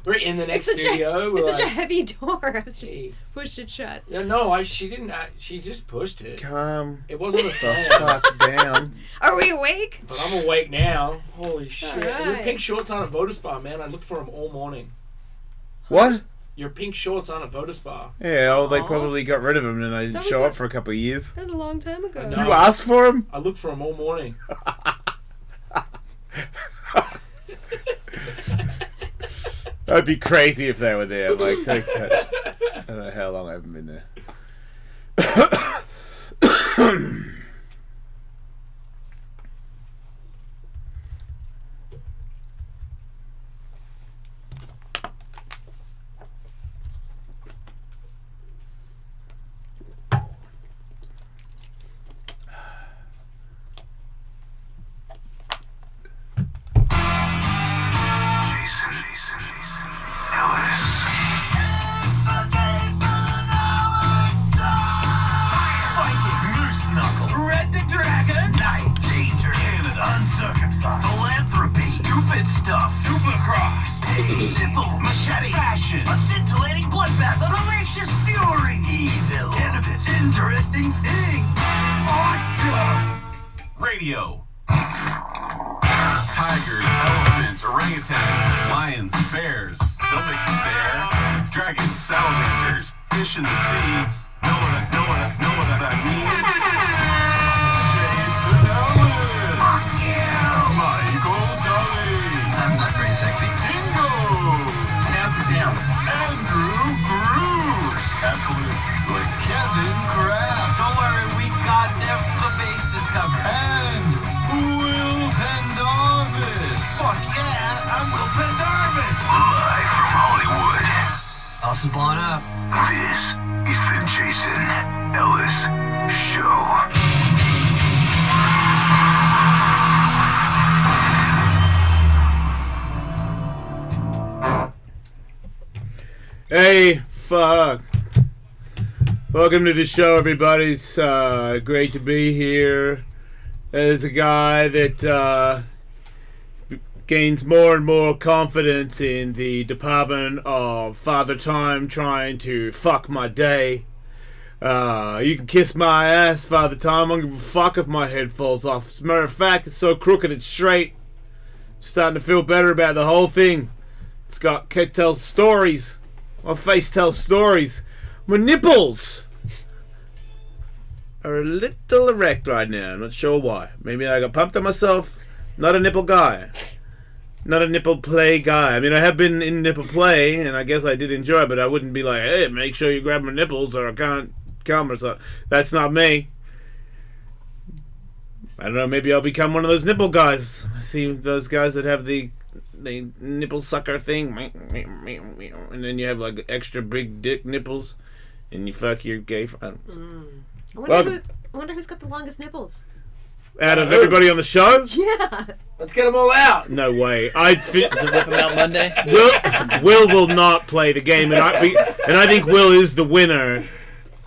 We're in the next studio. It's such a heavy door. I was just pushed it shut. Yeah, no, she didn't. She just pushed it. Calm. It wasn't a slam. Fuck down. Are we awake? But I'm awake now. Holy shit! Right. Your pink shorts on a Voda Spa, man. I looked for them all morning. What? Your pink shorts on a Voda Spa. Yeah, well, they probably got rid of them and I didn't show up for a couple of years. That was a long time ago. You asked for them? I looked for them all morning. That'd be crazy if they were there. Like, I don't know how long I haven't been there. Nipple, machete, fashion, a scintillating bloodbath of malicious fury, evil, cannabis, interesting thing, awesome. Radio. Tigers, elephants, orangutans, lions, bears, they'll make you stare. Dragons, salamanders, fish in the sea. Know what I mean? Jason Ellis. Fuck you. Michael Tully. I'm not very sexy. Dingo. Panther down. Andrew Bruce. Absolute. Like Kevin Kraft. Don't worry, we got the bases covered. And Will Pendarvis. Fuck yeah, I'm Will Pendarvis. Live from Hollywood. Also blown up. This is the Jason Ellis Show. Hey, fuck. Welcome to the show, everybody. It's great to be here. As a guy that gains more and more confidence in the Department of Father Time trying to fuck my day. You can kiss my ass, Father Time. I don't give a fuck if my head falls off. As a matter of fact, it's so crooked it's straight. Starting to feel better about the whole thing. It tells stories. My face tells stories. My nipples are a little erect right now. I'm not sure why. Maybe I got pumped on myself. Not a nipple guy. Not a nipple play guy. I mean, I have been in nipple play, and I guess I did enjoy it, but I wouldn't be like, hey, make sure you grab my nipples or I can't come or something. That's not me. I don't know, maybe I'll become one of those nipple guys. I see those guys that have the nipple sucker thing, and then you have like extra big dick nipples, and you fuck your gay friend. I wonder who's got the longest nipples. Out of everybody on the show? Yeah. Let's get them all out. No way. I'd fit. Does it whip them out Monday? Will not play the game, and I think Will is the winner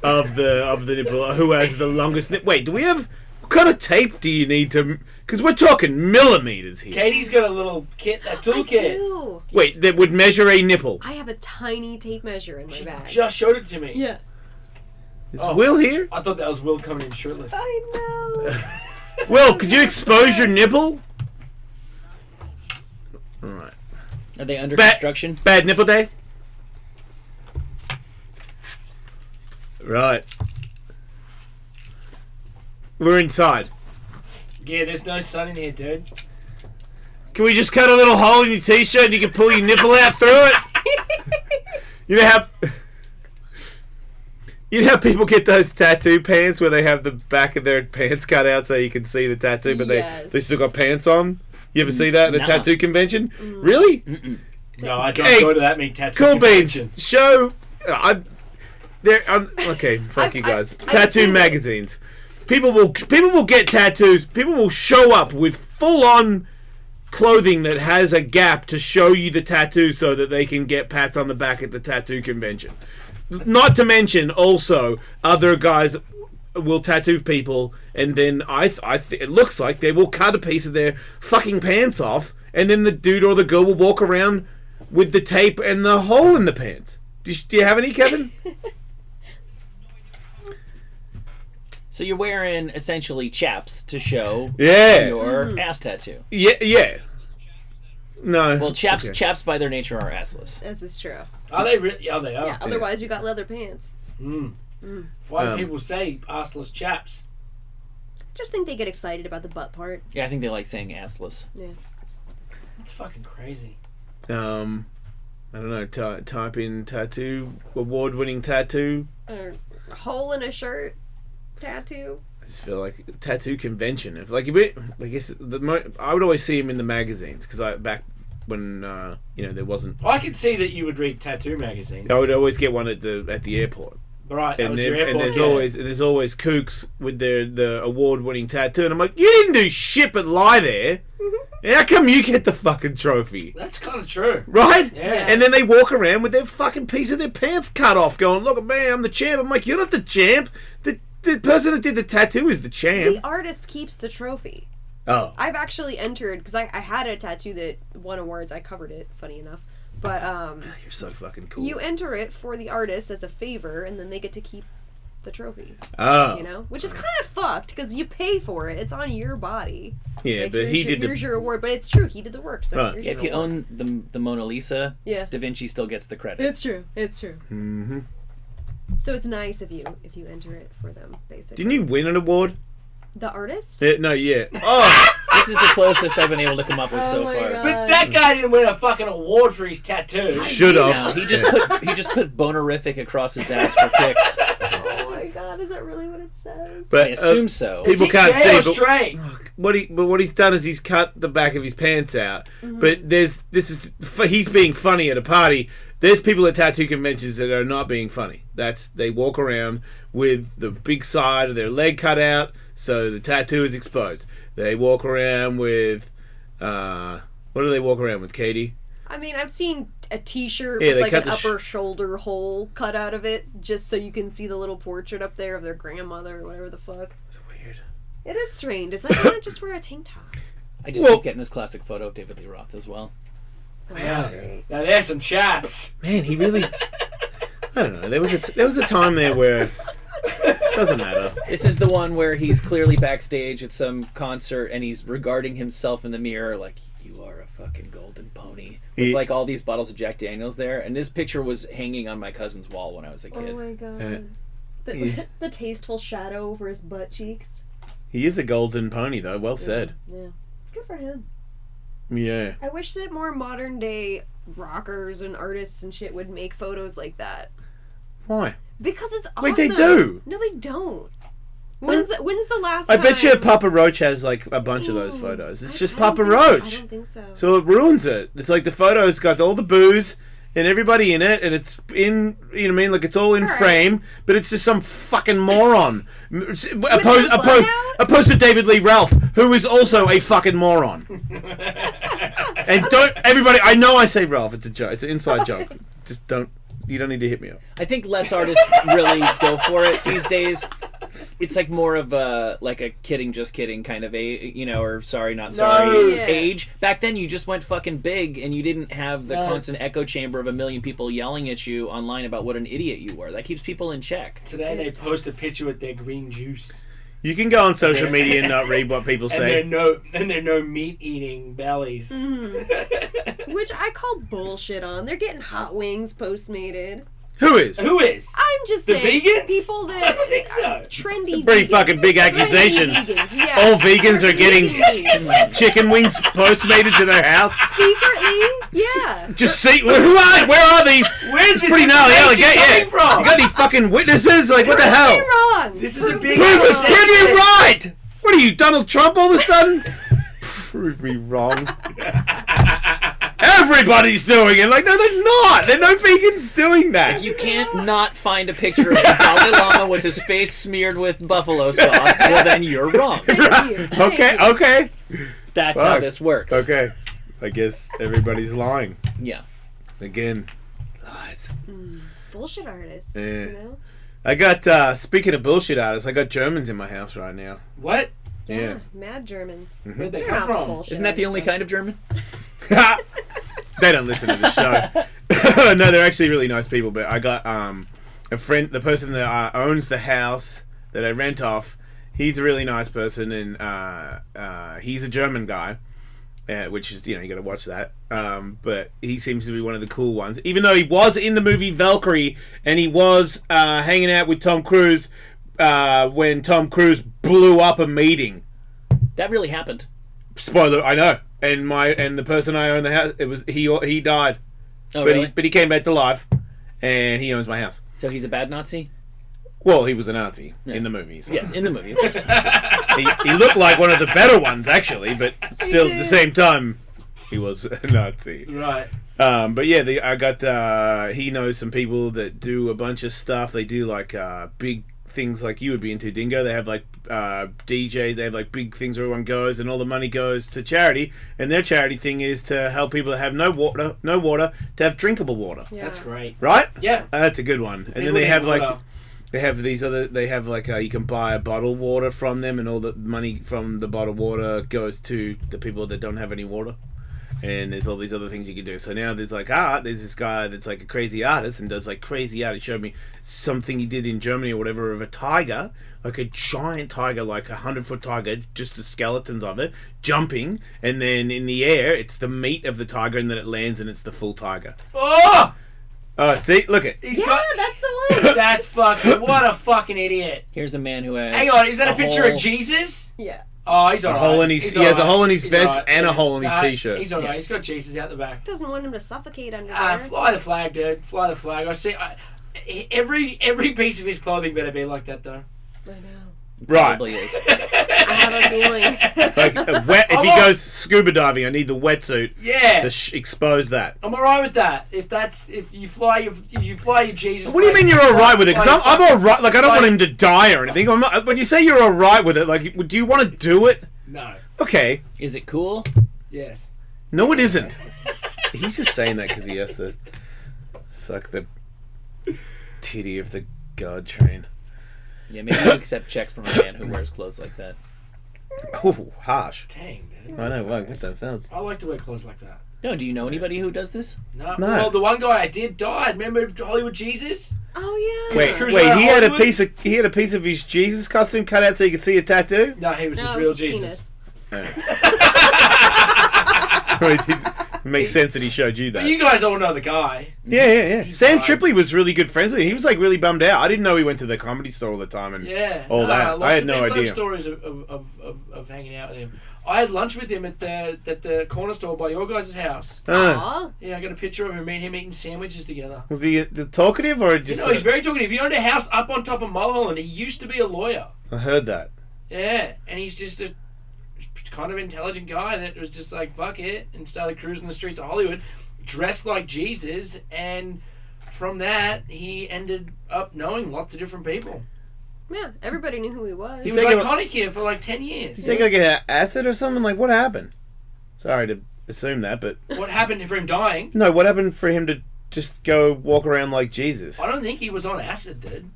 of the nipple. Who has the longest nipple? Wait, do we have? What kind of tape do you need to? Because we're talking millimeters here. Katie's got a little kit, a toolkit. I do. Wait, that would measure a nipple. I have a tiny tape measure in my bag. She just showed it to me. Yeah. Is Will here? I thought that was Will coming in shirtless. I know. Will, could you expose your nipple? All right. Are they under construction? Bad nipple day? Right. We're inside. Yeah, there's no sun in here, dude. Can we just cut a little hole in your t-shirt and you can pull your nipple out through it? You know how people get those tattoo pants where they have the back of their pants cut out so you can see the tattoo, but they still got pants on? You ever see that at a tattoo convention? Really? Mm-mm. No, I don't go to that many tattoo Cool conventions. Beans, show... okay, fuck you guys. Tattoo magazines. People will get tattoos. People will show up with full-on clothing that has a gap to show you the tattoo so that they can get pats on the back at the tattoo convention. Not to mention, also, other guys will tattoo people, and then it looks like they will cut a piece of their fucking pants off, and then the dude or the girl will walk around with the tape and the hole in the pants. Do you have any, Kevin? So you're wearing essentially chaps to show Yeah. your ass tattoo. Yeah. No. Well, chaps by their nature are assless. This is true. Are they really? Yeah, they are. Yeah. Otherwise, you got leather pants. Why do people say assless chaps? Just think they get excited about the butt part. Yeah, I think they like saying assless. Yeah. That's fucking crazy. I don't know. Type in tattoo, award-winning tattoo. Or a hole in a shirt tattoo. I just feel like tattoo convention. I guess I would always see him in the magazines because back when there wasn't. I could see that you would read tattoo magazines. I would always get one at the airport. Right, that And, was your airport. there's always kooks with the award-winning tattoo, and I'm like, you didn't do shit but lie there. How come you get the fucking trophy? That's kind of true. Right? Yeah. And then they walk around with their fucking piece of their pants cut off, going, "Look at me, I'm the champ." I'm like, you're not the champ. The person that did the tattoo is the champ. The artist keeps the trophy. Oh. I've actually entered because I had a tattoo that won awards. I covered it, funny enough. But You're so fucking cool. you enter it for the artist as a favor, and then they get to keep the trophy. Oh. You know, which is kind of fucked because you pay for it. It's on your body. Yeah, Like, but here's your award. But it's true. He did the work. So Right. here's Yeah, your if you award. own the Mona Lisa, Yeah. Da Vinci still gets the credit. It's true. It's true. Mm-hmm. So it's nice if you enter it for them, basically. Didn't you win an award? The artist? No, yeah. Oh. This is the closest I've been able to come up with so my far. God. But that guy didn't win a fucking award for his tattoo. Should No, have. he just put bonerific across his ass for kicks. Oh my god, is that really what it says? But I assume so. Is people he can't gay or see, but- straight? what he's done is he's cut the back of his pants out. But he's being funny at a party. There's people at tattoo conventions that are not being funny. They walk around with the big side of their leg cut out, so the tattoo is exposed. They walk around with what do they walk around with, Katie? I mean, I've seen a t-shirt Yeah, with they like cut an the upper shoulder hole cut out of it, just so you can see the little portrait up there of their grandmother or whatever the fuck. It's weird. It is strange. It's like, why not just wear a tank top? I just keep getting this classic photo of David Lee Roth as well. Wow. Now there's some chaps. Man, he really. I don't know. There was a time there where doesn't matter. This is the one where he's clearly backstage at some concert and he's regarding himself in the mirror like, you are a fucking golden pony. With like all these bottles of Jack Daniels there. And this picture was hanging on my cousin's wall when I was a kid. Oh my god. Yeah. The tasteful shadow over his butt cheeks. He is a golden pony, though. Well said. Yeah. Good for him. Yeah. I wish that more modern day rockers and artists and shit would make photos like that. Why? Because it's awesome. Wait, they do. No, they don't. When's the last I time? bet you Papa Roach has like a bunch of those photos. It's just Papa I Roach. don't think so. So it ruins it. It's like the photo's got all the booze and everybody in it, and it's in, you know what I mean? Like it's all in All right. frame, but it's just some fucking moron. their blood out? Opposed to David Lee Ralph, who is also a fucking moron. And don't, everybody, I know I say Ralph, it's a joke, it's an inside joke. Just you don't need to hit me up. I think less artists really go for it these days. It's like more of a kidding, just kidding kind of or sorry, not sorry Yeah. age. Back then, you just went fucking big, and you didn't have the No. constant echo chamber of a million people yelling at you online about what an idiot you were. That keeps people in check. Today they post a picture with their green juice. You can go on social media and not read what people say. And they're no meat eating bellies. Which I call bullshit on. They're getting hot wings postmated. Who is? Who is? I'm just The saying, vegans? people that I don't think so. trendy. Pretty vegans. fucking big Trendy accusation. vegans, yeah. All vegans Or are getting vegan wings. chicken wings postmated to their house. Secretly, yeah. Just see where are these? Where's It's this pretty gnarly. Yeah, like, information coming from? You got any fucking witnesses? Like what the Prove hell? me wrong. This is a big Prove accusation. you right. What are you, Donald Trump? All of a sudden? Prove me wrong. Everybody's doing it. Like no, they're not. There are no vegans doing that. If you can't not find a picture of a Dalai Lama with his face smeared with buffalo sauce, well then you're wrong. Thank you. Thank you. Okay. That's how Fuck. this works. Okay. I guess everybody's lying Yeah. again. Lies. Bullshit artists. Yeah. You know. I got, speaking of bullshit artists, I got Germans in my house right now. What? Yeah. Mad Germans. Where'd they They're come not from? bullshit Isn't that the only artists, kind of German? They don't listen to the show. No, they're actually really nice people. But I got a friend, the person that owns the house that I rent off. He's a really nice person, and he's a German guy, which is, you got to watch that. But he seems to be one of the cool ones, even though he was in the movie Valkyrie, and he was hanging out with Tom Cruise when Tom Cruise blew up a meeting. That really happened. Spoiler, I know. And the person I own the house, it was he died. Oh, but really? But he came back to life, and he owns my house. So he's a bad Nazi? Well, he was a Nazi in the movies. Yes, in the movie, of course. He looked like one of the better ones, actually, but still at the same time, he was a Nazi. Right. But yeah, I got he knows some people that do a bunch of stuff. They do like big things like you would be into, Dingo. They have like DJs. They have like big things where everyone goes, and all the money goes to charity. And their charity thing is to help people that have no water to have drinkable water. Yeah. That's great. Right? Yeah. That's a good one. And then they have like. They have these other. They have like you can buy a bottled water from them, and all the money from the bottled water goes to the people that don't have any water. And there's all these other things you can do. So now there's like art. There's this guy that's like a crazy artist and does like crazy art. He showed me something he did in Germany or whatever of a tiger, like a giant tiger, like 100-foot tiger, just the skeletons of it jumping, and then in the air it's the meat of the tiger, and then it lands and it's the full tiger. Oh! See, look at. He's Yeah, got... that's the one. That's fucking... What a fucking idiot. Here's a man who has... Hang on, is that a picture of Jesus? Yeah. Oh, he's alright. Hole in his, he has a hole in his vest and a hole in his t-shirt. He's alright. Yes. He's got Jesus out the back. Doesn't want him to suffocate under there. Fly the flag, dude. Fly the flag. I see. Every piece of his clothing better be like that, though. I know. Right. Probably is. I have a feeling. Like if he goes scuba diving, I need the wetsuit Yeah. to expose that. I'm alright with that. If you fly your Jesus. What do you mean you're alright with it? Because I'm alright. Like I don't want him to die or anything. I'm not, when you say you're alright with it, like do you want to do it? No. Okay. Is it cool? Yes. No, it isn't. He's just saying that because he has to suck the titty of the God train. Yeah, maybe you accept checks from a man who wears clothes like that. Oh, harsh. Dang, dude. I know. What that sounds. I like to wear clothes like that. No, do you know anybody who does this? No. No. Well, the one guy I did died. Remember Hollywood Jesus? Oh yeah. Wait, Cruise wait. around He had a Hollywood? piece of his Jesus costume cut out so you could see a tattoo. No, he was No, just it real was his Jesus. penis. It makes sense that he showed you that. But you guys all know the guy. Yeah. He's Sam fine. Tripoli was really good friends with him. He was like really bummed out. I didn't know he went to the comedy store all the time and Yeah. all that. lots I had of no lots of idea. stories of hanging out with him. I had lunch with him at the corner store by your guys' house. Aw. Yeah, I got a picture of him and him eating sandwiches together. Was he talkative or just? He's very talkative. He owned a house up on top of Mulholland. He used to be a lawyer. I heard that. Yeah, and he's just a kind of intelligent guy that was just like, fuck it, and started cruising the streets of Hollywood, dressed like Jesus, and from that, he ended up knowing lots of different people. Yeah, everybody knew who he was. He was iconic here for like 10 years. You think I get acid or something? Like what happened? Sorry to assume that, but What happened for him dying? no. What happened for him to just go walk around like Jesus? I don't think he was on acid, dude.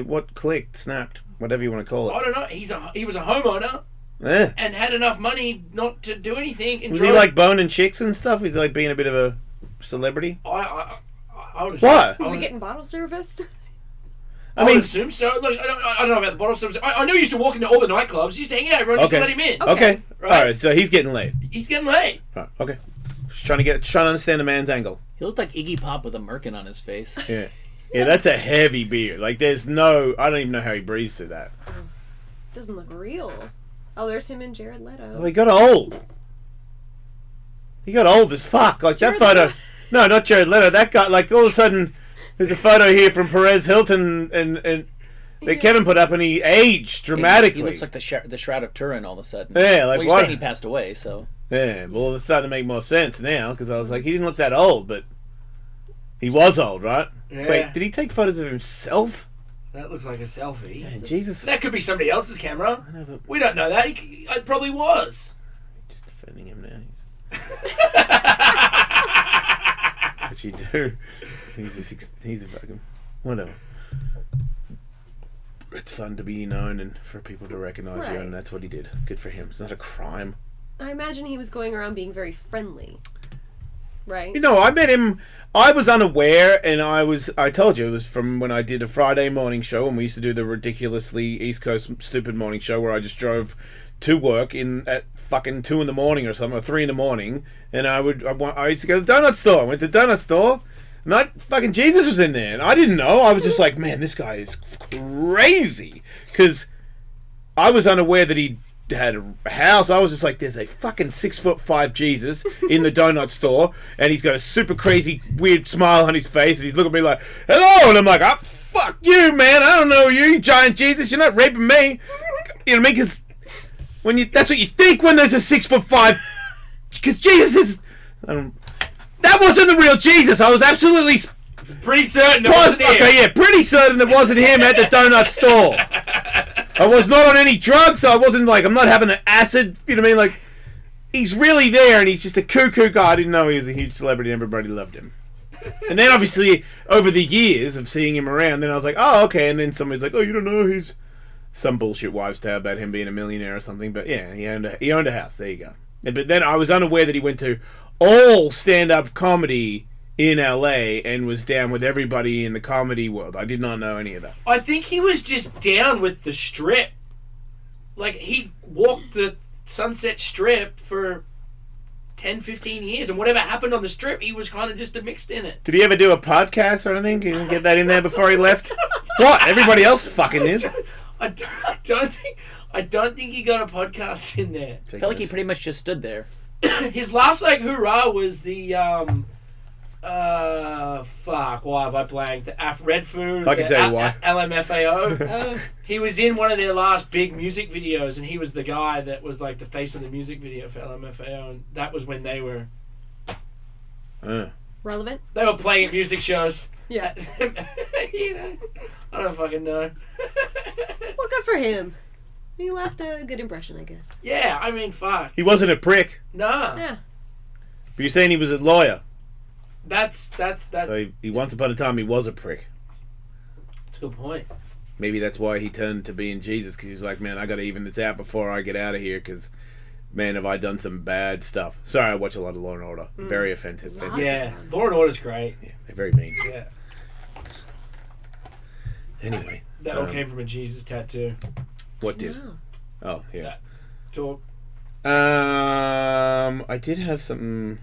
What clicked, snapped, whatever you want to call I it? don't know. He was a homeowner Yeah. and had enough money not to do anything. And Was he like boning chicks and stuff? Was he like being a bit of a celebrity? I would What? Was he getting bottle service? I would assume so. Look, I don't know about the bottle service. I know he used to walk into all the nightclubs. He used to hang out. Everyone used to let him in. Okay. Right. All right. So he's getting laid. He's getting laid. Right. Okay. Just trying to understand the man's angle. He looked like Iggy Pop with a merkin on his face. Yeah. Yeah, that's a heavy beard. Like, there's no... I don't even know how he breathes through that. Doesn't look real. Oh, there's him and Jared Leto. Well, he got old. He got old as fuck. Like, Jared that photo... Leto. No, not Jared Leto. That guy, like, all of a sudden... There's a photo here from Perez Hilton and that Kevin put up, and he aged dramatically. He looks like the Shroud of Turin all of a sudden. Yeah, like well, you're what? saying he passed away, so... Yeah, well, it's starting to make more sense now, because I was like, he didn't look that old, but... He was old, right? Yeah. Wait, did he take photos of himself? That looks like a selfie. Man, Jesus. That could be somebody else's camera. I know, but We don't know that. It probably was. just defending him now. That's what you do. He's a fucking... Whatever. It's fun to be known and for people to recognize you, Right. and that's what he did. Good for him. It's not a crime. I imagine he was going around being very friendly Right. You know, I met him. I was unaware, and I told you, it was from when I did a Friday morning show, and we used to do the ridiculously East Coast stupid morning show where I just drove to work at fucking 2 in the morning or something, or 3 in the morning, and I used to go to the donut store. I went to the donut store, and fucking Jesus was in there, and I didn't know. I was just like, man, this guy is crazy, because I was unaware that he had a house. I was just like, there's a fucking 6'5" Jesus in the donut store, and he's got a super crazy weird smile on his face, and he's looking at me like, hello, and I'm like, oh, fuck you, man, I don't know you giant Jesus, you're not raping me. You know what I mean? Because that's what you think when there's a 6'5", because Jesus is that wasn't the real Jesus. I was absolutely pretty certain it wasn't him. Okay, yeah, pretty certain it wasn't him at the donut store. I was not on any drugs, so I wasn't like, I'm not having an acid, you know what I mean? Like, he's really there, and he's just a cuckoo guy. I didn't know he was a huge celebrity, and everybody loved him. And then, obviously, over the years of seeing him around, then I was like, oh, okay, and then somebody's like, oh, you don't know, he's some bullshit wives' tale about him being a millionaire or something, but yeah, he owned a house, there you go. But then I was unaware that he went to all stand-up comedy in LA and was down with everybody in the comedy world. I did not know any of that. I think he was just down with the strip. Like, he walked the Sunset Strip for 10, 15 years, and whatever happened on the strip, he was kind of just mixed in it. Did he ever do a podcast or anything? Can you get that in there before he left? What? Everybody else fucking is. I don't think he got a podcast in there. I feel like he pretty much just stood there. His last, like, hurrah was the, fuck, why have I blanked? The Red Food. I can tell you why. LMFAO. He was in one of their last big music videos, and he was the guy that was like the face of the music video for LMFAO, and that was when they were relevant. They were playing at music shows. Yeah. You know, I don't fucking know. Well, good for him. He left a good impression, I guess. Yeah, I mean, fuck. He wasn't a prick. Nah. Yeah. But you're saying he was a lawyer. That's. So he once upon a time he was a prick. That's a good point. Maybe that's why he turned to being Jesus, because he's like, man, I got to even this out before I get out of here, because, man, have I done some bad stuff. Sorry, I watch a lot of Law and Order. Very offensive. Yeah, Law and Order's great. Yeah, they're very mean. Yeah. Anyway. That all came from a Jesus tattoo. What did? Wow. Oh, yeah. That talk. I did have something.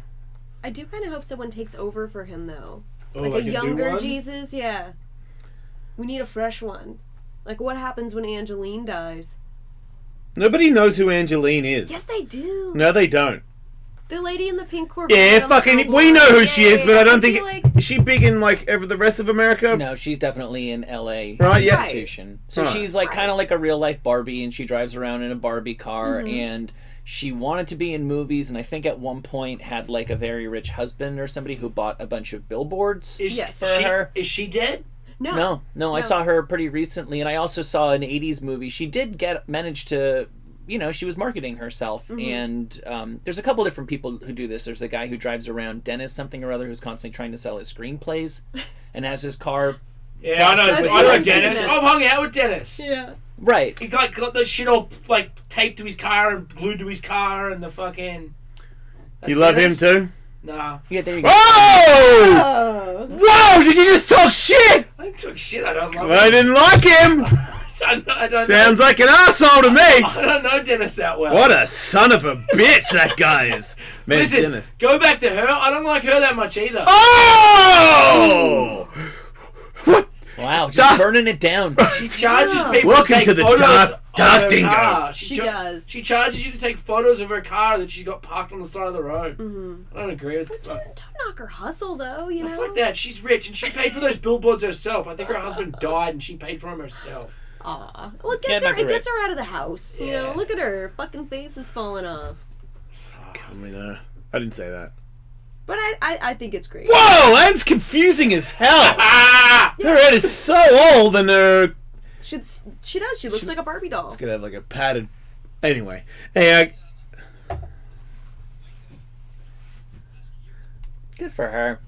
I do kind of hope someone takes over for him, though. Oh, like a new younger one? Jesus, yeah. We need a fresh one. Like, what happens when Angeline dies? Nobody knows who Angeline is. Yes, they do. No, they don't. The lady in the pink Corvette. Yeah, on the fucking. billboard. We know who she is, but I don't feel think. like- Is she big in, like, the rest of America? No, she's definitely in LA. Right, yeah. Institution. So Right. she's like Right. kind of like a real life Barbie, and she drives around in a Barbie car, Mm-hmm. and she wanted to be in movies, and I think at one point had like a very rich husband or somebody who bought a bunch of billboards Yes. for she, her. Is she dead? No. No, I saw her pretty recently, and I also saw an 80s movie. She did manage to, she was marketing herself, and there's a couple different people who do this. There's a guy who drives around, Dennis something or other, who's constantly trying to sell his screenplays, and has his car. Yeah, I know I've Dennis. seen I've hung out with Dennis. Yeah. Right. He got the shit all like taped to his car and glued to his car and the fucking. That's You love Dennis? him too? Nah. Yeah, there you go. Whoa! Oh. Whoa! Did you just talk shit? I took shit. I don't love I him. didn't like him. I don't Sounds know. like an asshole to me. I don't know Dennis that well. What a son of a bitch that guy is. Man, Listen, Dennis. go back to her. I don't like her that much either. Oh! What? Wow, just burning it down. She charges Yeah. people Welcome to take to the photos dark of her dingo. car. She does. She charges you to take photos of her car that she's got parked on the side of the road. Mm-hmm. I don't agree with Don't knock her hustle, though, you know? Fuck that. She's rich and she paid for those billboards herself. I think her husband died and she paid for them herself. Aw. Well, it Can't gets her. knock her It gets her out of the house. You know, Yeah. look at her. Fucking face is falling off. I mean, I didn't say that. But I think it's great. Whoa! That's confusing as hell. Ah! Her head is so old and her... She does. She looks like a Barbie doll. It's gonna have like a padded... Anyway. Hey, Good for her.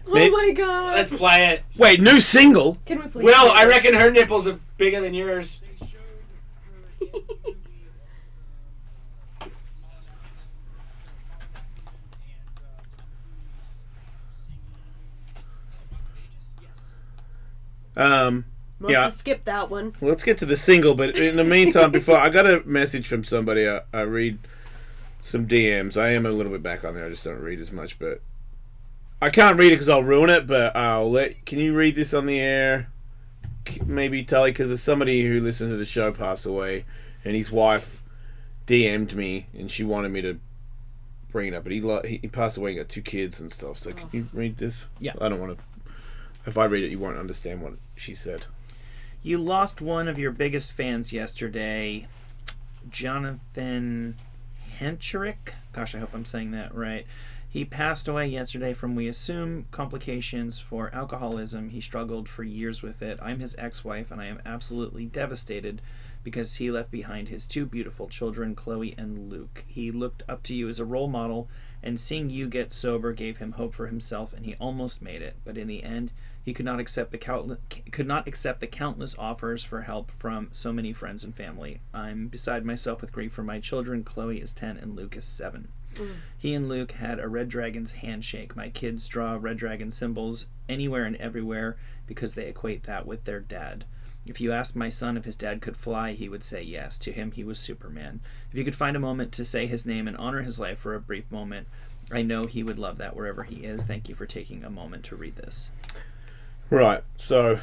Oh my god. Let's play it. wait, new single? Can we please? Will, play I this? reckon her nipples are bigger than yours. Must Yeah. have skipped that one. Let's get to the single, but in the meantime, before I got a message from somebody, I read some DMs. I am a little bit back on there. I just don't read as much, but I can't read it because I'll ruin it. But I'll let. Can you read this on the air? Maybe Tully, because there's somebody who listened to the show passed away, and his wife DM'd me, and she wanted me to bring it up. But he passed away and got 2 kids and stuff. So can you read this? Yeah. I don't want to. If I read it, you won't understand what she said. You lost one of your biggest fans yesterday, Jonathan Hencherick. Gosh, I hope I'm saying that right. He passed away yesterday from, we assume, complications for alcoholism. He struggled for years with it. I'm his ex-wife, and I am absolutely devastated because he left behind his 2 beautiful children, Chloe and Luke. He looked up to you as a role model, and seeing you get sober gave him hope for himself, and he almost made it. But in the end, he could not accept the countless offers for help from so many friends and family. I'm beside myself with grief for my children. Chloe is 10 and Luke is 7. He and Luke had a Red Dragon's handshake. My kids draw Red Dragon symbols anywhere and everywhere because they equate that with their dad. If you asked my son if his dad could fly, he would say yes. To him, he was Superman. If you could find a moment to say his name and honor his life for a brief moment, I know he would love that wherever he is. Thank you for taking a moment to read this. Right, so,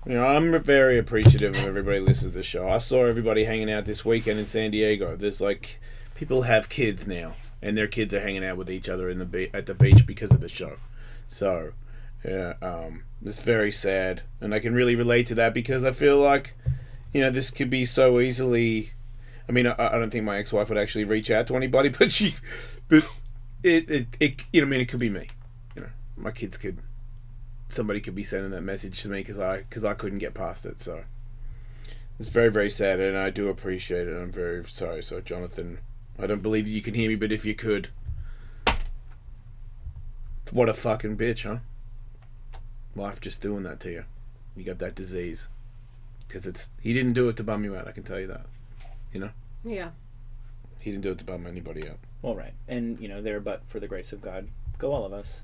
I'm very appreciative of everybody listening to the show. I saw everybody hanging out this weekend in San Diego. There's people have kids now, and their kids are hanging out with each other at the beach because of the show. So, yeah, it's very sad, and I can really relate to that because I feel like, this could be so easily. I mean, I don't think my ex-wife would actually reach out to anybody, but it could be me. My kids could. Somebody could be sending that message to me because I couldn't get past it. So it's very, very sad, and I do appreciate it. I'm very sorry. So Jonathan, I don't believe you can hear me, but if you could, what a fucking bitch, huh? Life just doing that to you. You got that disease because he didn't do it to bum you out. I can tell you that. Yeah. He didn't do it to bum anybody out. Well, right. And, there, but for the grace of God, go all of us.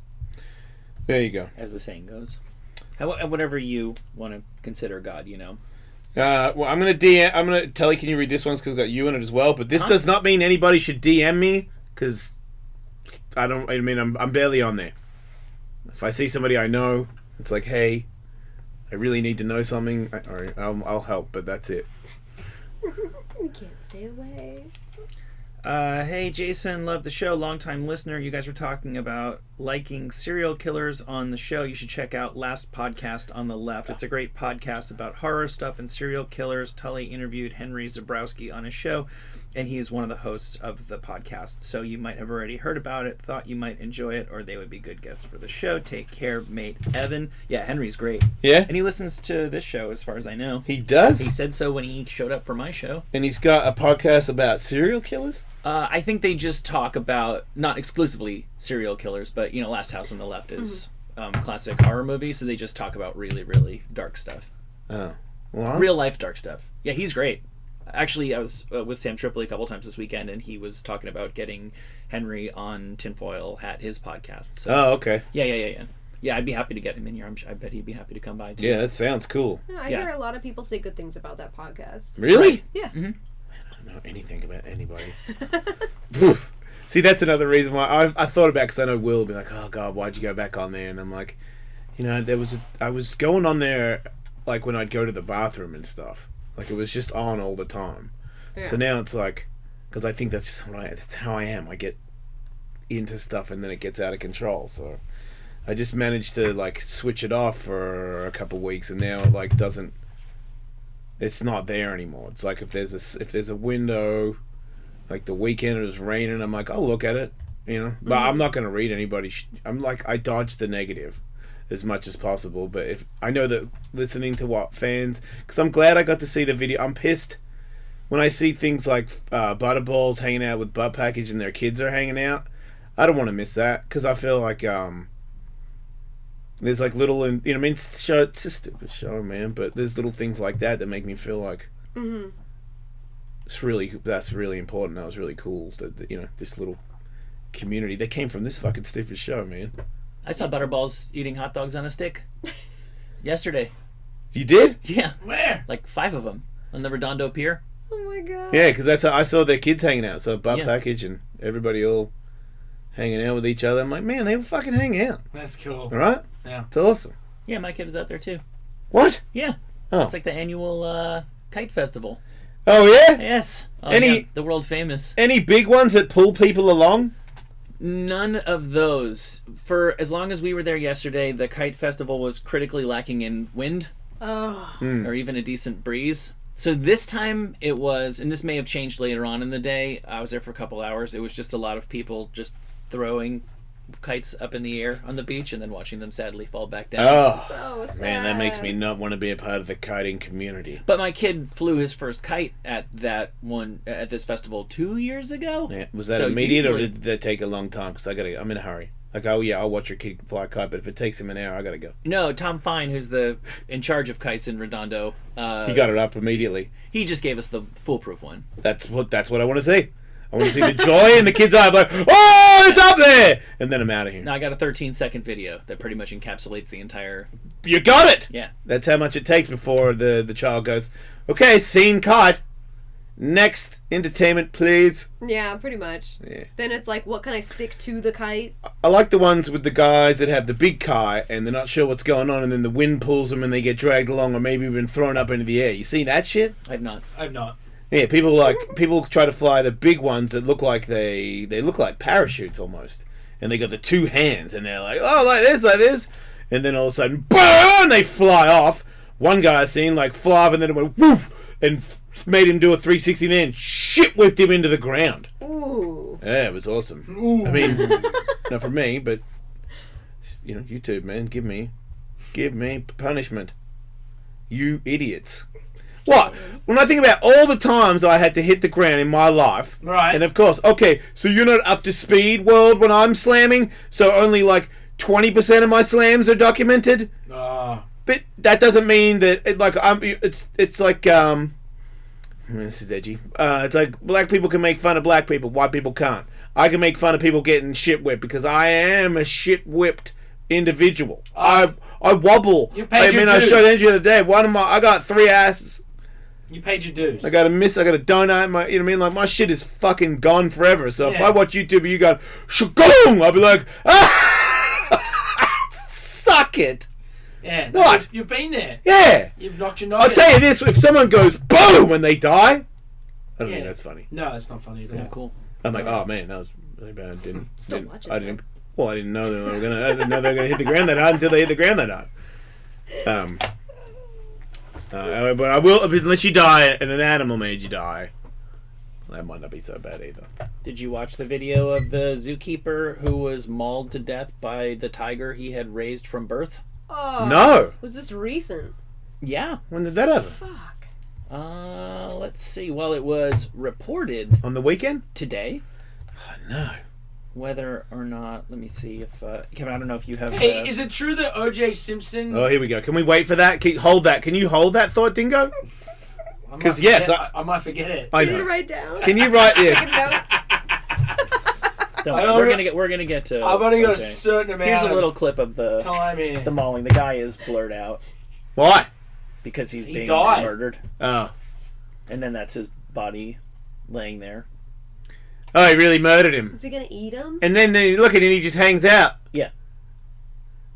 There you go. As the saying goes. Whatever you want to consider God, Well, I'm gonna Telly, can you read this one because it's got you in it as well? But this does not mean anybody should DM me because I'm barely on there. If I see somebody I know, it's like, hey, I really need to know something. I'll help, but that's it. You can't stay away. Hey Jason, love the show, long-time listener. You guys were talking about liking serial killers on the show. You should check out Last Podcast on the Left. It's a great podcast about horror stuff and serial killers. Tully interviewed Henry Zabrowski on his show, and he is one of the hosts of the podcast. So you might have already heard about it, thought you might enjoy it, or they would be good guests for the show. Take care, mate Evan. Yeah, Henry's great. Yeah? And he listens to this show as far as I know. He does? He said so when he showed up for my show. And he's got a podcast about serial killers? I think they just talk about, not exclusively serial killers, but, Last House on the Left is classic horror movie, so they just talk about really, really dark stuff. Oh. Well, real life dark stuff. Yeah, he's great. Actually, I was with Sam Tripoli a couple times this weekend, and he was talking about getting Henry on Tinfoil Hat, his podcast. So, oh, okay. Yeah. Yeah, I'd be happy to get him in here. I bet he'd be happy to come by, too. Yeah, that sounds cool. Yeah, I hear a lot of people say good things about that podcast. Really? Right. Yeah. Mm-hmm. I don't know anything about anybody. See, that's another reason why I thought about it, because I know Will will be like, oh God, why'd you go back on there? And I'm like, I was going on there like when I'd go to the bathroom and stuff. Like it was just on all the time. Yeah. So now it's like, because I think that's just that's how I am. I get into stuff and then it gets out of control. So I just managed to like switch it off for a couple weeks, and now it doesn't. It's not there anymore. It's like if there's a window, like the weekend it was raining, I'm like, I'll look at it, But I'm not going to read anybody. I'm like, I dodge the negative as much as possible. But if I know that listening to fans, because I'm glad I got to see the video. I'm pissed when I see things like Butterballs hanging out with Butt Package and their kids are hanging out. I don't want to miss that because I feel like there's like little, it's a stupid show, man. But there's little things like that make me feel like that's really important. That was really cool. That this little community, they came from this fucking stupid show, man. I saw Butterballs eating hot dogs on a stick. yesterday. You did? Yeah, Where? like 5 of them on the Redondo Pier. Oh my god. Yeah, because that's how I saw their kids hanging out. So bar Yeah. package and everybody all hanging out with each other. I'm like, man, they fucking hang out. That's cool. All right? Yeah. It's awesome. Yeah, my kid was out there too. What? Yeah, Oh. it's like the annual Kite Festival. Oh, yeah? Yes. Oh, Any- yeah, the world famous. Any big ones that pull people along? None of those. For as long as we were there yesterday, the Kite Festival was critically lacking in wind Oh. or even a decent breeze. So this time it was, and this may have changed later on in the day. I was there for a couple hours. It was just a lot of people just throwing kites up in the air on the beach and then watching them sadly fall back down. Oh, So sad. man, that makes me not want to be a part of the kiting community. But my kid flew his first kite at this festival 2 years ago. Yeah. Was that So immediate or usually- did that take a long time? Because I'm in a hurry. Like, oh, yeah, I'll watch your kid fly a kite, but if it takes him an hour, I got to go. No, Tom Fine, who's in charge of kites in Redondo, He got it up immediately. he just gave us the foolproof one. That's what I want to see. I want to see the joy in the kid's eye. I'm like, oh, it's up there! And then I'm out of here. Now I got a 13-second video that pretty much encapsulates the entire. You got it! Yeah. That's how much it takes before the child goes, okay, scene cut. Next entertainment, please. Yeah, pretty much. Yeah. Then it's like, what can I stick to the kite? I like the ones with the guys that have the big kite and they're not sure what's going on and then the wind pulls them and they get dragged along or maybe even thrown up into the air. You seen that shit? I've not. I've not. Yeah, people try to fly the big ones that look like they look like parachutes almost. And they got the 2 hands and they're like, oh, like this. And then all of a sudden, boom, they fly off. One guy I seen like fly off and then it went woof and made him do a 360 then shit whipped him into the ground. Ooh. Yeah, it was awesome. Ooh. I mean, not for me, but you know, YouTube, man, give me punishment. You idiots. What? When I think about all the times I had to hit the ground in my life, Right. and of course, okay, so you're not up to speed, world, when I'm slamming, so only like 20% of my slams are documented. Ah. But that doesn't mean that it's like this is edgy. It's like black people can make fun of black people, white people can't. I can make fun of people getting shit whipped because I am a shit whipped individual. I wobble. You paid your I dues. showed Andrew the other day. I got 3 asses. You paid your dues. I got a donut. You know what I mean? Like my shit is fucking gone forever. So if Yeah. I watch YouTube and you go shagoong, I'll be like, suck it. Yeah. What? You've been there. Yeah. You've knocked your I'll noggin. tell you this: if someone goes boom when they die, I don't think Yeah. that's funny. No, it's not funny at all. Yeah, cool. I'm like, oh man, that was really bad. Still watching I didn't. Well, I didn't know they were gonna. I didn't know they were gonna hit the ground that hard until they hit the ground that hard. But I will, unless you die and an animal made you die. That might not be so bad either. Did you watch the video of the zookeeper who was mauled to death by the tiger he had raised from birth? Oh. No. Was this recent? Yeah. When did that happen? Fuck. Let's see. Well, it was reported On the weekend? today. Oh no. Whether or not, let me see if Kevin. I don't know if you have. Hey, is it true that OJ Simpson? Oh, here we go. Can we wait for that? Hold that. Can you hold that thought, Dingo? I might 'cause, yes, forget- I might forget it. I Did you know. write down? Can you write? Yeah. Don't, I we're don't- gonna get to. I've only got a okay. certain amount. Here's a little of clip of the time here. mauling. The guy is blurred out Why? because he's He being died. murdered, Oh. and then that's his body laying there. Oh, he really murdered him. Is he gonna eat him? And then you look at him, he just hangs out. Yeah.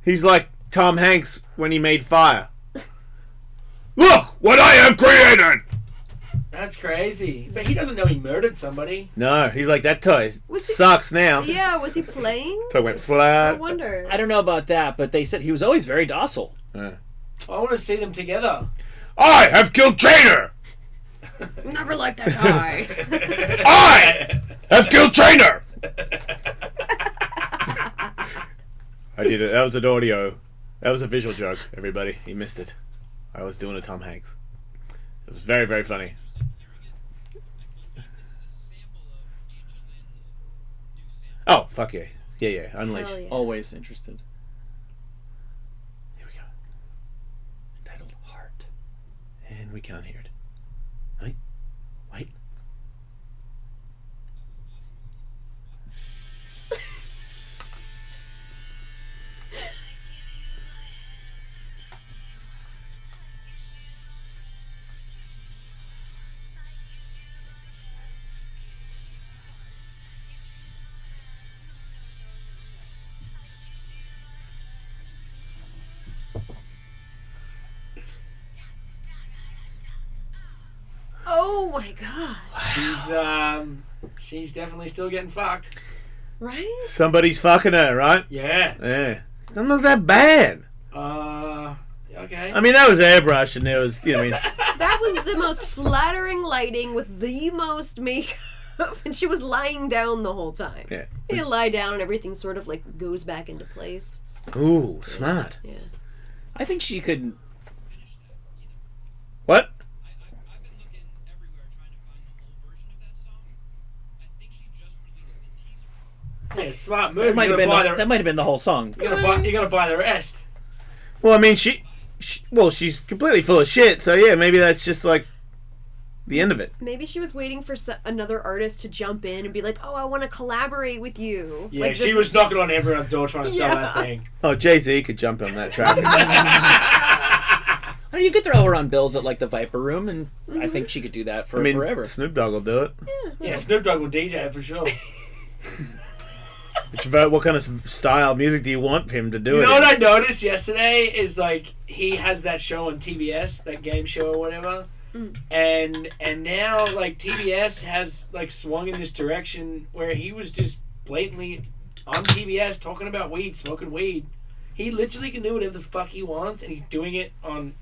He's like Tom Hanks when he made Fire. Look what I have created! That's crazy. But he doesn't know he murdered somebody. No, he's like, that toy Was he- sucks now. Yeah, was he playing? Toy went I flat. wonder. I don't know about that, but they said he was always very docile. Yeah. I want to see them together. I have killed Trainer! Never liked that guy. I have killed Trainer! I did it. That was an audio. That was a visual joke, everybody. You missed it. I was doing a Tom Hanks. It was very, very funny. Oh, fuck yeah. Yeah, Unleash. Hell yeah. Always interested. Here we go. Entitled Heart. And we can't hear it. Wait. Wait. Oh my god. She's definitely still getting fucked. Right? Somebody's fucking her, right? Yeah. Yeah. It doesn't look that bad. Okay. I mean, that was airbrush, and there was, you know, I mean, That was the most flattering lighting with the most makeup. And she was lying down the whole time. yeah. You lie down and everything sort of like goes back into place. Ooh, smart. Yeah. I think she could. What? I've been looking everywhere trying to find the whole version of that song. I think she just released the teaser. Yeah, smart That move. might have been the whole song. You gotta buy the rest. Well, I mean, she's completely full of shit, so yeah, maybe that's just like the end of it. Maybe she was waiting for another artist to jump in and be like, "Oh, I want to collaborate with you." Yeah, like, she was knocking on everyone's door trying to sell Yeah. that thing. Oh, Jay-Z could jump on that track. I mean, you could throw her on bills at like the Viper Room, and I think she could do that for I mean, forever. Snoop Dogg will do it. Yeah, Snoop Dogg will DJ for sure. What kind of style music do you want him to do You it know in? what I noticed yesterday is like he has that show on TBS, that game show or whatever, and now like TBS has like swung in this direction where he was just blatantly on TBS talking about weed, smoking weed. He literally can do whatever the fuck he wants, and he's doing it on.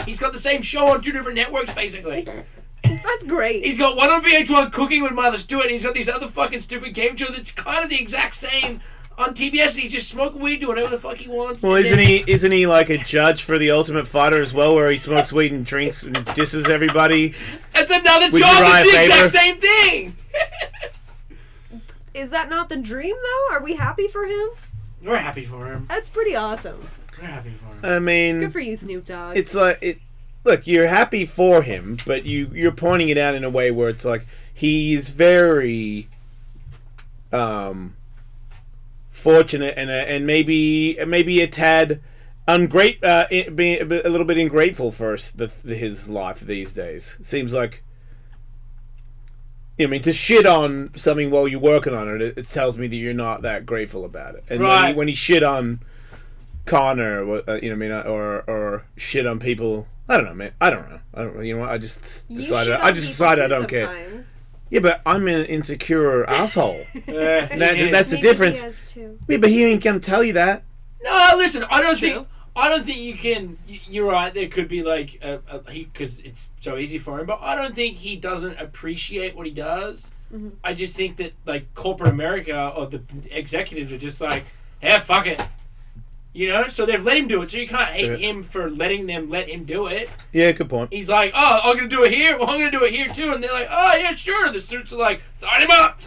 He's got the same show on 2 different networks basically. That's great. He's got one on VH1, Cooking with Martha Stewart, and he's got these other fucking stupid game show that's kind of the exact same on TBS, and he's just smoking weed, doing whatever the fuck he wants. Well, and isn't he like a judge for the Ultimate Fighter as well, where he smokes weed and drinks and disses everybody? That's another With job. Uriah It's the Faber? exact same thing. Is that not the dream, though? Are we happy for him? We're happy for him. That's pretty awesome. We're happy for him. I mean, Good for you, Snoop Dogg. it's like it. Look, you're happy for him, but you're pointing it out in a way where it's like he's very fortunate and maybe a tad being a little bit ungrateful for his life these days. It seems like, I mean, to shit on something while you're working on it, it tells me that you're not that grateful about it. And Right. when he shit on Connor, you know what I mean, or shit on people. I don't know, man. I don't know. You know what? I just You decided. shit on I just people decided I too don't care. sometimes. Yeah, but I'm an insecure asshole. That's the Maybe difference. He has too. Yeah, but he ain't gonna tell you that. No, listen. I don't True. think you can. You're right. There could be like because it's so easy for him. But I don't think he doesn't appreciate what he does. Mm-hmm. I just think that like corporate America or the executives are just like, yeah, fuck it. You know, so they've let him do it. So you can't hate him for letting them let him do it. Yeah, good point. He's like, oh, I'm gonna do it here. Well, I'm gonna do it here too. And they're like, oh yeah, sure. The suits are like, sign him up.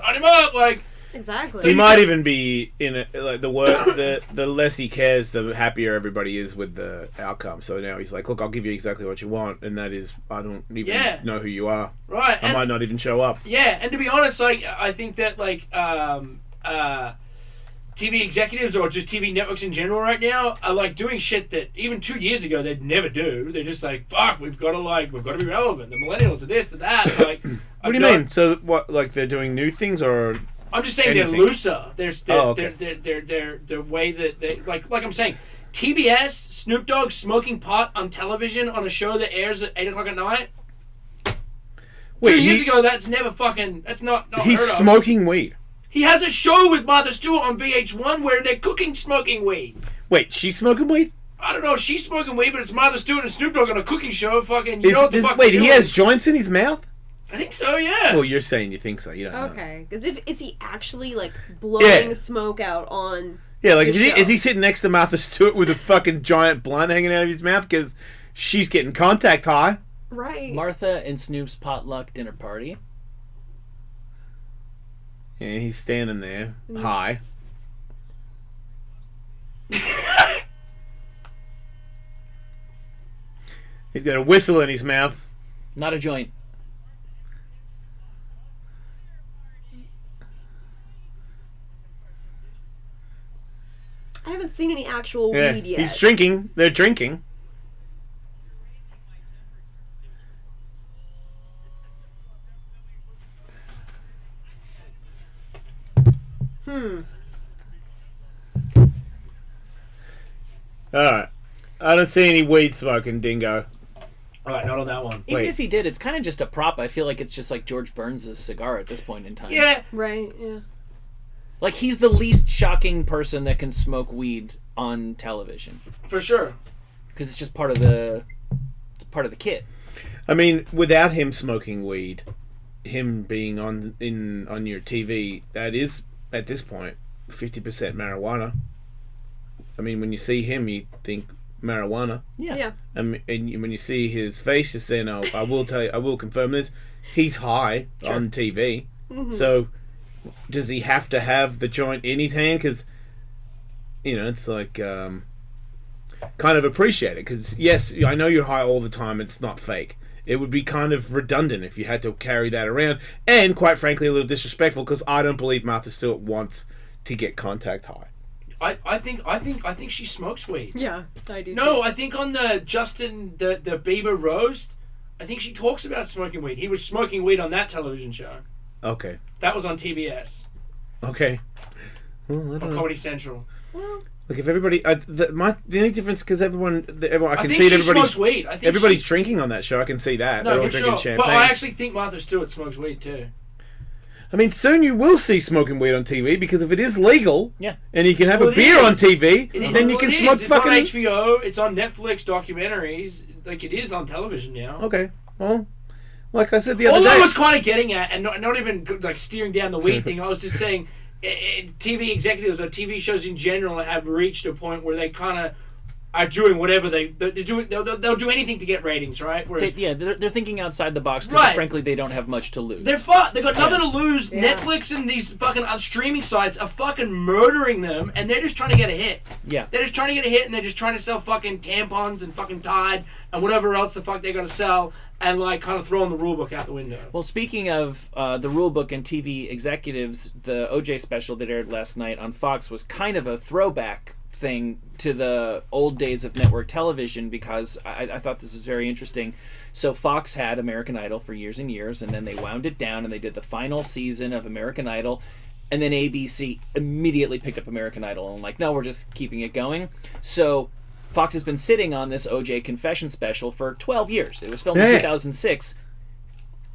Like, Exactly. He might even be in a, like the less he cares, the happier everybody is with the outcome. So now he's like, look, I'll give you exactly what you want, and that is, I don't even know who you are. right. I might not even show up. Yeah, and to be honest, like I think that like TV executives or just TV networks in general right now are like doing shit that even 2 years ago they'd never do. They're just like, fuck, we've got to be relevant. The millennials are this, to that. Like, What do you mean? So what? Like they're doing new things, or I'm just saying anything? they're looser. They're okay. the way that they like I'm saying. TBS, Snoop Dogg smoking pot on television on a show that airs at 8:00 at night. Wait, 2 years ago, that's never fucking. That's not he's heard of. smoking weed. He has a show with Martha Stewart on VH1 where they're cooking smoking weed. Wait, she's smoking weed? I don't know if she's smoking weed, but it's Martha Stewart and Snoop Dogg on a cooking show. Fucking, you know what the fuck? Wait, they're he doing. has joints in his mouth? I think so, yeah. Well, you're saying you think so. You don't know. Okay, because is he actually like blowing smoke out on? Yeah, like the show? is he sitting next to Martha Stewart with a fucking giant blunt hanging out of his mouth because she's getting contact high? Right. Martha and Snoop's potluck dinner party. Yeah, he's standing there high. He's got a whistle in his mouth. Not a joint. I haven't seen any actual Yeah, weed yet. he's drinking. They're drinking. Alright. I don't see any weed smoking, Dingo. All right, not on that one. Even Wait. if he did, it's kind of just a prop. I feel like it's just like George Burns' cigar at this point in time. Yeah. Right. Yeah. Like, he's the least shocking person that can smoke weed on television. For sure. Because it's just part of the kit. I mean, without him smoking weed, him being on your TV, that is at this point 50% marijuana. I mean, when you see him, you think marijuana. Yeah. And when you see his face, just then I will confirm this. He's high on TV. Mm-hmm. So does he have to have the joint in his hand? Because it's like kind of appreciate it. Because yes, I know you're high all the time. It's not fake. It would be kind of redundant if you had to carry that around, and quite frankly, a little disrespectful. Because I don't believe Martha Stewart wants to get contact high. I think she smokes weed. Yeah, I do. No, too. I think on the Justin the Bieber roast, I think she talks about smoking weed. He was smoking weed on that television show. Okay. That was on TBS. Okay. Well, I On don't know. Comedy Central. Look, if everybody, the only difference because everyone, I can think see she that everybody's smokes weed. I think everybody's drinking on that show. I can see that. No, They're all for drinking sure. champagne. But I actually think Martha Stewart smokes weed too. I mean, soon you will see smoking weed on TV because if it is legal, Yeah. and you can have Well, a it beer is. on TV, It is. then you Well, can it smoke is. It's fucking. on HBO. It's on Netflix documentaries. Like it is on television now. Okay, well, like I said the other All I day, was kind of getting at, and not even like steering down the weed thing, I was just saying, TV executives or TV shows in general have reached a point where they kind of are doing whatever they do. They'll do anything to get ratings, right? Whereas They're thinking outside the box because, Right. frankly, they don't have much to lose. they're fucked. They got nothing to lose. Yeah. Netflix and these fucking streaming sites are fucking murdering them, and they're just trying to get a hit. Yeah. They're just trying to get a hit, and they're just trying to sell fucking tampons and fucking Tide and whatever else the fuck they got to sell, and like kind of throwing the rule book out the window. Well, speaking of the rule book and TV executives, the OJ special that aired last night on Fox was kind of a throwback thing to the old days of network television because I thought this was very interesting. So Fox had American Idol for years and years, and then they wound it down and they did the final season of American Idol, and then ABC immediately picked up American Idol and like, no, we're just keeping it going. So Fox has been sitting on this OJ confession special for 12 years. It was filmed in 2006.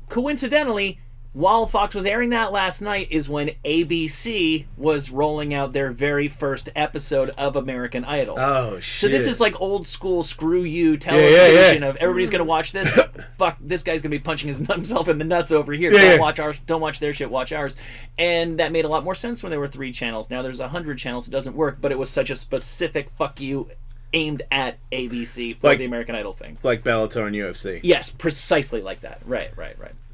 Coincidentally, while Fox was airing that last night is when ABC was rolling out their very first episode of American Idol. oh shit. So this is like old school screw you television of everybody's gonna watch this. Fuck, this guy's gonna be punching himself in the nuts over here. Don't watch their shit, watch ours. And that made a lot more sense when there were 3 channels. Now there's 100 channels, it doesn't work, but it was such a specific fuck you aimed at ABC for Like- the American Idol thing. like Bellator and UFC. Yes, precisely like that. Right.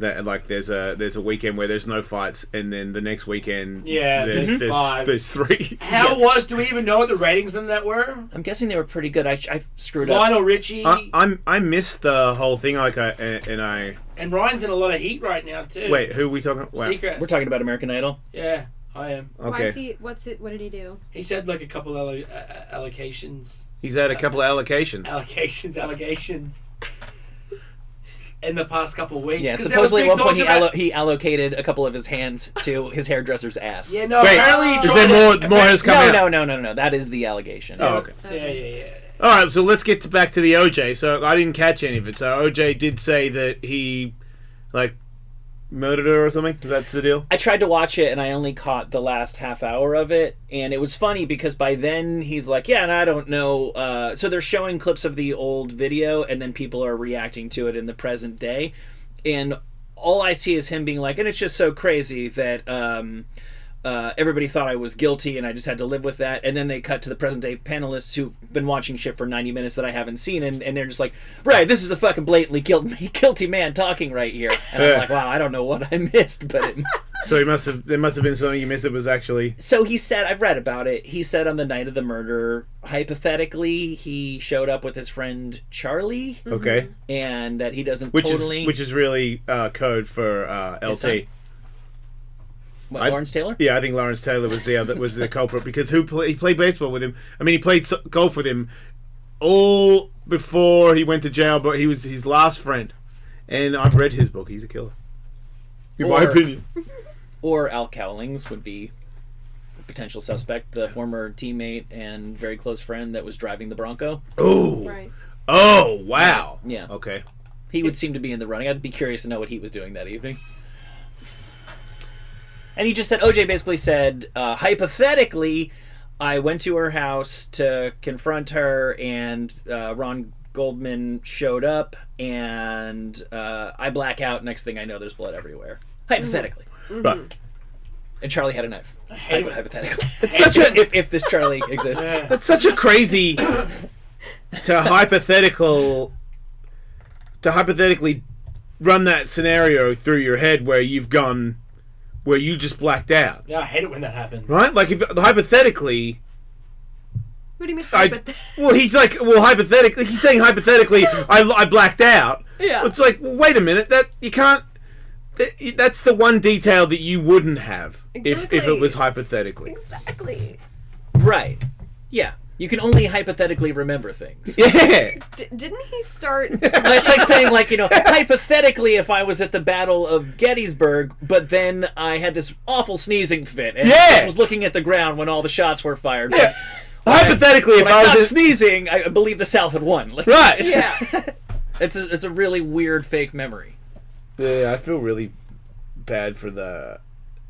That like there's a weekend where there's no fights, and then the next weekend there's there's 5. there's 3. Do we even know what the ratings on that were? I'm guessing they were pretty good. I screwed up. Lionel Richie I missed the whole thing. Like and Ryan's in a lot of heat right now too. wait, who are we talking? Wow. Secrets. We're talking about American Idol. Yeah, I am. Why Okay, is he? What did he do? He's had like a couple allocations. he's had a couple of allocations. Allegations. In the past couple of weeks. Yeah, 'Cause there was supposedly big at one point talks about- he allocated a couple of his hands to his hairdresser's ass. Yeah, no, Wait, apparently he is tried there to- more has come out? No. That is the allegation. Oh, okay. Yeah. All right, so let's get back to the OJ. So I didn't catch any of it. So OJ did say that he, like, murdered her or something. That's the deal. I tried to watch it and I only caught the last half hour of it, and it was funny because by then he's like, yeah, and I don't know. So they're showing clips of the old video, and then people are reacting to it in the present day, and all I see is him being like, and it's just so crazy that everybody thought I was guilty and I just had to live with that. And then they cut to the present day panelists who've been watching shit for 90 minutes that I haven't seen, and they're just like, right, this is a fucking blatantly guilty man talking right here. And I'm like, wow, I don't know what I missed, but it... So there must have been something you missed. It was actually. So he said, I've read about it, he said on the night of the murder, hypothetically, he showed up with his friend Charlie, Okay. and that he doesn't Which totally... is really code for His son? LT. What, Lawrence Taylor? Yeah, I think Lawrence Taylor was the culprit because he played baseball with him. I mean, he played golf with him all before he went to jail, but he was his last friend. And I've read his book. He's a killer, in my opinion. Or Al Cowlings would be a potential suspect, the former teammate and very close friend that was driving the Bronco. Oh, Right. oh, wow. Yeah. Okay. He would seem to be in the running. I'd be curious to know what he was doing that evening. And he just said, OJ basically said, hypothetically, I went to her house to confront her, and Ron Goldman showed up, and I black out. Next thing I know, there's blood everywhere. Hypothetically. Right. And Charlie had a knife. Hypothetically. It's such a if this Charlie exists. It's such a crazy to hypothetically run that scenario through your head where you just blacked out. Yeah, I hate it when that happens. Right? Like, if hypothetically... What do you mean hypothetically, he's saying hypothetically, I blacked out. Yeah. It's like, well, wait a minute, that you can't... That's the one detail that you wouldn't have if it was hypothetically. Exactly. Right. Yeah. You can only hypothetically remember things. Yeah. Didn't he start... It's like saying, like, hypothetically, if I was at the Battle of Gettysburg, but then I had this awful sneezing fit, and I just was looking at the ground when all the shots were fired. Yeah. Hypothetically, if I stopped was sneezing, I believe the South had won. Like, right. Yeah. It's a really weird fake memory. Yeah, I feel really bad for the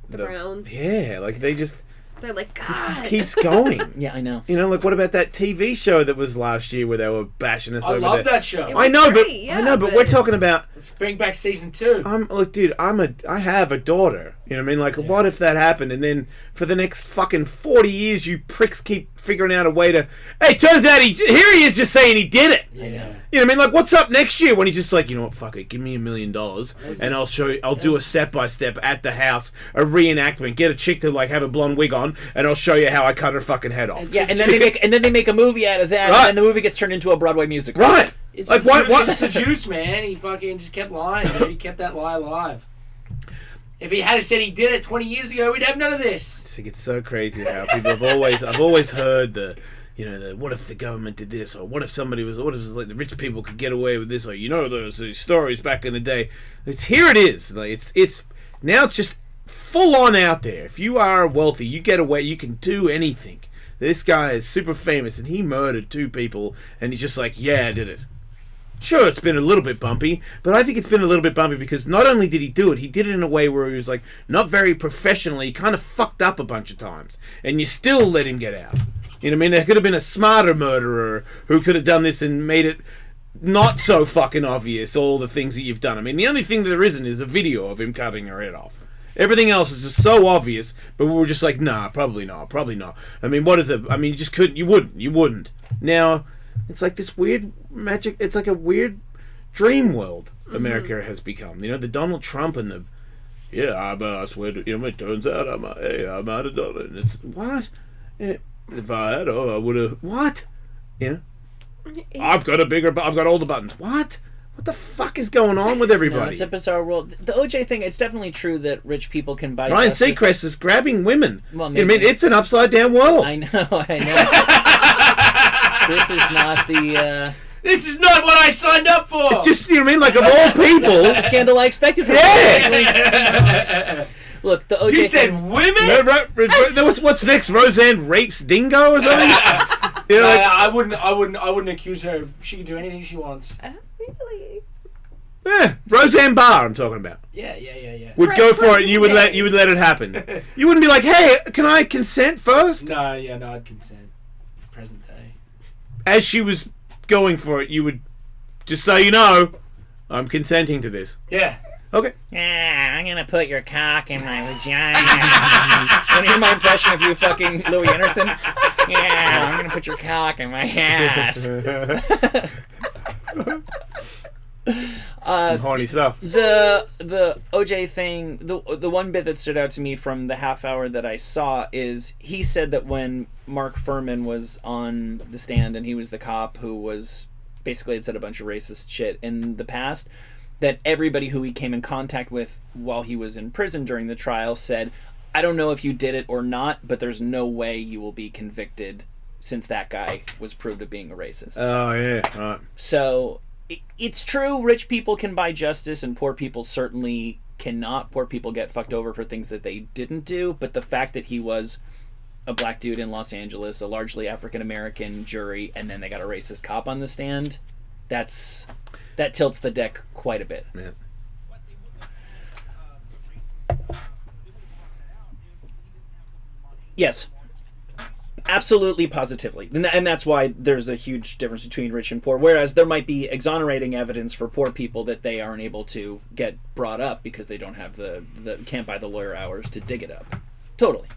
Browns. Yeah, like they just... They're like, God. This just keeps going. Yeah, I know. Like, what about that TV show that was last year where they were bashing us over I love there? that show. It I was know, great, but we're talking about... Let's bring back season 2. Look, dude, I have a daughter. You know what I mean? Like, what if that happened, and then for the next fucking 40 years, you pricks keep figuring out a way to... Hey, turns out here he is just saying he did it. Yeah. You know what I mean? Like, what's up next year when he's just like, you know what, fuck it, give me $1 million, and I'll show you, I'll do a step-by-step at the house, a reenactment, get a chick to, like, have a blonde wig on, and I'll show you how I cut her fucking head off. Yeah, and then they make a movie out of that, Right. and the movie gets turned into a Broadway musical. Right. It's like, It's the juice, man. He fucking just kept lying, dude. He kept that lie alive. If he had said he did it 20 years ago, we'd have none of this. I just think it's so crazy how people I've always heard the what if the government did this, or what if like the rich people could get away with this, or those stories back in the day. Here it is. Like it's now it's just full on out there. If you are wealthy, you get away, you can do anything. This guy is super famous and he murdered 2 people and he's just like, yeah, I did it. Sure, it's been a little bit bumpy, but I think it's been a little bit bumpy because not only did he do it, he did it in a way where he was like not very professionally, kind of fucked up a bunch of times, and you still let him get out. You know what I mean? There could have been a smarter murderer who could have done this and made it not so fucking obvious, all the things that you've done. I mean, the only thing that there isn't is a video of him cutting her head off. Everything else is just so obvious, but we were just like, nah, probably not. I mean, what is it? I mean, you just couldn't, you wouldn't. Now, it's like this weird magic, it's like a weird dream world America has become. The Donald Trump and I swear to, it turns out I might have done it. And it's, what? If I had, I would have, what? I've got all the buttons. What? What the fuck is going on with everybody? It's a bizarre world. The OJ thing, it's definitely true that rich people can buy Ryan justice. Seacrest is grabbing women. Well, I mean, it's an upside down world. I know. This is not the... This is not what I signed up for! It's just, you know what I mean? Like, of all people... the scandal I expected from Yeah! Look, the OJ You said thing... women? What's next? Roseanne rapes Dingo or something? I wouldn't accuse her. She can do anything she wants. Really? Yeah, Roseanne Barr, I'm talking about. Yeah. Would go for it, and you would let it happen. You wouldn't be like, hey, can I consent first? No, I'd consent. Present day. As she was going for it, you would just say, I'm consenting to this. Yeah. Okay. Yeah, I'm gonna put your cock in my vagina. Wanna hear my impression of you fucking Louis Anderson? Yeah, I'm gonna put your cock in my ass. Some horny stuff. The OJ thing, the one bit that stood out to me from the half hour that I saw is he said that when Mark Furman was on the stand and he was the cop who was basically had said a bunch of racist shit in the past, that everybody who he came in contact with while he was in prison during the trial said, I don't know if you did it or not, but there's no way you will be convicted since that guy was proved of being a racist. Oh, yeah, right. So... it's true, rich people can buy justice and poor people certainly cannot. Poor people get fucked over for things that they didn't do, but the fact that he was a black dude in Los Angeles, a largely African-American jury, and then they got a racist cop on the stand, that's that tilts the deck quite a bit. Yeah. But they wouldn't have called the racist. They would have brought that out if he didn't have the money. Yes. Absolutely, positively. And that's why there's a huge difference between rich and poor. Whereas there might be exonerating evidence for poor people that they aren't able to get brought up because they don't have the can't buy the lawyer hours to dig it up. Totally.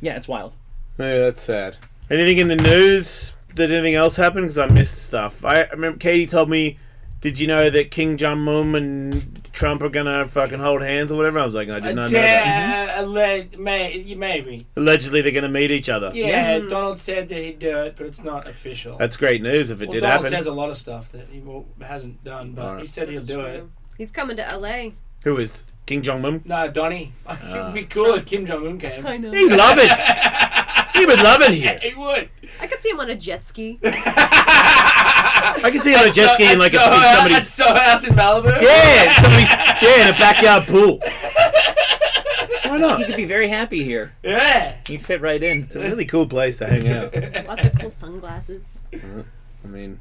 Yeah, it's wild. Yeah, that's sad. Anything in the news? Did anything else happen? Because I missed stuff. I remember Katie told me, did you know that King Jong-un and Trump are going to fucking hold hands or whatever? I was like, I did not know that. Maybe. Allegedly, they're going to meet each other. Yeah, Donald said that he'd do it, but it's not official. That's great news if it did Donald happen. says a lot of stuff that he hasn't done, but Alright. he said he'll do it. He's coming to LA. Who is King Jong-un? No, Donnie. I think it'd be cool if Kim Jong-un came. I know. He'd love it. He would love it here. He would. I could see him on a jet ski. I can see him on a jet ski in like at somebody's... Soho House in Malibu? Yeah, in a backyard pool. Why not? He could be very happy here. Yeah. He'd fit right in. It's a really cool place to hang out. Lots of cool sunglasses. I mean,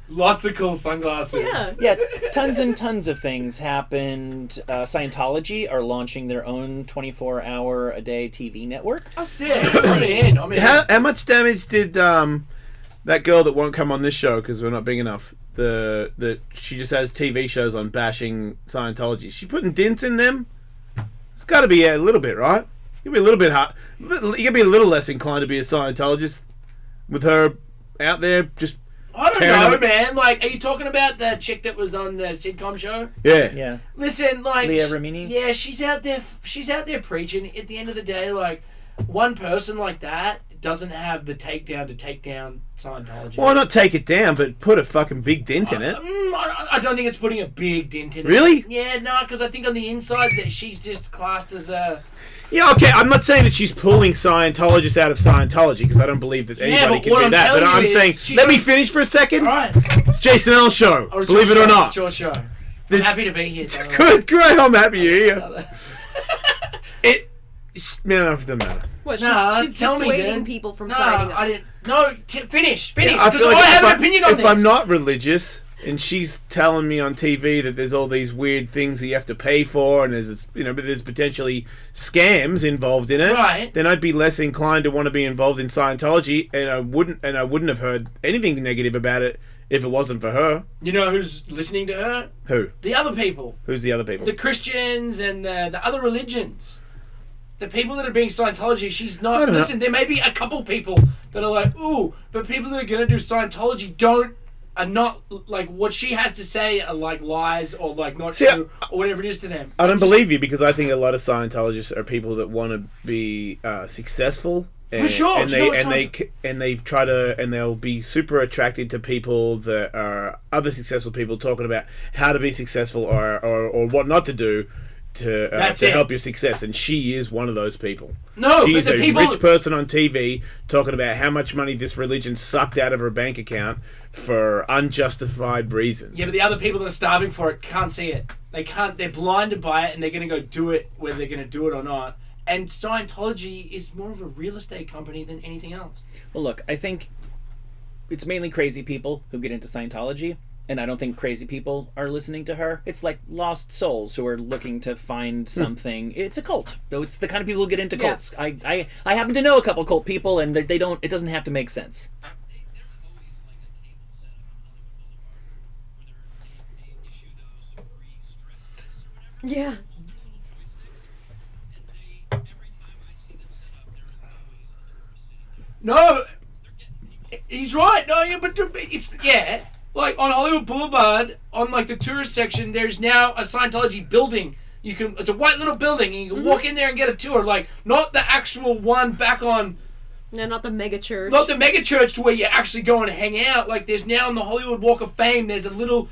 Lots of cool sunglasses. Yeah. Yeah, tons and tons of things happened. Scientology are launching their own 24-hour-a-day TV network. Oh, sick. I'm in. how much damage did that girl that won't come on this show because we're not big enough? She just has TV shows on bashing Scientology. She putting dents in them. It's got to be a little bit, right? You can be a little bit hard. You can be a little less inclined to be a Scientologist with her out there just. I don't tearing know, them- man. Like, are you talking about the chick that was on the sitcom show? Yeah. Yeah. Listen, like, Leah Remini? Yeah, she's out there. She's out there preaching. At the end of the day, like, one person like that doesn't have the takedown to take down Scientology. Why not take it down, but put a fucking big dent in it? I don't think it's putting a big dent in it. Really? Yeah, no, because I think on the inside that she's just classed as a. Yeah, okay. I'm not saying that she's pulling Scientologists out of Scientology because I don't believe that anybody but can what do I'm that. But telling you I'm is saying, she's let me on- finish for a second. Right. It's Jason L. Show. Oh, it's Believe your it or show. not. It's your show. The- I'm happy to be here. by the way. Good, great. I'm happy you're here. Man, it doesn't matter. What, Nah, she's tell me, dissuading dude. people from No, signing up. I didn't. No, finish. I Because feel like I if have an opinion on if this. I'm not religious and she's telling me on TV that there's all these weird things that you have to pay for and there's potentially scams involved in it, Right. then I'd be less inclined to want to be involved in Scientology, and I wouldn't have heard anything negative about it if it wasn't for her. You know who's listening to her? Who? The other people. Who's the other people? The Christians and the other religions. The people that are being Scientology, she's I not. don't know. Listen, there may be a couple people that are like, ooh, but people that are going to do Scientology are not, like, what she has to say are, like, lies or, like, not See, true or whatever it is to them. I don't believe you because I think a lot of Scientologists are people that want to be successful. For sure. And Do you know what they'll be super attracted to people that are other successful people talking about how to be successful or what not to do to That's it. help your success. And she is one of those people. No, She's but a the people. rich person on TV talking about how much money this religion sucked out of her bank account for unjustified reasons. Yeah, but the other people that are starving for it can't see it. They can't. They're blinded by it, and they're going to go do it whether they're going to do it or not. And Scientology is more of a real estate company than anything else. Well, look, I think it's mainly crazy people who get into Scientology, and I don't think crazy people are listening to her. It's like lost souls who are looking to find something. It's a cult. So it's the kind of people who get into Yeah. cults. I happen to know a couple cult people, and they don't. It doesn't have to make sense. There's always like a table set up on Hollywood Boulevard where they issue those free stress tests or whatever. Yeah. Little joysticks, and every time I see them set up, there is always a tourist sitting there. No, They're getting people. he's right. No, yeah, but it's like on Hollywood Boulevard, on like the tourist section, there's now a Scientology building. It's a white little building, and you can walk in there and get a tour. Like not the actual one back on, No, not the mega church. not the mega church to where you actually go and hang out. Like there's now in the Hollywood Walk of Fame, there's a little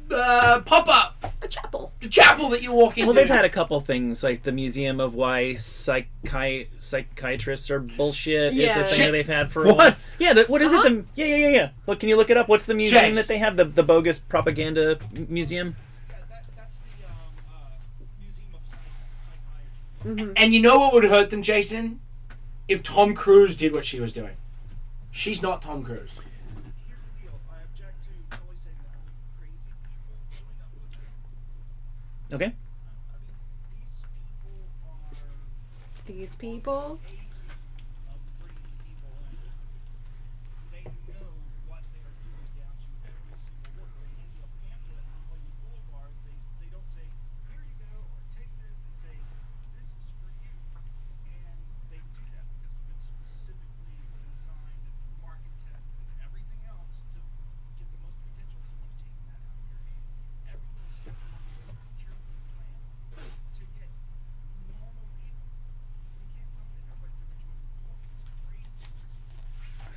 pop up a chapel. chapel that you walk into. Well, they've had a couple things like the Museum of Why Psychiatrists are Bullshit. Is Yeah. the thing Shit. that they've had for a What? while. Yeah, what is Uh-huh. it? Yeah. Look, can you look it up? What's the museum James. that they have? The bogus propaganda museum? That's the Museum of Psychiatry. And you know what would hurt them, Jason? If Tom Cruise did what she was doing. She's not Tom Cruise. Here's the deal. I object to Kelly saying that Okay. These people.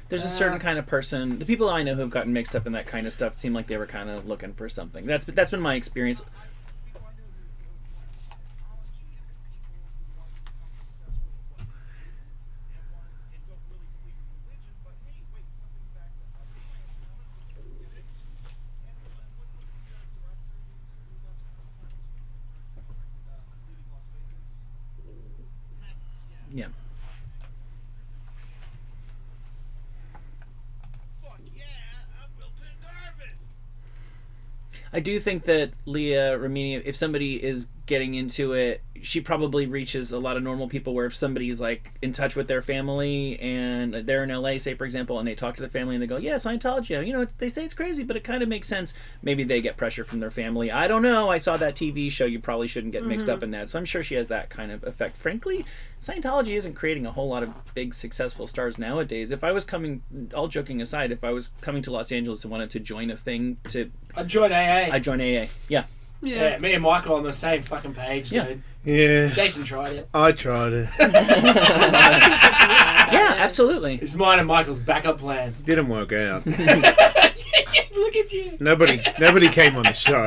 There's a certain kind of person. The people I know who have gotten mixed up in that kind of stuff seem like they were kind of looking for something. That's been my experience. Yeah. I do think that Leah Remini, if somebody is getting into it, she probably reaches a lot of normal people where if somebody's like in touch with their family and they're in LA, say for example, and they talk to the family and they go, yeah, Scientology, you know, they say it's crazy, but it kind of makes sense. Maybe they get pressure from their family. I don't know. I saw that TV show. You probably shouldn't get mixed up in that. So I'm sure she has that kind of effect. Frankly, Scientology isn't creating a whole lot of big successful stars nowadays. If I was coming, all joking aside, if I was coming to Los Angeles and wanted to join a thing to... I'd join AA. I'd join AA. Yeah. Yeah, me and Michael on the same fucking page, Yeah. dude. Yeah. Jason tried it. I tried it. Yeah, absolutely. It's mine and Michael's backup plan. Didn't work out. Look at you. Nobody came on the show.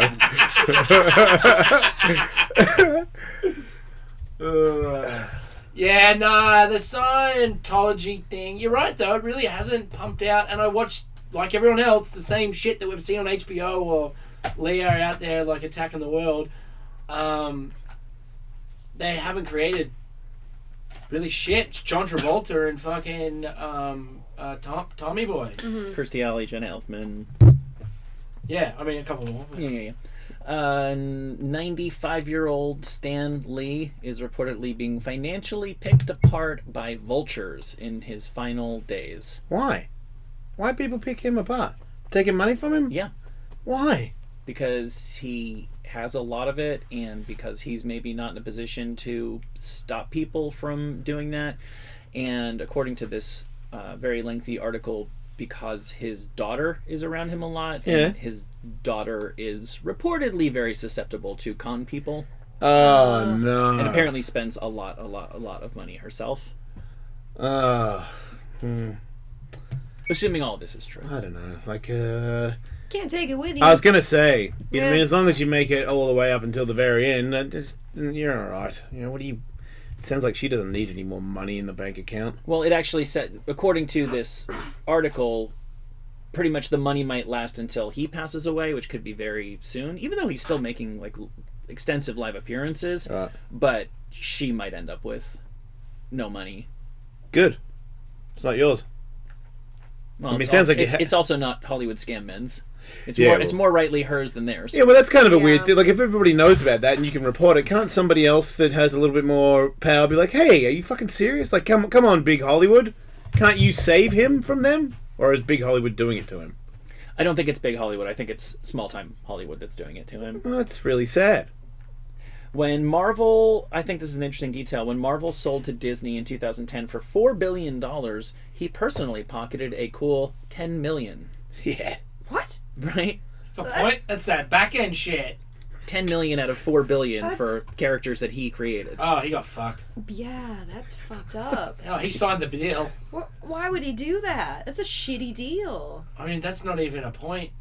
Yeah, nah, the Scientology thing. You're right, though. It really hasn't pumped out. And I watched, like everyone else, the same shit that we've seen on HBO or Leah out there, like, attacking the world. They haven't created really shit. It's John Travolta and fucking Tommy Boy. Kirstie Alley, Jenna Elfman. Yeah, I mean, a couple more. Yeah. 95-year-old Stan Lee is reportedly being financially picked apart by vultures in his final days. Why? Why people pick him apart? Taking money from him? Yeah. Why? Because he has a lot of it, and because he's maybe not in a position to stop people from doing that. And according to this very lengthy article, because his daughter is around him a lot, and his daughter is reportedly very susceptible to con people. Oh, no. And apparently spends a lot of money herself. Assuming all of this is true. I don't know. Like, Can't take it with you. I was gonna say, you know, I Yeah. mean, as long as you make it all the way up until the very end, you're all right. You know, it sounds like she doesn't need any more money in the bank account. Well, it actually said, according to this article, pretty much the money might last until he passes away, which could be very soon, even though he's still making like extensive live appearances. Right. But she might end up with no money. Good. It's not yours. Well, I mean, it's it sounds also, like it's also not Hollywood scam men's. It's Yeah, more well- it's more rightly hers than theirs. Yeah, well, that's kind of a weird Yeah. thing. Like, if everybody knows about that and you can report it, can't somebody else that has a little bit more power be like, hey, are you fucking serious? Like, come on, Big Hollywood. Can't you save him from them? Or is Big Hollywood doing it to him? I don't think it's big Hollywood. I think it's small time Hollywood that's doing it to him. Well, that's really sad. When Marvel, I think this is an interesting detail, when Marvel sold to Disney in 2010 for $4 billion, he personally pocketed a cool $10 million. Yeah. What? Right? Good point. That's that back end shit. $10 million out of $4 billion for That's- characters that he created. Oh, he got fucked. Yeah, that's fucked up. Oh, he signed the deal. Why would he do that? That's a shitty deal. I mean, that's not even a point.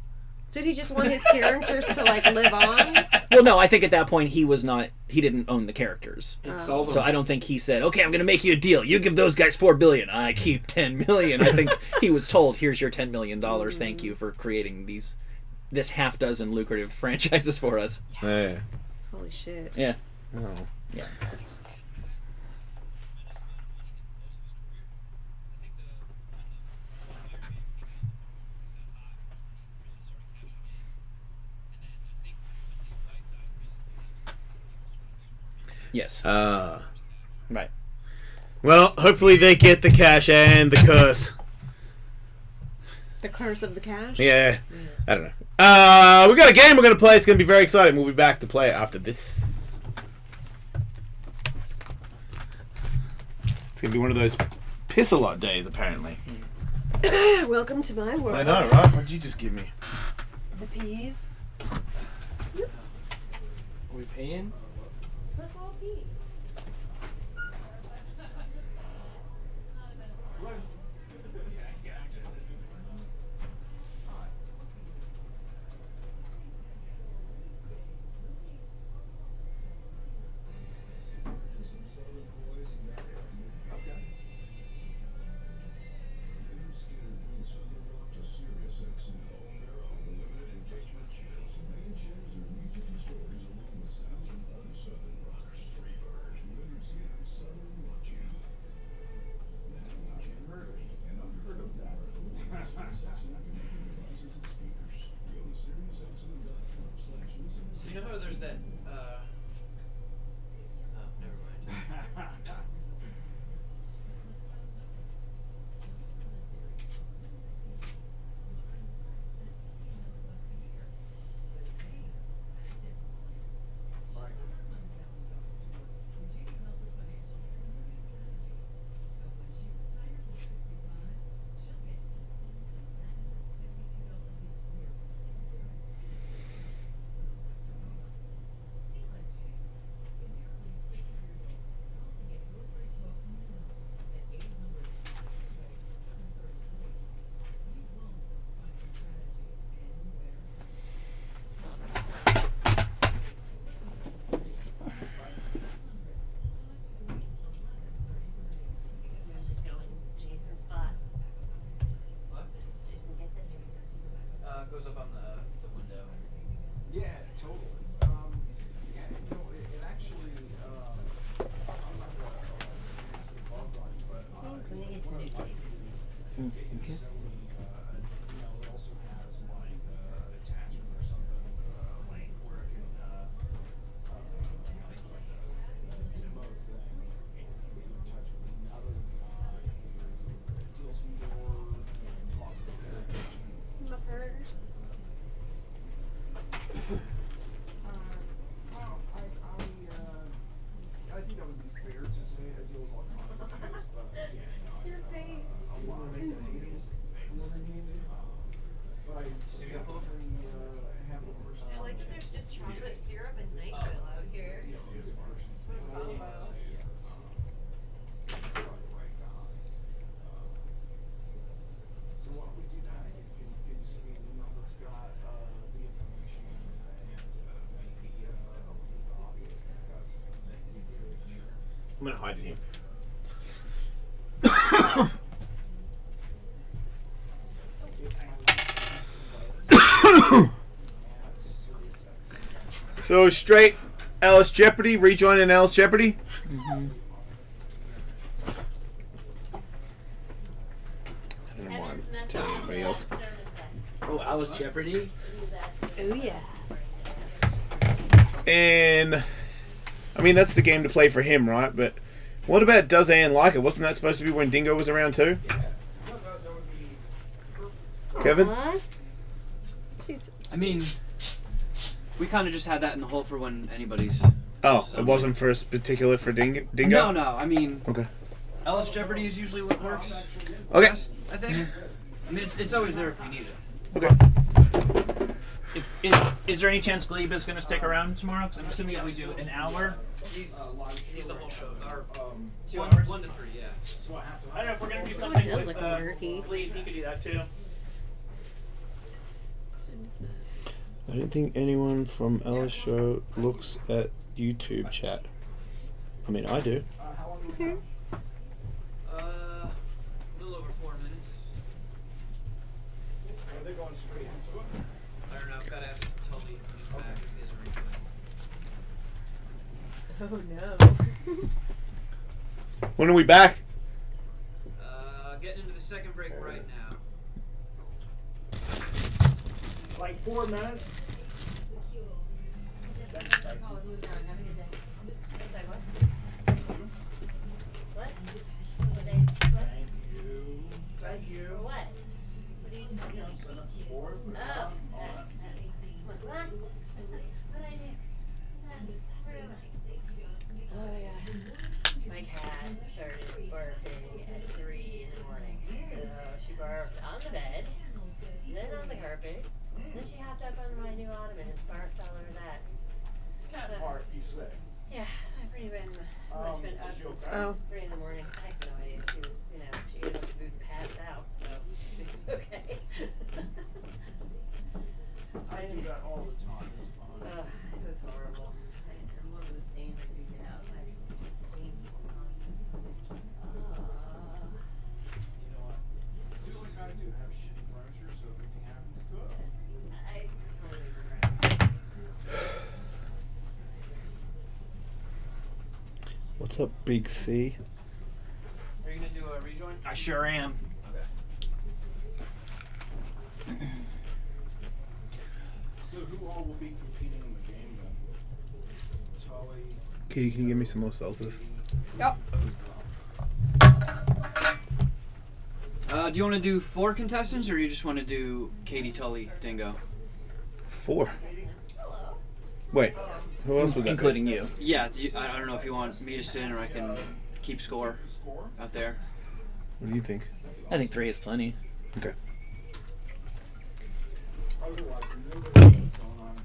Did he just want his characters to like live on? Well, no, I think at that point he didn't own the characters. It sold him. So I don't think he said, okay, I'm going to make you a deal. You give those guys $4 billion. I keep $10 million. I think he was told, here's your $10 million. Thank you for creating this half dozen lucrative franchises for us. Yeah. Holy shit. Yeah. Oh. Yeah. Yes. Right. Well, hopefully they get the cash and the curse. The curse of the cash? Yeah. I don't know. We got a game we're going to play. It's going to be very exciting. We'll be back to play it after this. It's going to be one of those piss-a-lot days, apparently. Welcome to my world. I know, right? What did you just give me? The peas. Are we paying? That's all peas. So you know how there's that, oh, never mind. Goes up on the window. Yeah, totally. Yeah, you know, it actually, I'm not gonna ask the bug on you, but one of my favorite things, you know, it also has like an attachment or something, link where it can, like the demo thing, you can touch with another guy, it deals more, talk to My purse. Well, I think that would be fair to say I deal with all kinds of things, but yeah, no, Your face. a lot of it is, you know what I mean? But I definitely have a person. I like that there's just chocolate syrup and NyQuil out here. Combo. So why don't we do that? Can you send me an email that's got the information and maybe the audio because I'm going to hide in here. So straight Ellis Jeopardy, rejoin in Ellis Jeopardy. I don't know why I'm telling anybody else. Oh, Alice Jeopardy? Oh yeah. And I mean that's the game to play for him, right? But what about does Ann like it? Wasn't that supposed to be when Dingo was around too? Kevin? She's I mean, we kind of just had that in the hole for when anybody's. Oh, it wasn't for a particular for Dingo? No. I mean, Okay. Ellis Jeopardy is usually what works. Okay. Best, I think. I mean, it's always there if we need it. Okay. Is there any chance Glebe is going to stick around tomorrow? Because I'm assuming if we do an hour. He's the whole show. Or 2 hours? 1 to 3, yeah. So I have to. I don't know if we're going to do Oh, it something does with look murky. Glebe. He could do that too. I don't think anyone from Ellis Show looks at YouTube chat. I mean, I do. How long do we have? A little over 4 minutes. Are they going straight into it? I don't know. I've got to ask Tully when he's back if he has a replay. Oh no. When are we back? Getting into the second break right now. Like 4 minutes? Thank you. What? What are you doing? Or, Oh, what? What did I do? Oh my god. My cat started barking at 3 in the morning. So she barked on the bed, then on the carpet, then she hopped up on my new ottoman and barked all over that. cat bark, you say? Yeah, so I've pretty been up is she since okay? Oh. 3 in the morning. I have no idea. She was, she ate up the food and passed out, so she was okay. I do that all the time. It's fine. It was horrible. I love the stain that you get out. I stain people on. You know what? Do what you gotta do. Have shitty furniture so if anything happens, good. I totally regret it. What's up, Big C? Are you gonna do a rejoin? I sure am. So who all will be competing in the game then? Tully, Katie, can you give me some more salsas? Yep. Do you want to do 4 contestants, or you just want to do Katie, Tully, Dingo? 4. Wait, who else would that Including you. Yeah, I don't know if you want me to sit in or I can keep score out there. be? What do you think? I think 3 is plenty. Okay. otherwise nobody knows what's going on.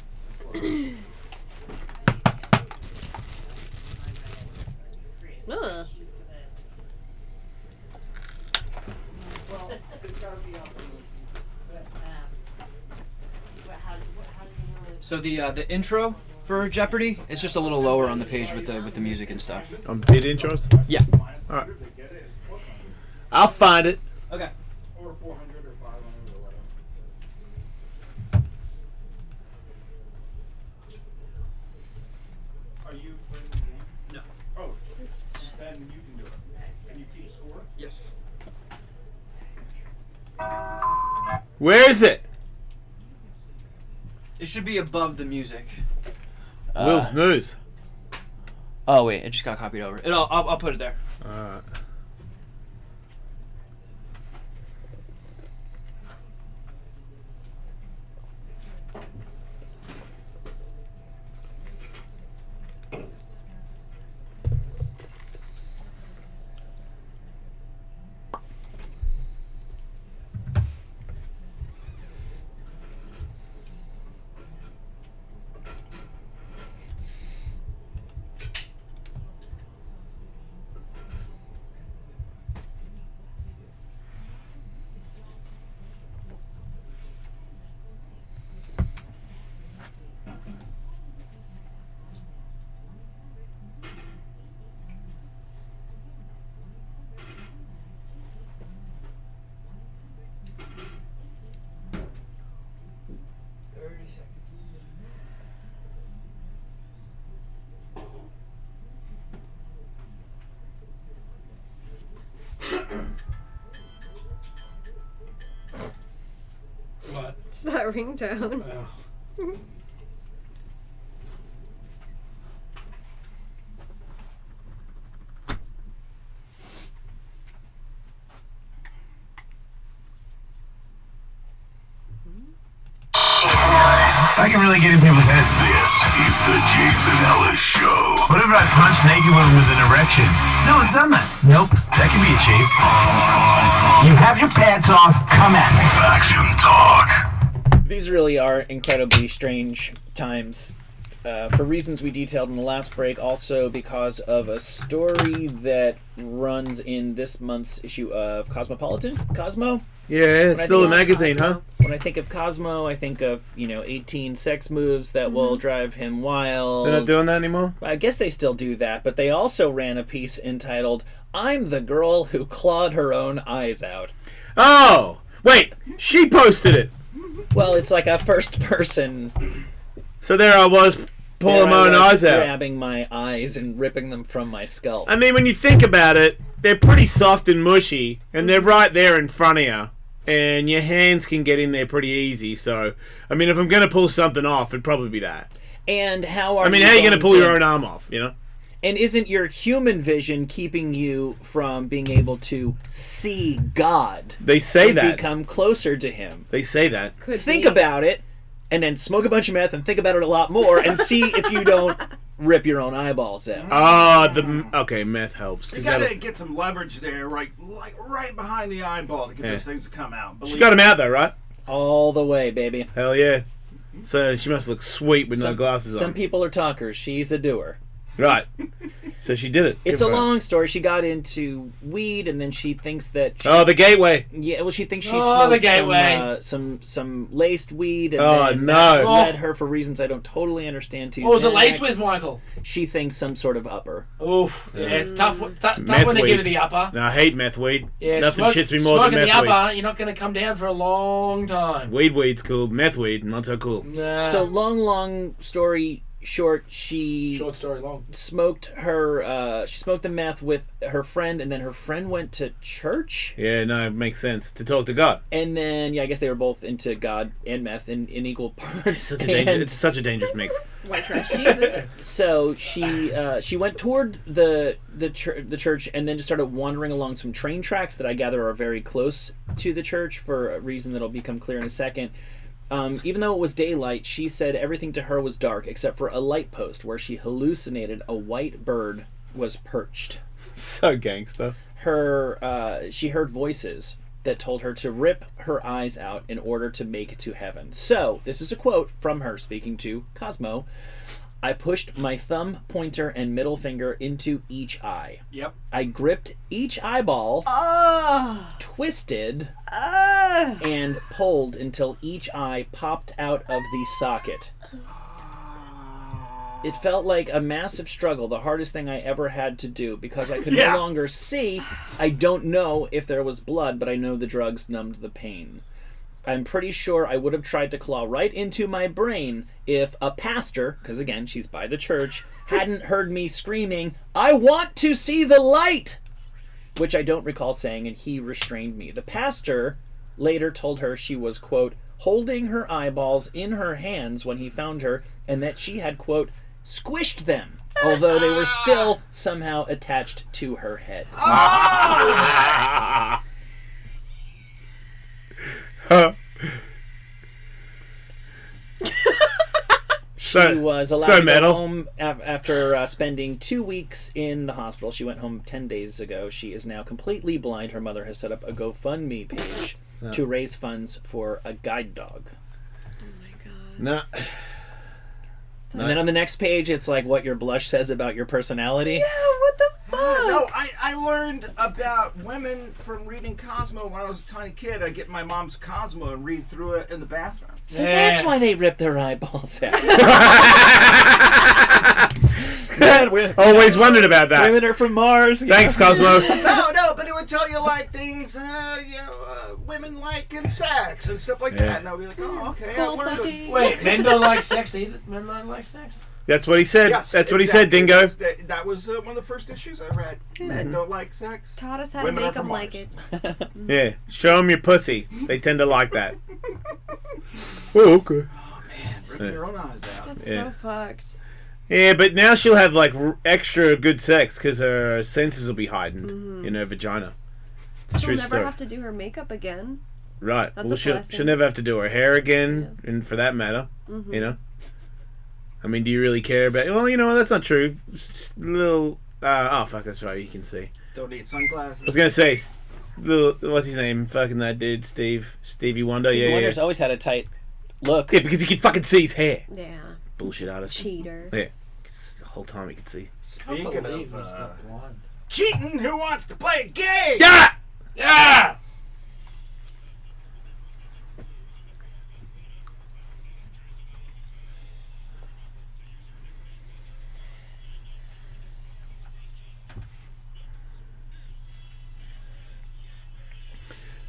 Ugh. Well, it's gotta be up to So the intro for Jeopardy is just a little lower on the page with the music and stuff. Bid intros? Yeah. Alright. I'll find it. Okay. or 400 or 500 or whatever. Are you playing the game? No. Oh, then you can do it. Can you keep score? Yes. Where is it? It should be above the music. Will's news. Oh wait, it just got copied over. I'll put it there. Alright. What? It's that ringtone. Oh. I can really get in people's heads. This is the Jason Ellis Show. What if I punch naked women with an erection? No one's done that. Nope, that can be achieved. You have your pants off, come at me. Faction Talk. These really are incredibly strange times. For reasons we detailed in the last break, also because of a story that runs in this month's issue of Cosmopolitan. Cosmo? Yeah, it's When I still a think of magazine, Cosmo, huh? When I think of Cosmo, I think of, 18 sex moves that will drive him wild. They're not doing that anymore? I guess they still do that, but they also ran a piece entitled, I'm the Girl Who Clawed Her Own Eyes Out. Oh! Wait! She posted it! Well, it's like a first person. So there I was, pulling my own eyes out. Grabbing my eyes and ripping them from my skull. I mean, when you think about it, they're pretty soft and mushy, and they're right there in front of you. And your hands can get in there pretty easy, so... I mean, if I'm going to pull something off, it'd probably be that. And how are how are you going to pull to- your own arm off, you know? And isn't your human vision keeping you from being able to see God? They say and that. become closer to Him. They say that. Could Think be. about it, and then smoke a bunch of meth and think about it a lot more, and see if you don't rip your own eyeballs out. Okay, meth helps. You 'cause gotta that'll- get some leverage there, right behind the eyeball to get those things to come out. She got him out though, right? All the way, baby. Hell yeah. So she must look sweet with no glasses Some on. people are talkers. She's a doer. Right. So she did it. It's Good a for her. long story. She got into weed, and then she thinks that. Oh, the gateway. Yeah, well, she thinks she Oh, the smoked gateway. some laced weed, and Oh, then no. that Oh. led her for reasons I don't totally understand to. What was it Xanax. laced with, Michael? She thinks some sort of upper. Oof. Yeah, it's tough. Tough Meth when they weed. give you the upper. No, I hate meth weed. Yeah, Nothing shits me more smoking than meth the upper, you're not going to come down for a long time. weed's cool. Meth weed, not so cool. Nah. So long story short, she Short story long. smoked the meth with her friend, and then her friend went to church, Yeah, no, it makes sense to talk to God. and then I guess they were both into God and meth in equal parts. It's such a dangerous mix. White trash Jesus. So she went toward the church, and then just started wandering along some train tracks that I gather are very close to the church for a reason that'll become clear in a second. Even though it was daylight, she said everything to her was dark except for a light post where she hallucinated a white bird was perched. So gangster. She heard voices that told her to rip her eyes out in order to make it to heaven. So, this is a quote from her speaking to Cosmo. I pushed my thumb, pointer, and middle finger into each eye. Yep. I gripped each eyeball, Oh. twisted, and pulled until each eye popped out of the socket. It felt like a massive struggle, the hardest thing I ever had to do, because I could no longer see. I don't know if there was blood, but I know the drugs numbed the pain. I'm pretty sure I would have tried to claw right into my brain if a pastor, because again, she's by the church, hadn't heard me screaming, I want to see the light! Which I don't recall saying, and he restrained me. The pastor later told her she was, quote, holding her eyeballs in her hands when he found her, and that she had, quote, squished them, although they were still somehow attached to her head. She was allowed to go home after spending 2 weeks in the hospital. She went home 10 days ago. She is now completely blind. Her mother has set up a GoFundMe page to raise funds for a guide dog. Oh my god. No. And then on the next page, it's like what your blush says about your personality. Yeah, what the fuck? No, I learned about women from reading Cosmo when I was a tiny kid. I'd get my mom's Cosmo and read through it in the bathroom. So that's why they rip their eyeballs out. Always wondered about that. Women are from Mars. Thanks, Cosmo. No, but it would tell you like things, women like in sex and stuff like that. And I'll be like, oh, okay, I Skull learned fucking. Wait, men don't like sex either? Men don't like sex? That's what he said. Yes, That's what exactly. he said, Dingo. That was one of the first issues I read. Men don't like sex. Taught us how Women to are make them from like Mars. it. Yeah. Show them your pussy. They tend to like that. Oh, okay. Oh man, ripping your own eyes out. That's Yeah. so fucked. Yeah, but now she'll have like extra good sex because her senses will be heightened in her vagina. It's a She'll true never story. have to do her makeup again. Right. That's Well, a she'll blessing. never have to do her hair again, and for that matter, you know. I mean, do you really care about? Well, you know, that's not true. Little. Oh fuck, that's right. You can see. Don't need sunglasses. I was gonna say, little. What's his name? Fucking that dude, Stevie Wonder. Stevie Yeah, Wonder's yeah. always had a tight look. Yeah, because you can fucking see his hair. Yeah. Bullshit artist. Cheater. Yeah. 'Cause the whole time you can see. Speaking Believe of he's not blind. cheating, who wants to play a game? Yeah. Yeah!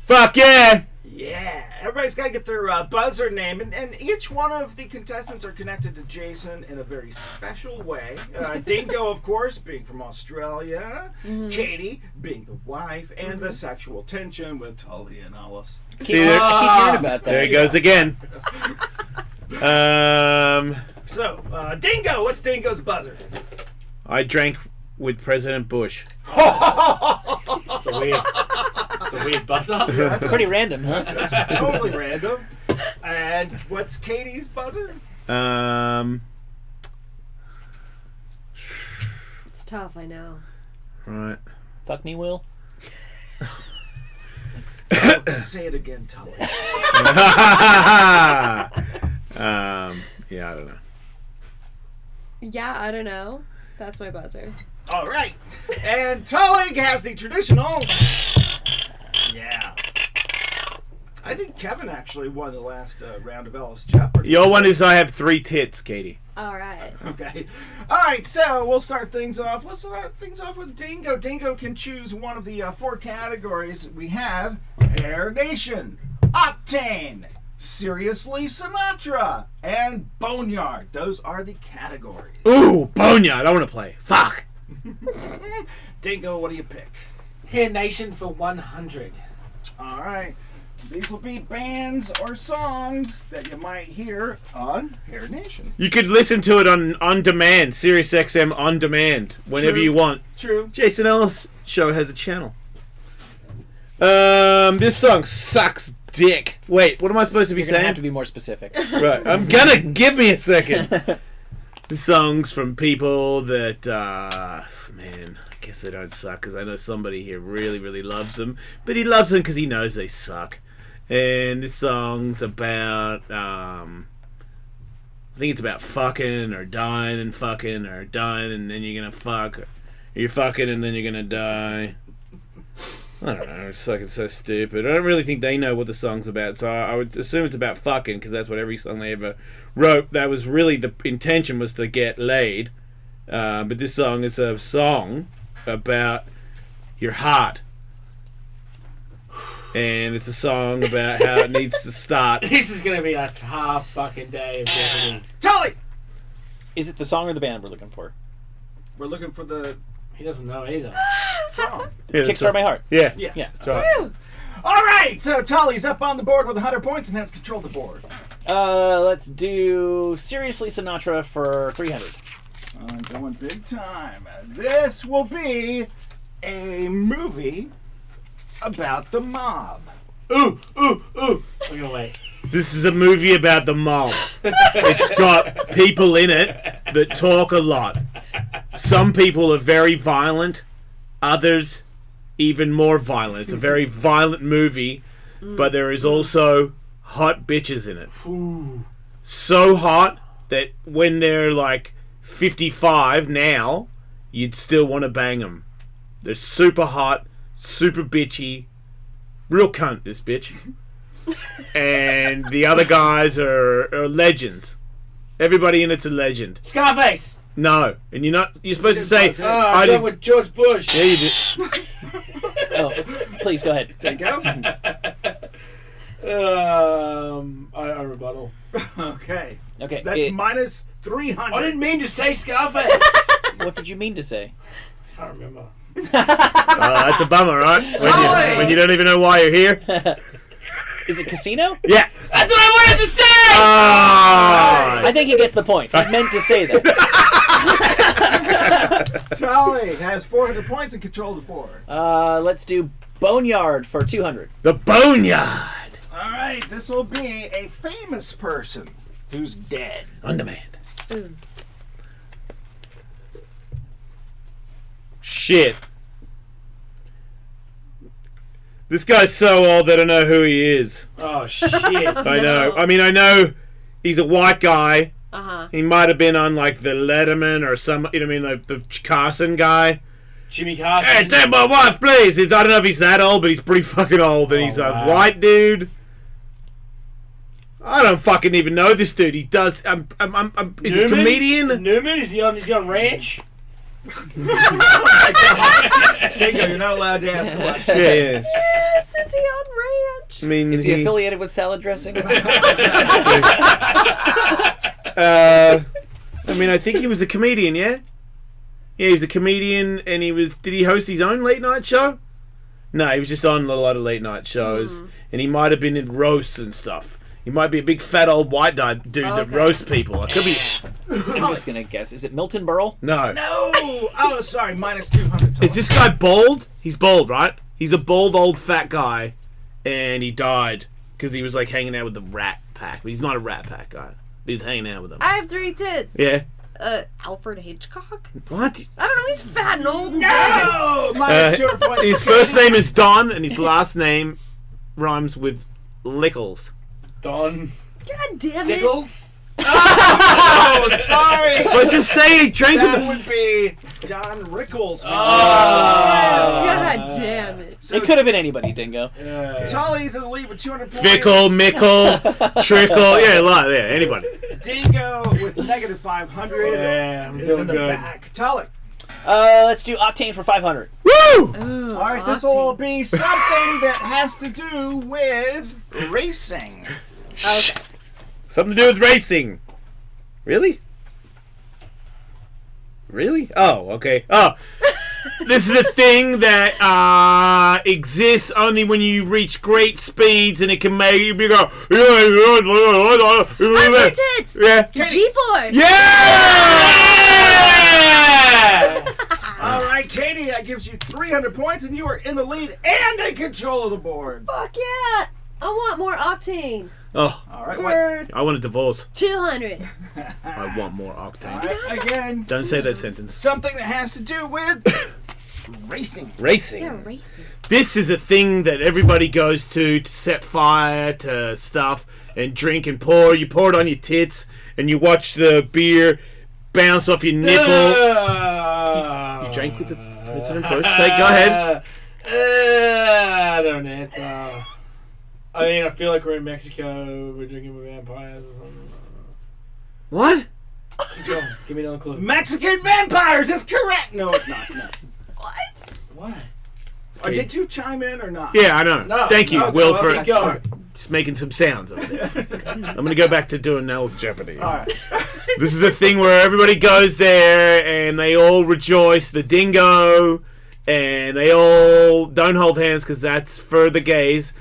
Fuck yeah. Yeah, everybody's got to get their buzzer name, and each one of the contestants are connected to Jason in a very special way. Dingo, of course, being from Australia. Katie, being the wife, and the sexual tension with Tully and Ellis. See there? I keep hearing about that. There he goes again. So, Dingo, what's Dingo's buzzer? I drank with President Bush. It's a weird buzzer. Pretty random, huh? That's totally random. And what's Katie's buzzer? It's tough, I know. Right. Fuck me, Will. Say it again, Tully. Yeah, I don't know. Yeah, I don't know. That's my buzzer. All right. And Tully has the traditional. Yeah. I think Kevin actually won the last round of Ellis Jeopardy. Your one is I have 3 tits, Katie. All right. Okay. All right, so we'll start things off. Let's start things off with Dingo. Dingo can choose one of the 4 categories we have. Hair Nation, Octane, Seriously Sinatra, and Boneyard. Those are the categories. Ooh, Boneyard. I want to play. Fuck. Dingo, what do you pick? Hair Nation for 100. All right. These will be bands or songs that you might hear on Hair Nation. You could listen to it on demand, SiriusXM on demand, whenever True. you want. True. Jason Ellis Show has a channel. This song sucks dick. Wait, what am I supposed to be You're gonna saying? have to be more specific. Right, I'm gonna give me a second. The songs from people that, man, I guess they don't suck because I know somebody here really, really loves them. But he loves them because he knows they suck. And this song's about, I think it's about fucking or dying and fucking or dying and then you're gonna fuck. Or you're fucking and then you're gonna die. I don't know, it's fucking so stupid. I don't really think they know what the song's about, so I would assume it's about fucking because that's what every song they ever wrote. That was really the intention, was to get laid. But this song is a song about your heart. And it's a song about how it needs to start. This is going to be a tough fucking day of Jeopardy. Tully! Is it the song or the band we're looking for? We're looking for the He doesn't know either. song. Yeah, that's Kickstart My Heart. Yeah, Yes. Yeah. that's right. All right, so Tully's up on the board with 100 points and has control the board. Let's do Seriously Sinatra for 300. I'm going big time. This will be a movie about the mob. Ooh. We're going to wait. This is a movie about the mob. It's got people in it that talk a lot. Some people are very violent, others even more violent. It's a very violent movie, but there is also hot bitches in it. Ooh. So hot that when they're like 55 now, you'd still want to bang them. They're super hot, super bitchy. Real cunt, this bitch. And the other guys are legends. Everybody in it's a legend. Scarface! No, and you're supposed to say, I did with George Bush. Yeah, you did. Oh, please go ahead. Take go. I rebuttal. Okay. Okay. That's minus 300. I didn't mean to say Scarface. What did you mean to say? I can't remember. That's a bummer, right? When you don't even know why you're here. Is it Casino? Yeah. That's what I wanted to say! Oh. I think he gets the point. He meant to say that. Tully has 400 points and control the board. Let's do Boneyard for 200. The Boneyard. All right, this will be a famous person who's dead. On demand. Shit. This guy's so old that I don't know who he is. Oh, shit. I know. I mean, I know he's a white guy. Uh-huh. He might have been on, like, the Letterman or some, you know what I mean, like the Carson guy. Jimmy Carson. Hey, take my wife, please. I don't know if he's that old, but he's pretty fucking old. And he's a white dude. I don't fucking even know this dude. He does. Is he a comedian? Newman? Is he on Ranch? Dingo, you're not allowed to ask a question. Yeah. Yes, is he on Ranch? I mean, Is he affiliated with salad dressing? I mean, I think he was a comedian, yeah? Yeah, he was a comedian, and did he host his own late night show? No, he was just on a lot of late night shows, and he might have been in roasts and stuff. He might be a big fat old white dude that roasts people. It could be. I'm just gonna guess. Is it Milton Berle? No. No! Oh, sorry, minus 200. Is this guy bald? He's bald, right? He's a bald old fat guy, and he died because he was like hanging out with the Rat Pack. But he's not a Rat Pack guy. But he's hanging out with them. I have 3 tits. Yeah. Alfred Hitchcock? What? I don't know, he's fat and old and No! Minus 200 points. His first name is Don, and his last name rhymes with Lickles. Don God damn it. Sickles? Oh, sorry! Let's just say he drank with That the... would be Don Rickles. God damn it. It could have been anybody, Dingo. Tully's in the lead with 200 points. Fickle, Mickle, Trickle. Yeah, a lot. Yeah, anybody. Dingo with negative 500. Yeah, I'm is doing in the good. back. Tully. Let's do Octane for 500. Woo! Ooh, All right, this will be something that has to do with racing. Okay. Something to do with racing. Really? Really? Oh, okay. Oh. This is a thing that exists only when you reach great speeds, and it can make you go. I have 3 tits. Yeah. G-Force. Yeah! All right, Katie, that gives you 300 points, and you are in the lead and in control of the board. Fuck yeah. I want more octane. Oh, All right, what? For I want a divorce. 200. I want more octane. All right, again, Don't say that sentence. something that has to do with racing. Racing. Yeah, racing. This is a thing that everybody goes to set fire to stuff and drink and pour. You pour it on your tits and you watch the beer bounce off your nipple. You drank with the President Bush. Say, go ahead. I don't answer. I mean, I feel like we're in Mexico. We're drinking with vampires or something. What? Keep going. Give me another clue. Mexican vampires is correct. No, it's not. No. What? Or did you chime in or not? Yeah, I know. No. Thank you, Okay, Will, well, for keep going. just making some sounds over there. I'm going to go back to doing Ellis Jeopardy. All right. This is a thing where everybody goes there and they all rejoice. The dingo, and they all don't hold hands because that's for the gays.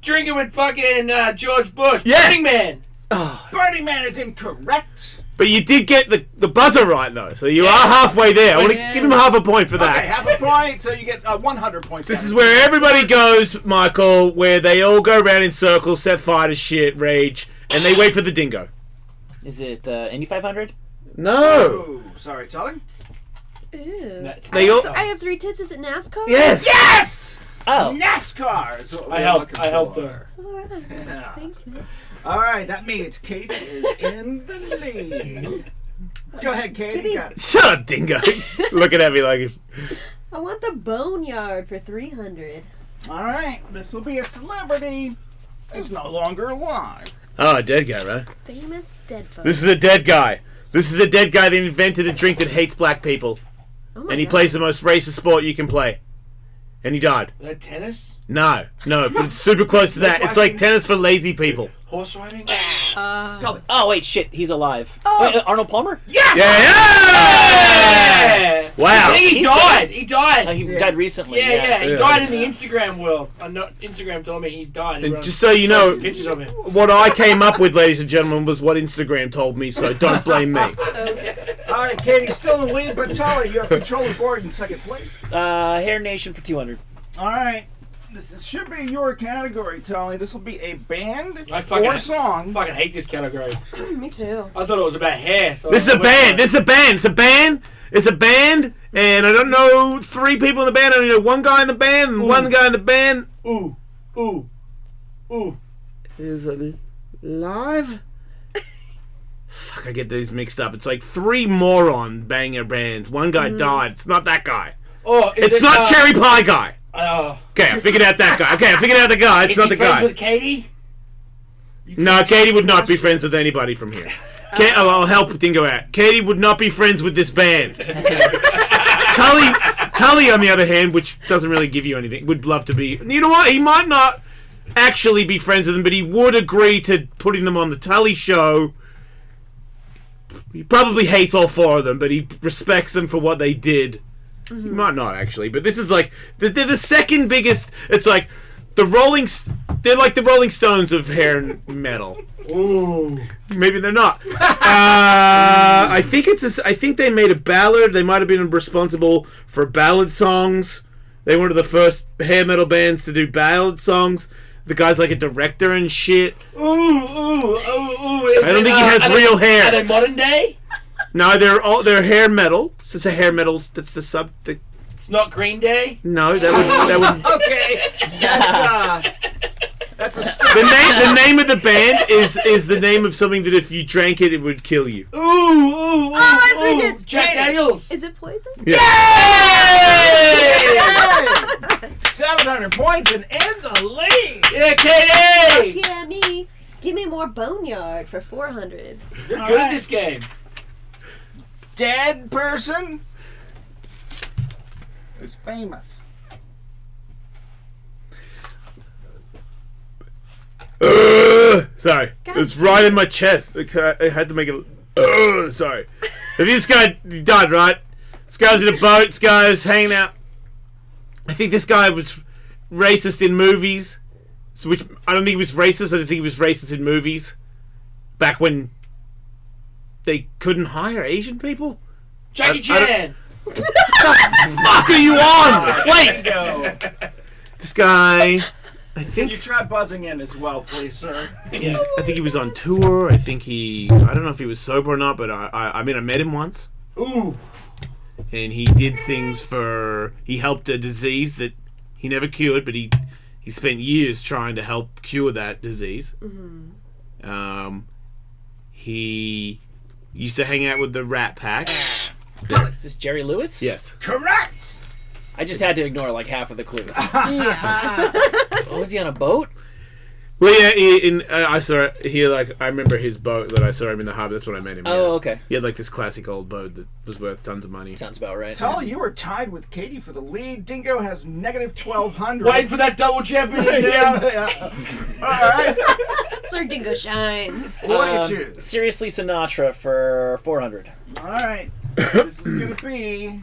Drinking with fucking George Bush. Yeah. Burning Man. Burning Man is incorrect. But you did get the buzzer right, though, so you are halfway there. I want to give him half a point for that. Okay, half a point, so you get 100 points. This is where everybody goes, Michael, where they all go around in circles, set fire to shit, rage, and they wait for the dingo. Is it Indy 500? No. Oh, sorry, Tully. Ew. They all- I have 3 tits. Is it NASCAR? Yes. Yes! Oh. NASCAR is what we're I helped looking for. her. Oh, thanks, man. All right, that means Kate is in the lead. Go ahead, Kate. You got it. Shut up, dingo. Looking at me like if... I want the boneyard for 300. All right, this will be a celebrity who's no longer alive. Oh, a dead guy, right? Famous dead folk. This is a dead guy. This is a dead guy that invented a drink that hates black people. Oh my And he God. plays the most racist sport you can play. And he died. Is that tennis? No, but it's super close to that. It's like tennis for lazy people. Horse riding? Oh, wait, shit. He's alive. Oh. Wait, Arnold Palmer? Yes! Yeah! Wow. I think he He's died. dead. He died. He died recently. Yeah, he Yeah. died in the Instagram world. Instagram told me he died. And just so you know, Pictures of him. what I came up with, ladies and gentlemen, was what Instagram told me, so don't blame me. All right, Katie's still in the lead, but Tully, you have control of the board in second place. Hair Nation for 200. All right. Should be your category, Tully. This will be a band I fucking- or song. I fucking hate this category. Me too. I thought it was about hair. So This is a band. It's a band, and I don't know 3 people in the band. I only know 1 guy in the band, and 1 guy in the band Ooh. is alive. Fuck, I get these mixed up. It's like 3 moron banger bands. 1 guy died. It's not that guy. Oh, is It's it, not Cherry Pie Guy. Okay, I figured out that guy. Okay, I figured out the guy. It's Is not he the friends guy. with Katie? No, Katie would not be friends with anybody from here. I'll help Dingo out. Katie would not be friends with this band. Tully, on the other hand, which doesn't really give you anything, would love to be. You know what? He might not actually be friends with them, but he would agree to putting them on the Tully show. He probably hates all 4 of them, but he respects them for what they did. He might not actually, but this is like they're the second biggest. It's like They're like the Rolling Stones of hair metal. Ooh. Maybe they're not. I think they made a ballad. They might have been responsible for ballad songs. They were one of the first hair metal bands to do ballad songs. The guy's like a director and shit. Ooh. I don't think he has real hair. Are they modern day? No, they're hair metal. So it's a hair metal. That's the sub. It's not Green Day? No, that would. Okay. That's a The name of the band is the name of something that if you drank it, it would kill you. Ooh. that's ridiculous. Jack Daniels. Is it poison? Yeah. Yay! 700 points and in the lead. Yeah, Katie! Yeah, me. Give me more boneyard for 400. You're All good right. at this game. Dead person who's famous. Sorry. God It's right in my chest. I had to make it. Sorry. If this guy died, right? This guy's in a boat. This guy's hanging out. I think this guy was racist in movies. So which I don't think he was racist. I just think he was racist in movies. Back when they couldn't hire Asian people. Jackie I don't- Chan. What the fuck are you on? Wait. Go. This guy. I Can think you try buzzing in as well, please, sir? I think he was on tour. I don't know if he was sober or not, but I mean I met him once. Ooh. And he did things he helped a disease that he never cured, but he spent years trying to help cure that disease. He used to hang out with the Rat Pack. Is this Jerry Lewis? Yes. Correct. I just had to ignore like half of the clues. Was he on a boat? Well, yeah, I saw I remember his boat that I saw him in the harbor. That's when I met him. Oh, yeah. okay. He had like this classic old boat that was worth tons of money. Sounds about right. Tully, you are tied with Katie for the lead. Dingo has negative 1,200. Wait for that double jeopardy again. yeah. All right. That's where Dingo shines. What do you choose? Seriously Sinatra for 400. All right. This is going to be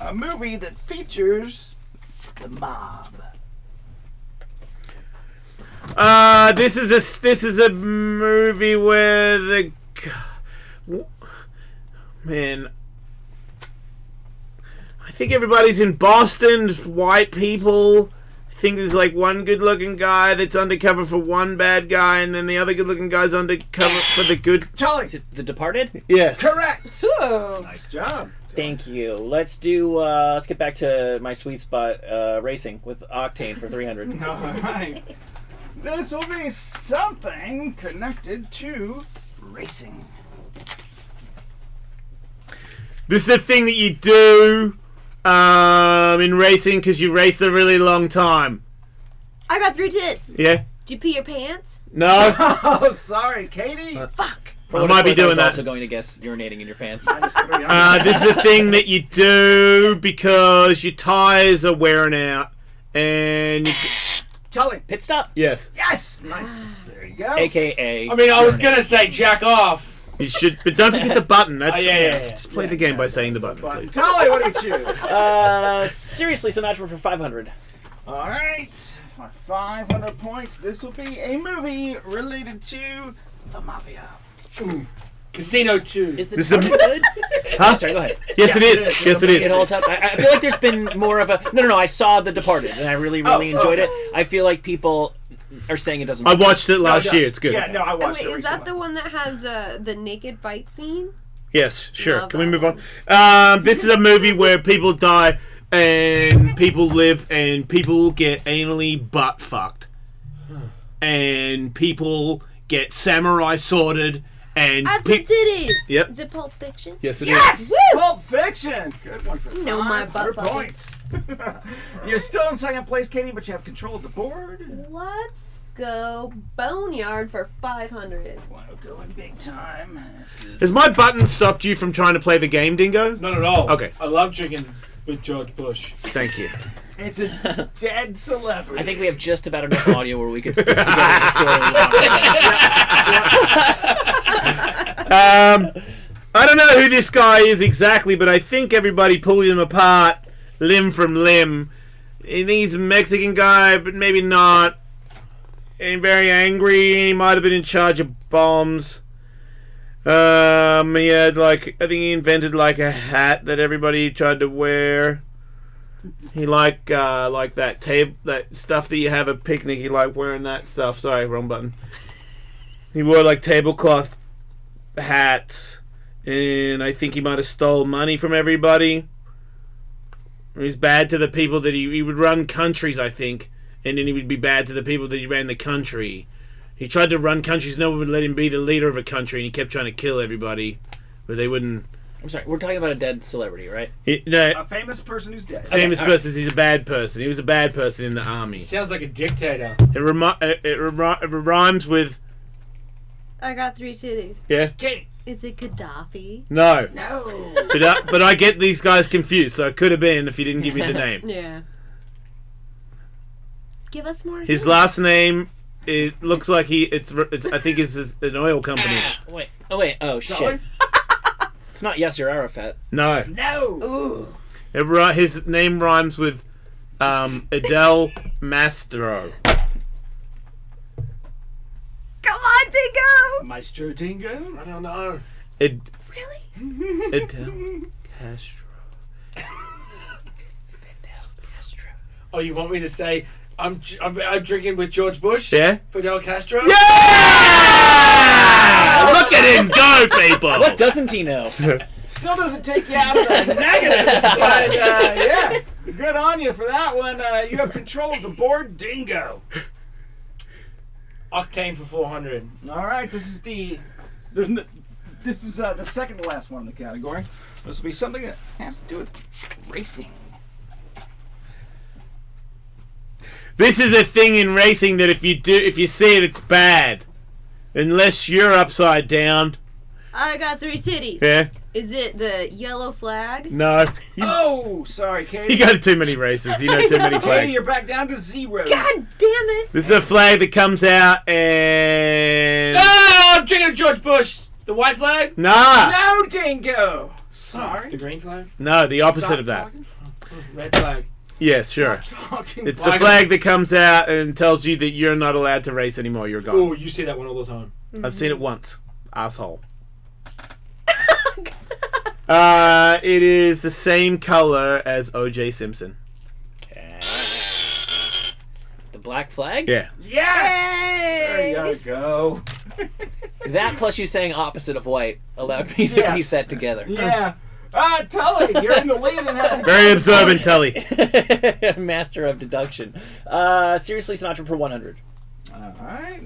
a movie that features the mob. This is a movie where man, I think everybody's in Boston, white people. I think there's like one good-looking guy that's undercover for one bad guy, and then the other good-looking guy's undercover for the good. Tully. Is it The Departed? Yes. Correct. Ooh. Nice job. Thank you. Let's get back to my sweet spot, racing with Octane for 300. All right. This will be something connected to racing. This is a thing that you do in racing because you race a really long time. I got 3 tits. Yeah. Did you pee your pants? No. Oh, sorry, Katie. Fuck. For I what might it's be worth, doing I was that. also going to guess urinating in your pants. This is a thing that you do because your tires are wearing out, and Tully. Pit stop. yes, Yes. Nice. There you go. AKA. I mean, I was urinate. gonna say jack off. you should. But don't forget the button. That's Yeah. just play the game by saying the button, please. Tully, what do you choose? Seriously Sinatra for 500. All right. For 500 points, this will be a movie related to the mafia. Casino 2. Is the This is a- Departed good? Huh? Sorry, go ahead. Yes, it is. Yes, it It is. holds up. I feel like there's been more of a no. I saw The Departed and I really enjoyed it. I feel like people are saying it doesn't. I watched it last No, year. It's good. Yeah, no, I Oh, watched wait, it is that recently. the one that has the naked bike scene? Yes, sure. Love Can we that move on? This is a movie where people die and people live and people get anally butt fucked. And people get samurai sworded and I have the titties. Yep. Is it Pulp Fiction? yes, it is. Yes! Pulp Fiction! Good one for You know my 500 butt points. You're still in second place, Katie, but you have control of the board. Let's go Boneyard for 500. Want to go in big time. Has my button stopped you from trying to play the game, Dingo? Not at all. Okay. I love drinking with George Bush. Thank you. It's a dead celebrity. I think we have just about enough audio where we could stitch together the story. I don't know who this guy is exactly, but I think everybody pulled him apart limb from limb. think he's a Mexican guy, but maybe not. And very angry, and he might have been in charge of bombs. He had I think he invented a hat that everybody tried to wear. He liked that stuff that you have at picnic. He liked wearing that stuff. Sorry, wrong button. He wore tablecloth hats, and I think he might have stole money from everybody. He was bad to the people that he would run countries, I think, and then he would be bad to the people that he ran the country. He tried to run countries, no one would let him be the leader of a country, and he kept trying to kill everybody, but they wouldn't. I'm sorry, we're talking about a dead celebrity, right? A famous person who's dead. Famous person. He's a bad person. He was a bad person in the army. Sounds like a dictator. It rhymes with. I got 3 titties. Yeah. Katie. Is it Gaddafi? No. No. But I get these guys confused, so it could have been if you didn't give me the name. Yeah. Give us more. His last name, it looks like I think it's an oil company. Wait. Oh, shit. It's not Yasser Arafat. No. No. Ooh. His name rhymes with Adele Mastro. Come on, Dingo! Maestro Dingo? I don't know. Really? Adele Castro. Oh, you want me to say I'm drinking with George Bush? Yeah. Fidel Castro? Yeah! Look at him go, people! What doesn't he know? Still doesn't take you out of the negatives, but yeah. Good on you for that one. You have control of the board, Dingo. Octane for 400. All right, this is the second to last one in the category. This will be something that has to do with racing. This is a thing in racing that if you see it, it's bad. Unless you're upside down. I got 3 titties. Yeah? Is it the yellow flag? No. Oh, sorry, Katie. You go to too many races. You know too many Katie, flags. you're back down to 0. God damn it! This is a flag that comes out and... Oh, I'm drinking with George Bush. The white flag? Nah. No, Dingo. Sorry. The green flag? No, the opposite Stop of that. talking. Red flag. Yes, sure. Talking. It's the flag that comes out and tells you that you're not allowed to race anymore. You're gone. Oh, you see that one all the time. I've seen it once. Asshole. It is the same color as OJ Simpson. The black flag? Yeah. Yes. Hey! There you go. That plus you saying opposite of white allowed me to piece that together. Yeah. Tully, you're in the lead and having Very observant, Tully. Master of deduction. Seriously, Sinatra for 100. All right.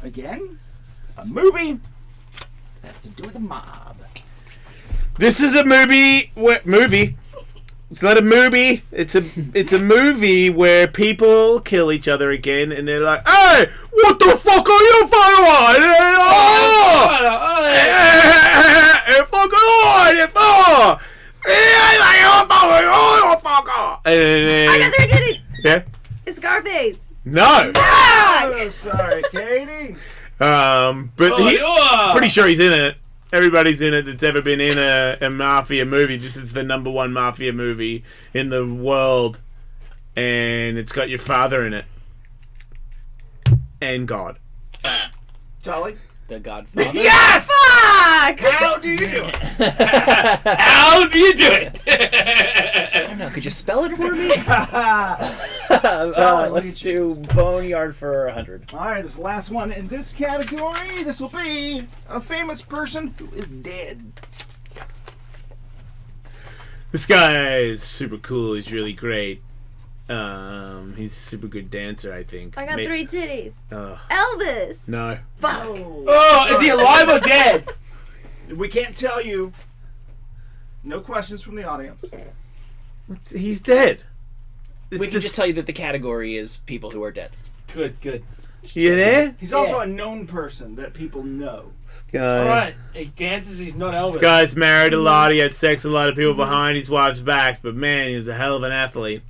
Again, a movie has to do with a mob. This is a movie. It's not a movie. It's a movie where people kill each other again, and they're like, "Hey, what the fuck are you fighting? I got 3 titties! Yeah. It's Scarface! No. Oh, sorry, Katie. But pretty sure he's in it. Everybody's in it that's ever been in a mafia movie. This is the #1 mafia movie in the world. And it's got your father in it. And God. Tully. The Godfather. Yes! Fuck! How do you do it? How do you do it? I don't know. Could you spell it for me? Let's do Boneyard for 100. All right, this is the last one in this category. This will be a famous person who is dead. This guy is super cool. He's really great. He's a super good dancer, I think. I got 3 titties. Ugh. Elvis! No. Fuck! Oh, is he alive or dead? We can't tell you. No questions from the audience. He's dead. We can just tell you that the category is people who are dead. Good. You there? He's also a known person that people know. This guy. All right. He dances. He's not Elvis. This guy's married a lot. He had sex with a lot of people behind his wife's back. But man, he was a hell of an athlete.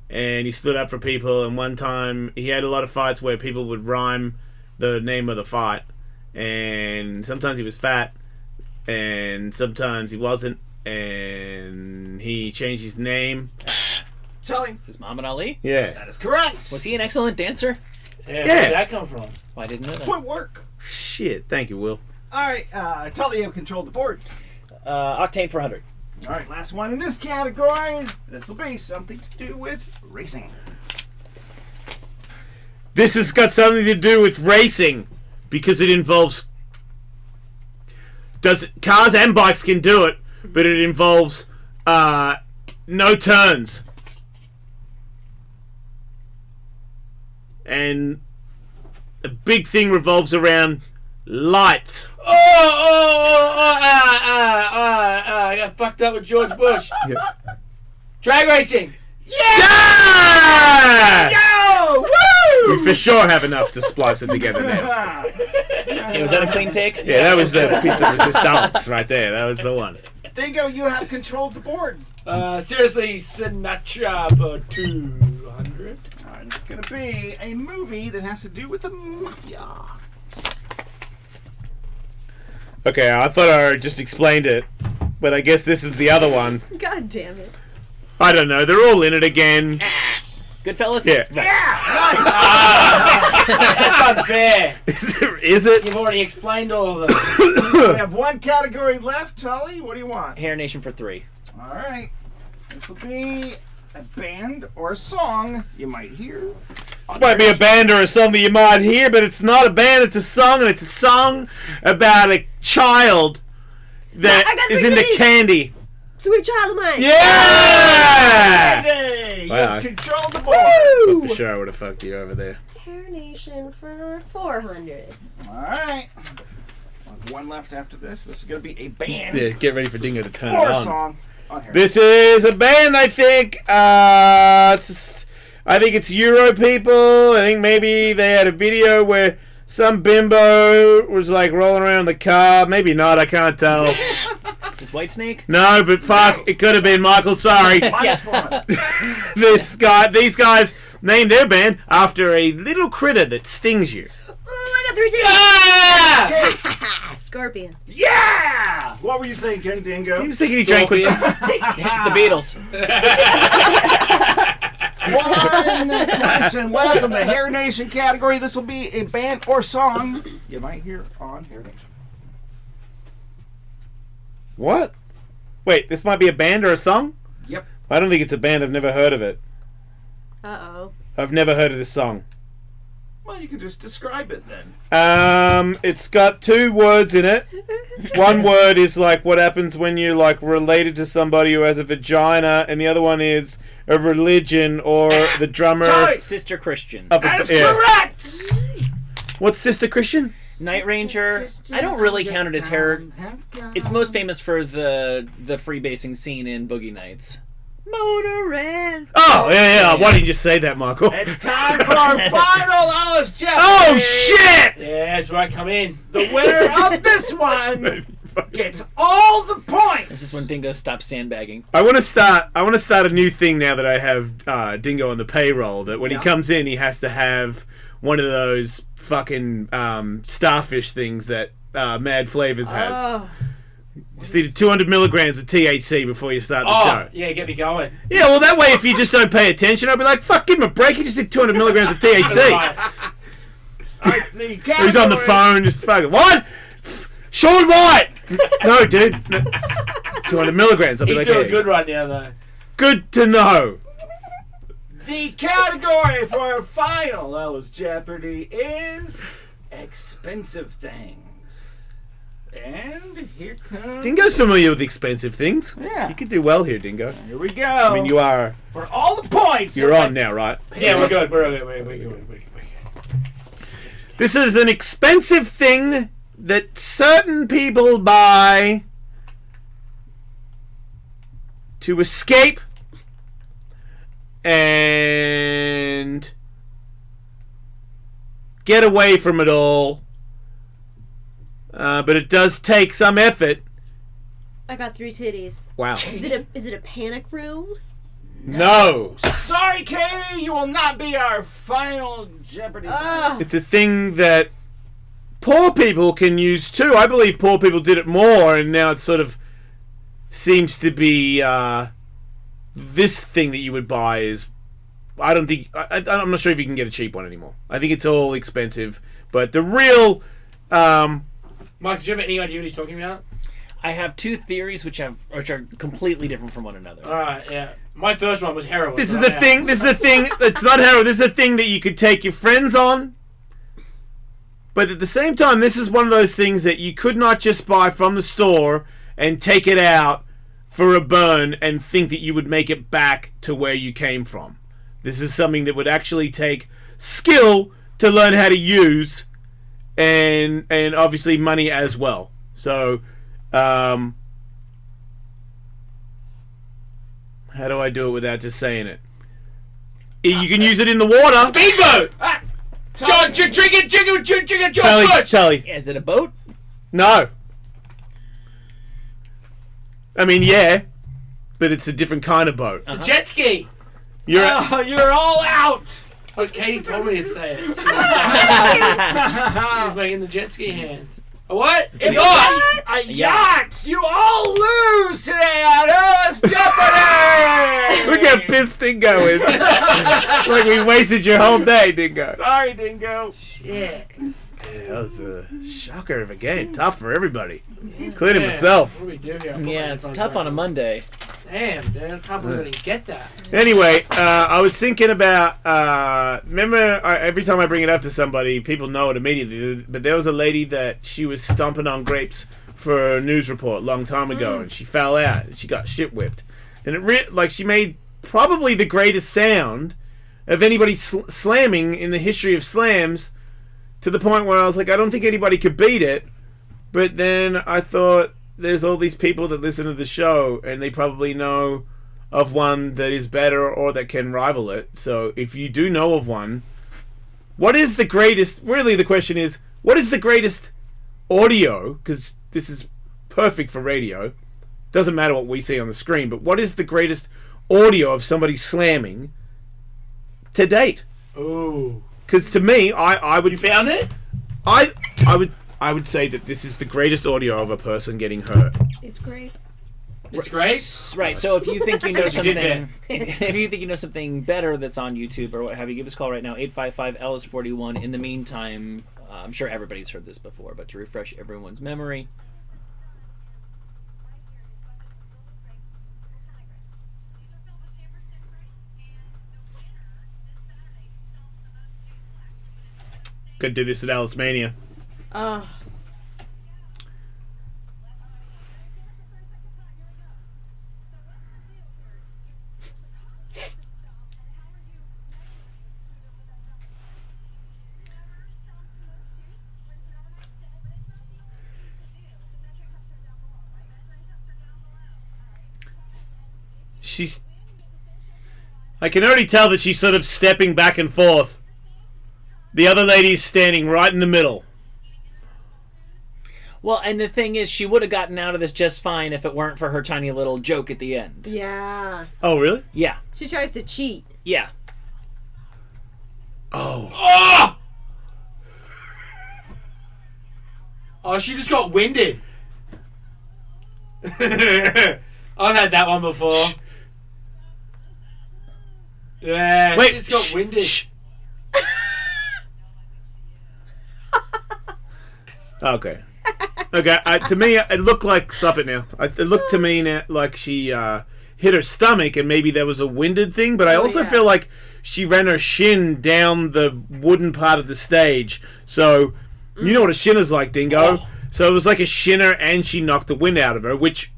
And he stood up for people. And one time, he had a lot of fights where people would rhyme the name of the fight. And sometimes he was fat. And sometimes he wasn't. and he changed his name. Tully. Is this Muhammad Ali? Yeah. That is correct. Was he an excellent dancer? Yeah. Yeah. Where did that come from? Well, I didn't know that. Footwork. Shit. Thank you, Will. All right, Tully, you have control of the board. Octane for 100. All right, last one in this category. This will be something to do with racing. This has got something to do with racing because it involves cars and bikes can do it, but it involves no turns. And a big thing revolves around lights. I got fucked up with George Bush. Yeah. Drag racing. Yeah! Yo! Woo! We for sure have enough to splice it together now. Yeah, was that a clean take? Yeah, that was the pizza resistance right there. That was the one. Dingo, you have control of the board. Seriously, Sinatra for 200. All right, it's going to be a movie that has to do with the mafia. Okay, I thought I just explained it, but I guess this is the other one. God damn it. I don't know. They're all in it again. Goodfellas? Yeah. That's unfair. Is it? You've already explained all of them. We have one category left. Tully, what do you want? Hair Nation for 3. All right. This will be a band or a song you might hear. This might be a band or a song that you might hear, but it's not a band. It's a song, and it's a song about a child that I got is three into minutes. candy. Sweet child of mine. Yeah! Hey, you Wow. have control of the board. Oh, for sure, I would have fucked you over there. Hair Nation for 400. All right. With one left after this. This is going to be a band Yeah, get ready for Dingo to turn or it a on. song. On here. This is a band, I think. I think it's Euro people. I think maybe they had a video where some bimbo was like rolling around the car. Maybe not. I can't tell. Is this Whitesnake? No, but fuck, it could have been Michael. Sorry. Minus one. These guys named their band after a little critter that stings you. Ooh, I got 3 tickets. Ah! Scorpion. Yeah! What were you thinking, Dingo? He was thinking he drank with The Beatles. One question left in the Hair Nation category. This will be a band or song you might hear on Hair Nation. What? Wait, this might be a band or a song? Yep. I don't think it's a band. I've never heard of it. Uh-oh. I've never heard of this song. Well, you can just describe it then. It's got 2 words in it. One word is like what happens when you're like related to somebody who has a vagina, and the other one is a religion or the drummer. Sorry. Sister Christian. Up That is yeah. correct! What's Sister Christian? Night Ranger. I don't really count it as hair. It's most famous for the freebasing scene in Boogie Nights. Motorin. Oh, yeah. Why didn't you say that, Michael? It's time for our final Ellis Jeopardy. Oh, shit! Yeah, that's where I come in. The winner of this one gets all the points! This is when Dingo stops sandbagging. I want to start a new thing now that I have Dingo on the payroll. That when he comes in, he has to have one of those fucking starfish things that Mad Flavors has. Oh. Just need 200 milligrams of THC before you start the show. Yeah, get me going. Yeah, well, that way, if you just don't pay attention, I'll be like, fuck, give him a break. He just did 200 milligrams of THC. He's on the phone, just fucking, what? Sean White! No, dude. No. 200 milligrams. I'll be He's like, doing hey, good right now, though. good to know. The category for our final Ellis Jeopardy is expensive things. And here comes... Dingo's familiar with expensive things. Yeah. You could do well here, Dingo. Here we go. I mean, you are. For all the points. You're on now, right? Yeah, we're good. We're good. We're good. This is an expensive thing that certain people buy to escape and get away from it all. But it does take some effort. I got 3 titties. Wow. Is it a panic room? No. Sorry, Katie, you will not be our final Jeopardy. It's a thing that poor people can use too. I believe poor people did it more, and now it's sort of seems to be this thing that you would buy is. I don't think I'm not sure if you can get a cheap one anymore. I think it's all expensive. But the real, Mike, do you have any idea what he's talking about? I have two theories which are completely different from one another. All right, yeah. My first one was heroin. This is the thing. This is the thing. It's not heroin. This is a thing that you could take your friends on. But at the same time, this is one of those things that you could not just buy from the store and take it out for a burn and think that you would make it back to where you came from. This is something that would actually take skill to learn how to use, and obviously money as well. So, how do I do it without just saying it? You can use it in the water. Speedboat! John, drink it, John Bush! Tully. Is it a boat? No. I mean, yeah, but it's a different kind of boat. The jet ski! You're You're all out! Oh, Katie told me to say it. She was making the jet ski hands. A what? A yacht! a yacht! You all lose today on Ellis Jeopardy! Look how pissed Dingo is. Like we wasted your whole day, Dingo. Sorry, Dingo. Shit. Yeah, that was a shocker of a game. Tough for everybody, including myself. What do we do here? Yeah, it's tough on a Monday. Damn, dude, I can't believe I didn't get that. Anyway, I was thinking about, remember, every time I bring it up to somebody, people know it immediately, but there was a lady that she was stomping on grapes for a news report a long time ago, and she fell out, and she got shit whipped. And it she made probably the greatest sound of anybody slamming in the history of slams, to the point where I was like, I don't think anybody could beat it. But then I thought, there's all these people that listen to the show, and they probably know of one that is better or that can rival it. So if you do know of one, what is the greatest, really the question is, what is the greatest audio, because this is perfect for radio, doesn't matter what we see on the screen, but what is the greatest audio of somebody slamming to date? Ooh. Because to me, I would... You found it? I would say that this is the greatest audio of a person getting hurt. It's great. It's great. Right. So if you think you know something, if you think you know something better that's on YouTube or what have you, give us a call right now, 855-ELLIS41. In the meantime, I'm sure everybody's heard this before, but to refresh everyone's memory. Could do this at Alice Mania. I can already tell that she's sort of stepping back and forth. The other lady is standing right in the middle. Well, and the thing is, she would have gotten out of this just fine if it weren't for her tiny little joke at the end. Yeah. Oh, really? Yeah. She tries to cheat. Yeah. Oh. Oh! Oh, she just got winded. I've had that one before. Shh. Yeah, wait, she just got winded. Shh. Okay. Okay. To me, it looked like... Stop it now. It looked to me like she hit her stomach, and maybe there was a winded thing. But I also feel like she ran her shin down the wooden part of the stage. So you know what a shinner's like, Dingo. Oh. So it was like a shinner, and she knocked the wind out of her, which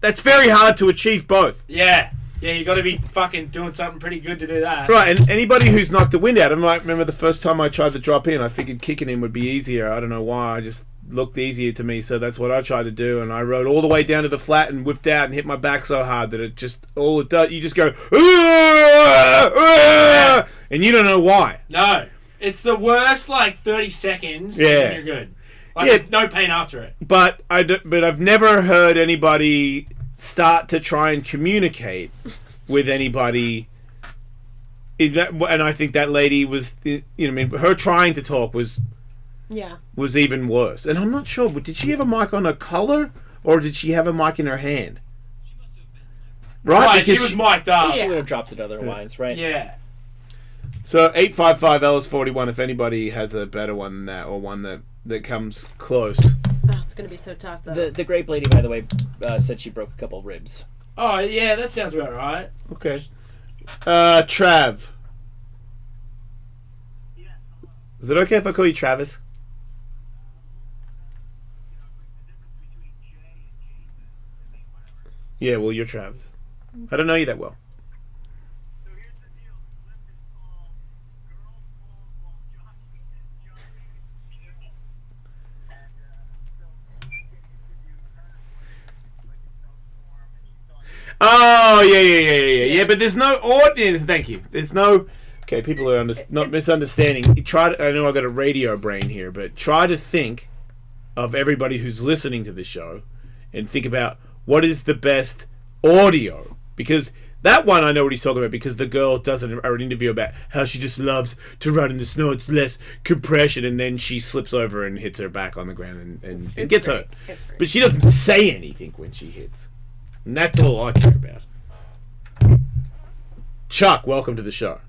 that's very hard to achieve both. Yeah. Yeah, you got to be fucking doing something pretty good to do that. Right, and anybody who's knocked the wind out of him, I remember the first time I tried to drop in, I figured kicking him would be easier. I don't know why, I just looked easier to me, so that's what I tried to do, and I rode all the way down to the flat and whipped out and hit my back so hard that it just, all it does, you just go, and you don't know why. No. It's the worst, 30 seconds, yeah. And you're good. There's no pain after it. But I've never heard anybody start to try and communicate with anybody in that, and I think that lady was, her trying to talk was even worse. And I'm not sure, but did she have a mic on her collar or did she have a mic in her hand? Right, Because she was mic'd up. She would have dropped it otherwise, right? Yeah. So 855-Ellis-41 if anybody has a better one than that, or one that comes close. Oh, it's gonna be so tough though. The grape lady, by the way, said she broke a couple ribs. Oh, yeah, that sounds about right. Okay. Trav. Is it okay if I call you Travis? Yeah, well, you're Travis. I don't know you that well. Oh, yeah. But there's no audience. Thank you. There's no. Okay, people are not misunderstanding. You try to, I know I've got a radio brain here, but try to think of everybody who's listening to the show and think about what is the best audio. Because that one I know what he's talking about, because the girl does an interview about how she just loves to run in the snow. It's less compression, and then she slips over and hits her back on the ground and gets hurt. It's great. But she doesn't say anything when she hits. And that's all I care about. Chuck, welcome to the show.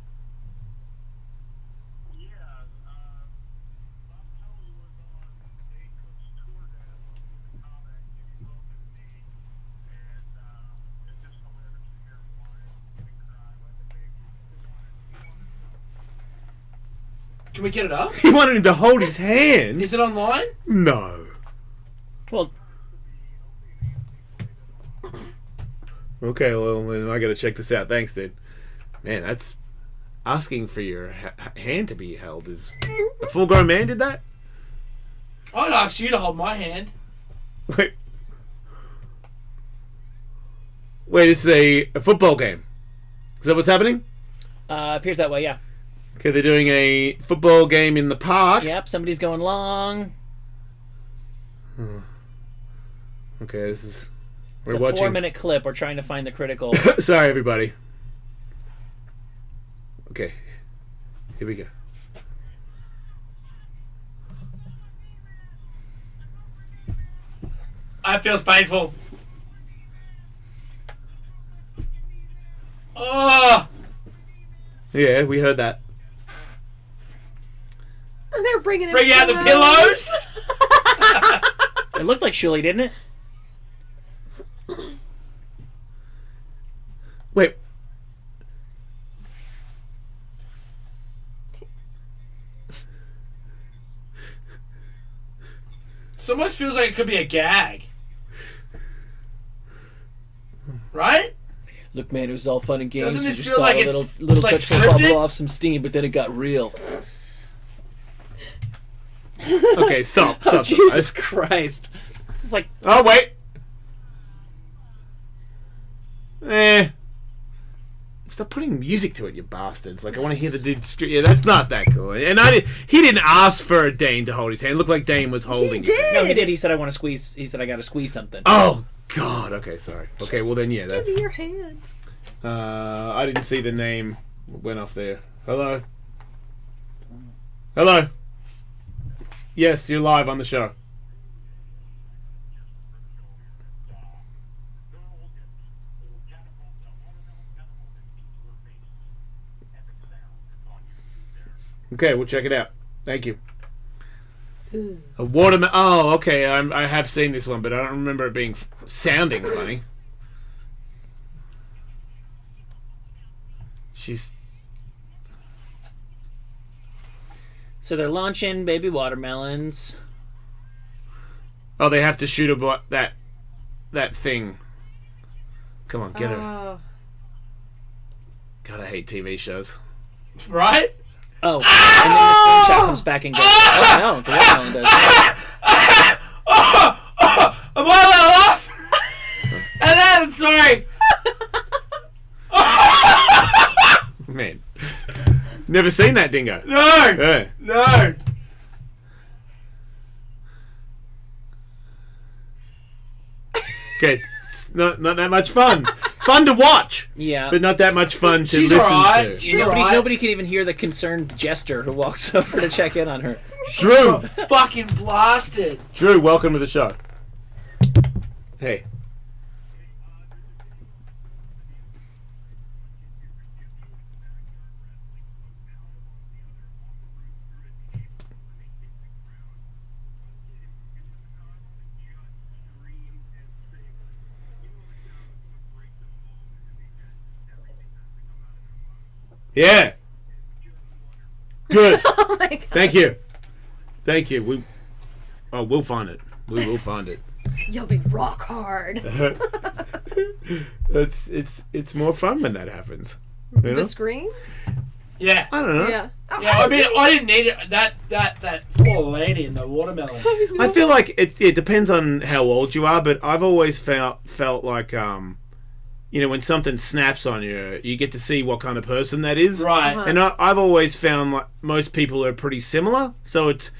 Can we get it up? He wanted him to hold his hand. Is it online? No. Well, okay, well, then I gotta check this out. Thanks, dude. Man, that's asking for your hand to be held. Is a full-grown man did that? I'd ask you to hold my hand. Wait, this is a football game. Is that what's happening? appears that way, yeah. Okay, they're doing a football game in the park. Yep, somebody's going long. Okay, this is... It's a 4-minute clip. We're trying to find the critical... Sorry, everybody. Okay, here we go. That feels painful. Oh! Yeah, we heard that. Oh, they're bringing in Bring out the pillows! It looked like Shuli, didn't it? Wait. This almost feels like it could be a gag. Right? Look, man, it was all fun and games. Doesn't We this just feel thought like a it's, little like, touch to scripted? bubble off some steam, but then it got real. Okay, stop. Oh, Jesus Christ. This is like... Oh, wait. Stop putting music to it, you bastards. Like, I want to hear the dude... Yeah, that's not that cool. And he didn't ask for Dane to hold his hand. It looked like Dane was holding his hand. No, he did. He said, I want to squeeze... He said, I got to squeeze something. Oh, God. Okay, sorry. Okay, well then, yeah, that's... Give me your hand. I didn't see the name. Went off there. Hello? Hello? Yes, you're live on the show. Okay, we'll check it out. Thank you. A watermelon. Oh, okay. I have seen this one, but I don't remember it being sounding funny. She's. So they're launching baby watermelons. Oh, they have to shoot that thing. Come on, get her. Oh. God, I hate TV shows. Right? Oh, and then the slingshot comes back and goes. Oh no, the watermelon does. Am I allowed to laugh? And then, I'm sorry. Man, never seen that dingo. No. Yeah. No. Okay, it's not that much fun. Fun to watch, Yeah. but not that much fun to She's listen alright. to. She's alright. Nobody can even hear the concerned jester who walks over to check in on her. Drew, Fucking blasted. Drew, welcome to the show. Hey. Yeah. Good. Oh my god. Thank you. We'll find it. We will find it. You'll be rock hard. It's more fun when that happens. You know? The scream? Yeah. I don't know. Yeah. Yeah, I mean, I didn't need it. That poor lady in the watermelon. I feel like it depends on how old you are, but I've always felt like when something snaps on you, you get to see what kind of person that is. Right. And I've always found like most people are pretty similar. So it's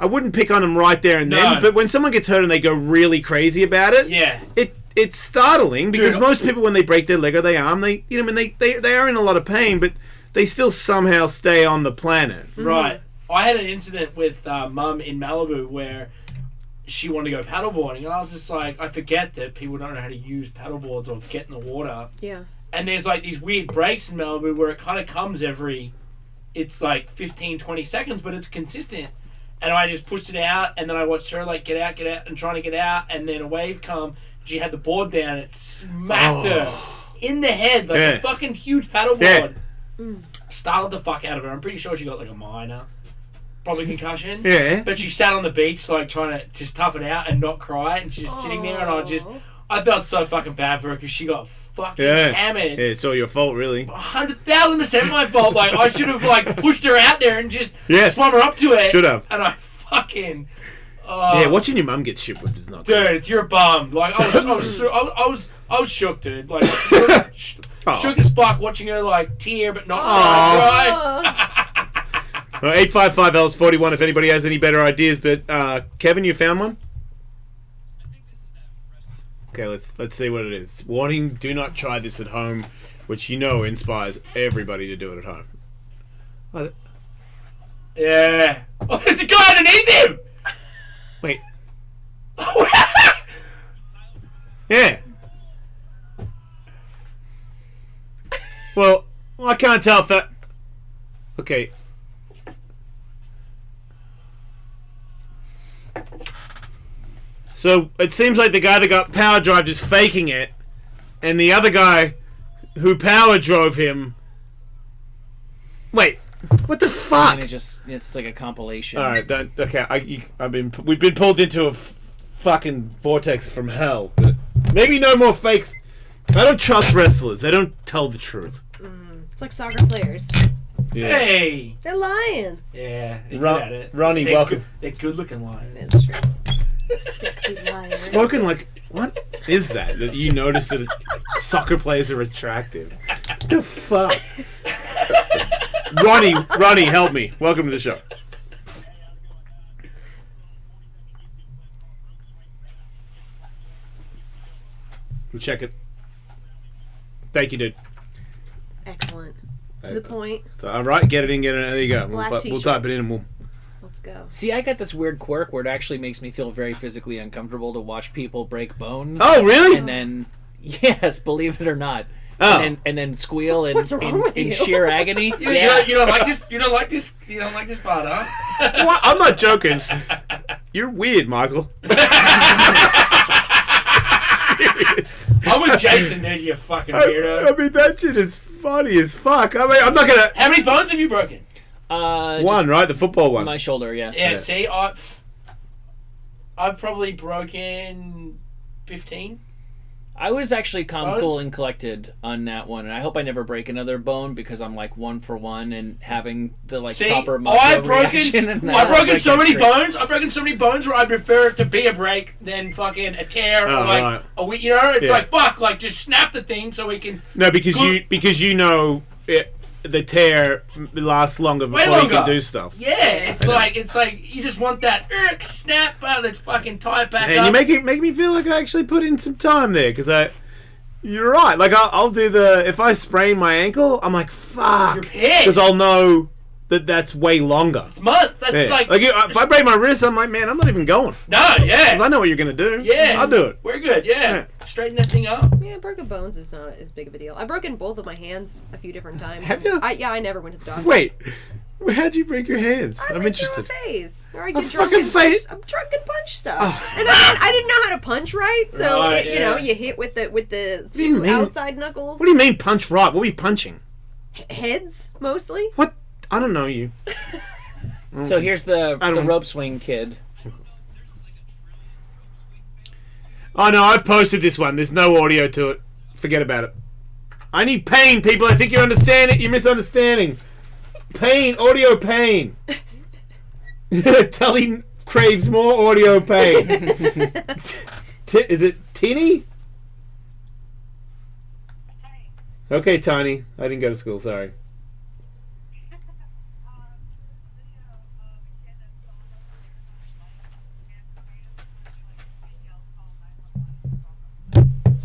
I wouldn't pick on them right there and then, but when someone gets hurt and they go really crazy about it, Yeah. it's startling because Dude. most people when they break their leg or their arm, they are in a lot of pain, but they still somehow stay on the planet. Right. I had an incident with Mum in Malibu where she wanted to go paddleboarding, and I was just like, I forget that people don't know how to use paddleboards or get in the water. Yeah. And there's like these weird breaks in Malibu where it kind of comes it's like 15, 20 seconds, but it's consistent. And I just pushed it out, and then I watched her like get out, and trying to get out, and then a wave come. She had the board down, and it smacked her in the head like a fucking huge paddleboard. Yeah. Startled the fuck out of her. I'm pretty sure she got like a minor, probably concussion. Yeah. But she sat on the beach like trying to just tough it out and not cry, and she's just sitting there, and I felt so fucking bad for her because she got fucking hammered. Yeah, it's all your fault, really. 100,000% my fault. Like I should have like pushed her out there and just swum her up to it. Should have. And I fucking. Watching your mum get shit whipped is not good. Dude, you're a bum. Like I was shook, dude. Like shook as fuck watching her like tear but not cry. 855 Ellis 41 if anybody has any better ideas. But Kevin, you found one? Okay, let's see what it is. Warning: do not try this at home, which inspires everybody to do it at home. Yeah. Oh, there's a guy underneath him. Wait. Yeah. Well, I can't tell if that. Okay. So it seems like the guy that got power drived is faking it, and the other guy who power drove him. Wait. What the fuck? And it's like a compilation. All right, okay. We've been pulled into a fucking vortex from hell. But maybe no more fakes. I don't trust wrestlers. They don't tell the truth. It's like soccer players. Yeah. Hey, they're lying. Yeah, they're good at it. Ronnie, welcome. They're good-looking lions. It's true. Sexy liars. Spoken like, what is that? That you notice that soccer players are attractive? What the fuck? Ronnie, help me. Welcome to the show. We'll check it. Thank you, dude. Excellent. To the point. So, all right, get it in. There you go. Black We'll type it in and we'll... Let's go. See, I got this weird quirk where it actually makes me feel very physically uncomfortable to watch people break bones. Oh, really? And then, yes, believe it or not. Oh. And then squeal What's wrong with in you? sheer agony. You don't like this? You don't like this? You don't like this part, huh? What? I'm not joking. You're weird, Michael. Serious. I'm with Jason, dude. You fucking weirdo. I mean, that shit is funny as fuck. I mean, I'm not gonna. How many bones have you broken? One, right? The football one. My shoulder, yeah. Yeah. See, I've probably broken 15. I was actually calm, Bones? cool, and collected on that one, and I hope I never break another bone because I'm like 1 for 1 and having the proper muscle I've reaction. And I've broken so many straight. bones. I've broken so many bones where I prefer it to be a break than fucking a tear or right. a week. You know, it's Yeah. like fuck, like just snap the thing so we can. No, because you know the tear lasts longer Way before you can longer. do stuff. Yeah, it's like you just want that snap, but let's fucking tie it back And up. you make me feel like I actually put in some time there because you're right. Like I'll do if I sprain my ankle, I'm like fuck, You're pissed. because I'll know that's way longer. It's month. That's Yeah. like if I break my wrist, I'm like, man, I'm not even going. no, yeah, Because I know what you're gonna do. yeah. I'll do it. We're good. Yeah, straighten that thing up. Yeah, broken bones is not as big of a deal. I've broken both of my hands a few different times. Have you? I never went to the doctor. Wait, How'd you break your hands? I I'm went through interested. a phase. Or I A get fucking drunken phase? punch. I'm drunken punch stuff. Oh. And I didn't know how to punch right, so Right, you know, yeah. you hit with the do you two mean? outside knuckles. What do you mean punch right? What were you punching? Heads mostly. What? I don't know you. So here's the I don't- rope swing kid. Oh no, I posted this one. There's no audio to it. Forget about it. I need pain, people. I think you understand it. You're misunderstanding. Pain, audio pain. Tully craves more audio pain. Is it Teeny? Okay, Tiny. I didn't go to school, sorry.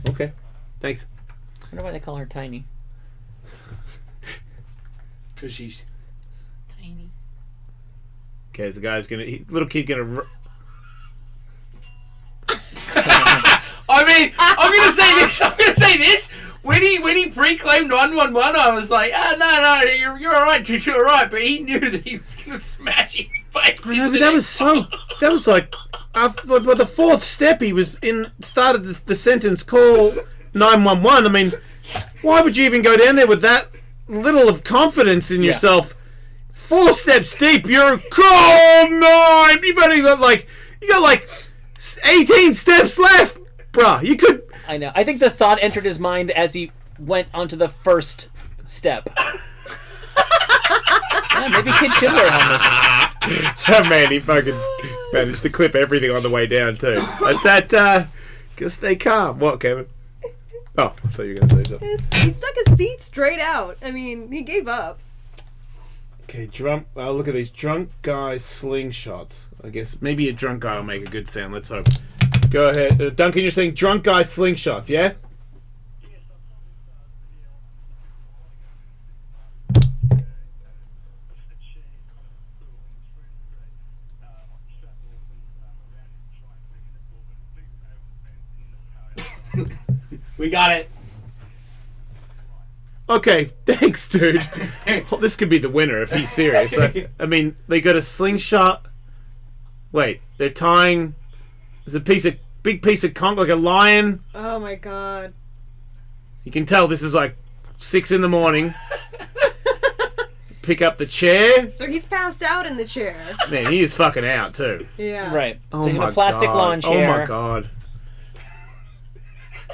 Okay, thanks. I wonder why they call her Tiny. Because she's tiny. Okay, so the guy's little kid gonna. I mean, I'm gonna say this. When he pre-claimed 111, I was like, no, you're all right, dude, you're all right. But he knew that he was gonna smash his face. No, but that was like after the fourth step he was in. Started the sentence, call 911. I mean, why would you even go down there with that little of confidence in yourself? 4 steps deep, you're call 9. You've only got like 18 steps left, bruh. You could. I know. I think the thought entered his mind as he went onto the first step. Yeah, maybe kids should wear helmets. Man, he fucking managed to clip everything on the way down too. That's that. Cause stay calm. What, Kevin? Oh, I thought you were gonna say something. He stuck his feet straight out. I mean, he gave up. Okay, drunk. Look at these drunk guy slingshots. I guess maybe a drunk guy will make a good sound. Let's hope. Go ahead, Duncan. You're saying drunk guy slingshots, yeah? We got it. Okay, thanks, dude. Well, this could be the winner if he's serious. I mean, they got a slingshot. Wait, they're tying. There's a big piece of conch, like a lion. Oh my god. You can tell this is like 6 a.m. Pick up the chair. So he's passed out in the chair. Man, he is fucking out too. Yeah. Right. Oh So he's in my a plastic God. lawn chair. Oh my god.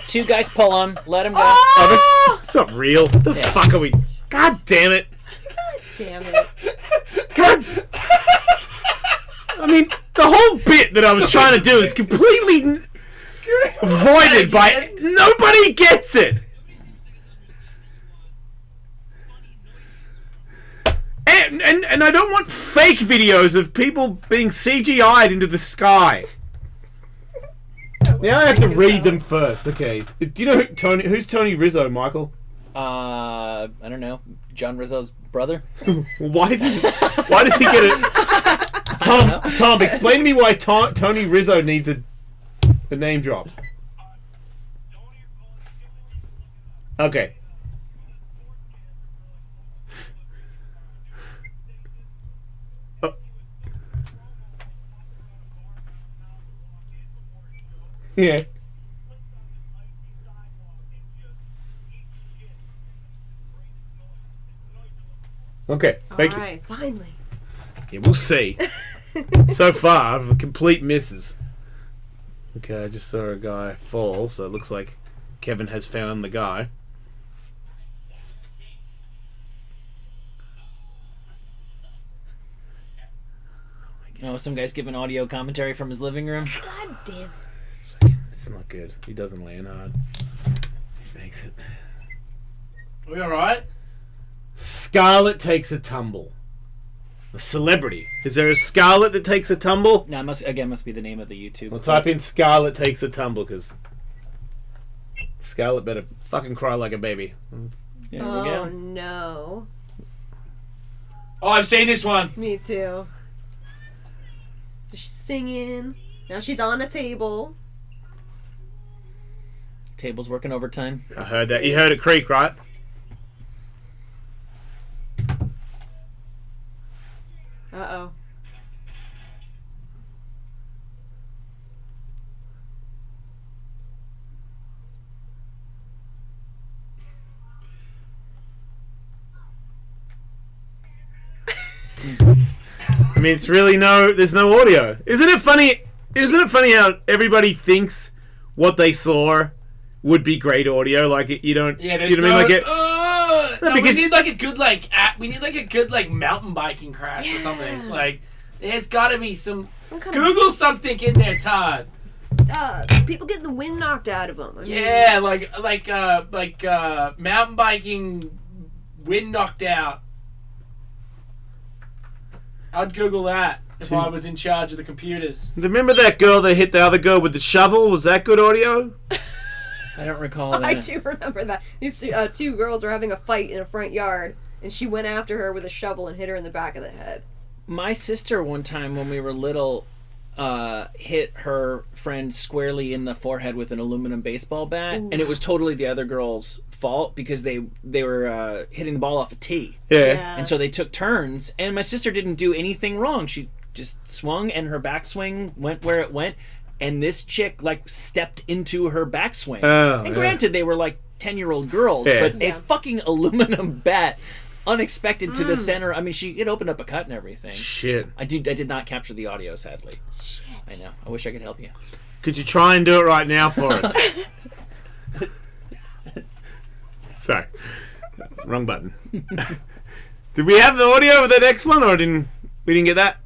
2 guys pull him. Let him go. Oh, that's not real. What the fuck are we? God damn it. God damn it. God. I mean, the whole bit that I was trying to do is completely voided by. Nobody gets it. And I don't want fake videos of people being CGI'd into the sky. Now I have to read them first. Okay. Do you know who's Tony Rizzo, Michael? I don't know. John Rizzo's brother. Why does he get it? Tom, explain to me why Tony Rizzo needs a name drop. Okay. Yeah. Okay. Thank you. Alright, finally. Yeah, we'll see. So far, I've complete misses. Okay, I just saw a guy fall, so it looks like Kevin has found the guy. Oh, some guy's giving audio commentary from his living room. God damn it. It's not good. He doesn't land hard. He fakes it. Are we alright? Scarlett takes a tumble. A celebrity. Is there a Scarlett that takes a tumble? No, must be the name of the YouTube. We'll type in Scarlett takes a tumble, because Scarlett better fucking cry like a baby. There we Oh go. no. Oh, I've seen this one. Me too. So she's singing. Now she's on a table. Table's working overtime. I heard that. You heard it creak, right? Uh-oh. I mean, it's really there's no audio. Isn't it funny? Isn't it funny how everybody thinks what they saw would be great audio? Like you don't. Yeah, there's you know what I mean? no, because- we need like a good we need like a good like mountain biking crash or something. Like there's got to be some kind of Google something in there, Todd. people getting the wind knocked out of them. I mean, Yeah, like mountain biking wind knocked out. I'd Google that if I was in charge of the computers. Remember that girl that hit the other girl with the shovel? Was that good audio? I don't recall that. I do remember that. These two girls were having a fight in a front yard, and she went after her with a shovel and hit her in the back of the head. My sister one time when we were little hit her friend squarely in the forehead with an aluminum baseball bat, and it was totally the other girl's fault because they were hitting the ball off a tee. Yeah. And so they took turns, and my sister didn't do anything wrong. She just swung, and her backswing went where it went, and this chick like stepped into her backswing. Oh, and granted, they were like 10-year-old girls, but a fucking aluminum bat, unexpected to the center. I mean, it opened up a cut and everything. Shit. I did not capture the audio, sadly. Shit. I know. I wish I could help you. Could you try and do it right now for us? Sorry. Wrong button. Did we have the audio of the next one, or we didn't get that?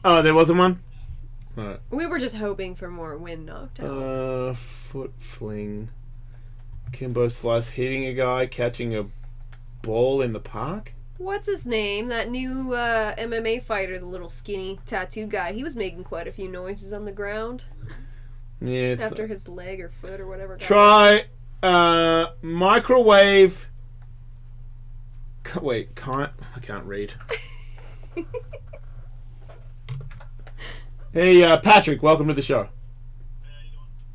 Oh, there wasn't one? Alright. We were just hoping for more wind knocked out. Foot fling. Kimbo Slice hitting a guy, catching a ball in the park? What's his name? That new MMA fighter, the little skinny tattoo guy. He was making quite a few noises on the ground Yeah. after his leg or foot or whatever. Try microwave. Wait, I can't read. Hey, Patrick, welcome to the show.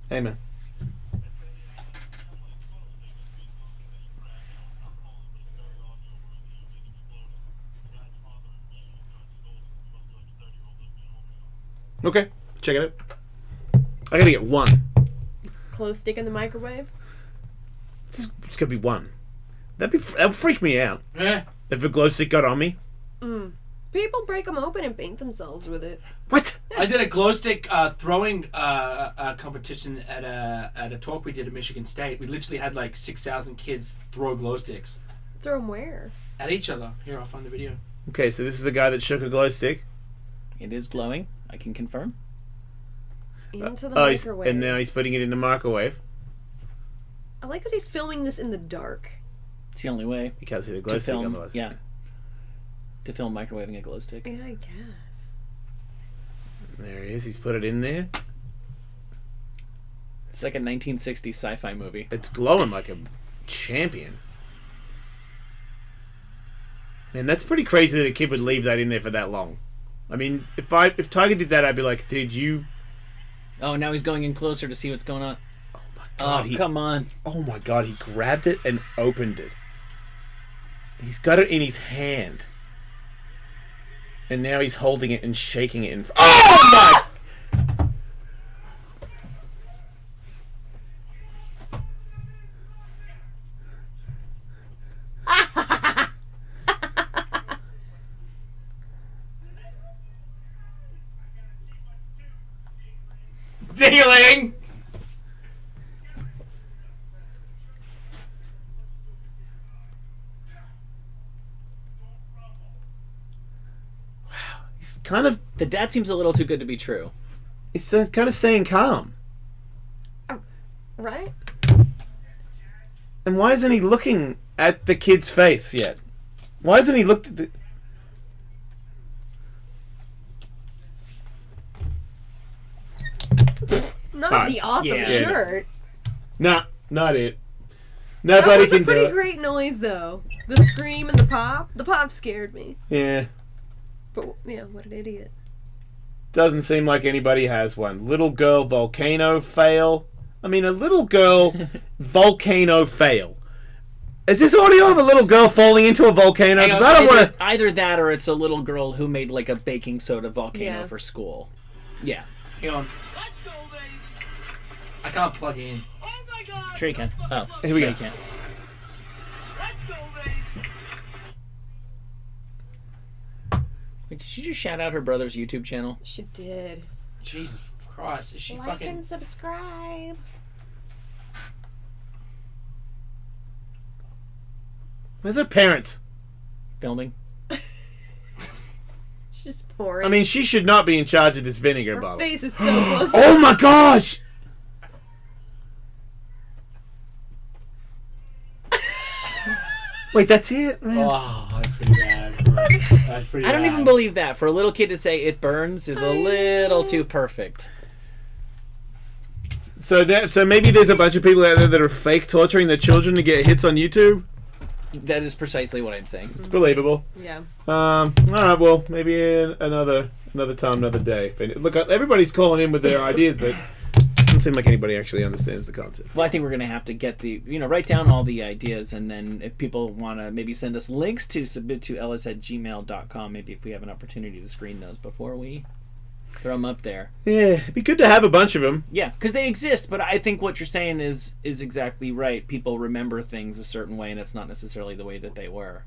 Hey, man. Okay, check it out. I gotta get one. Close stick in the microwave. It's gotta be one. That'd freak me out. Eh? If a glow stick got on me. People break them open and paint themselves with it. What? I did a glow stick throwing competition at a talk we did at Michigan State. We literally had like 6,000 kids throw glow sticks Throw them where? at each other. Here, I'll find the video. Okay, so this is a guy that shook a glow stick. It is glowing. I can confirm. Into the He's, microwave. and now he's putting it in the microwave. I like that he's filming this in the dark. It's the only way You can't see the glow to stick film. otherwise. Yeah. To film microwaving a glow stick. Yeah, I guess. There he is. He's put it in there. It's like a 1960s sci-fi movie. It's glowing like a champion. Man, that's pretty crazy that a kid would leave that in there for that long. I mean, if Tiger did that, I'd be like, dude, you... Oh, now he's going in closer to see what's going on. Oh my god. Oh, come on. Oh my god, he grabbed it and opened it. He's got it in his hand. And now he's holding it and shaking it in... Oh my... Ding-a-ling! He's kind of... The dad seems a little too good to be true. He's kind of staying calm. Right? And why isn't he looking at the kid's face yet? Why hasn't he looked at the... Not Alright. the awesome Yeah. shirt. Nah, not it. That Nobody was a can do pretty it. great noise, though. The scream and the pop. The pop scared me. Yeah. But, yeah, what an idiot. Doesn't seem like anybody has one. Little girl volcano fail. I mean, a little girl volcano fail. Is this audio of a little girl falling into a volcano? Hang Because on, I don't want to. Either that or it's a little girl who made like a baking soda volcano Yeah. for school. Yeah. Hang on. Let's go, baby. I can't plug in. Oh my God. Sure you can. Oh, Here we no, go. You can't. Let's go, baby. Wait, did she just shout out her brother's YouTube channel? She did. Jesus Christ, is she Like fucking... and subscribe. Where's her parents? Filming. She's just pouring. I mean, she should not be in charge of this vinegar her bottle. face is so close. Oh my gosh! Wait, that's it, man. Oh, that's pretty bad. That's pretty I don't bad. even believe that. For a little kid to say it burns is a little too perfect. So maybe there's a bunch of people out there that are fake torturing their children to get hits on YouTube. That is precisely what I'm saying. It's believable. Yeah. All right. Well, maybe another time, another day. Look, everybody's calling in with their ideas, but it doesn't seem like anybody actually understands the concept. Well, I think we're going to have to get write down all the ideas, and then if people want to maybe send us links to submit to ellis@gmail.com, maybe if we have an opportunity to screen those before we throw them up there. Yeah, it'd be good to have a bunch of them. Yeah, because they exist, but I think what you're saying is exactly right. People remember things a certain way, and it's not necessarily the way that they were.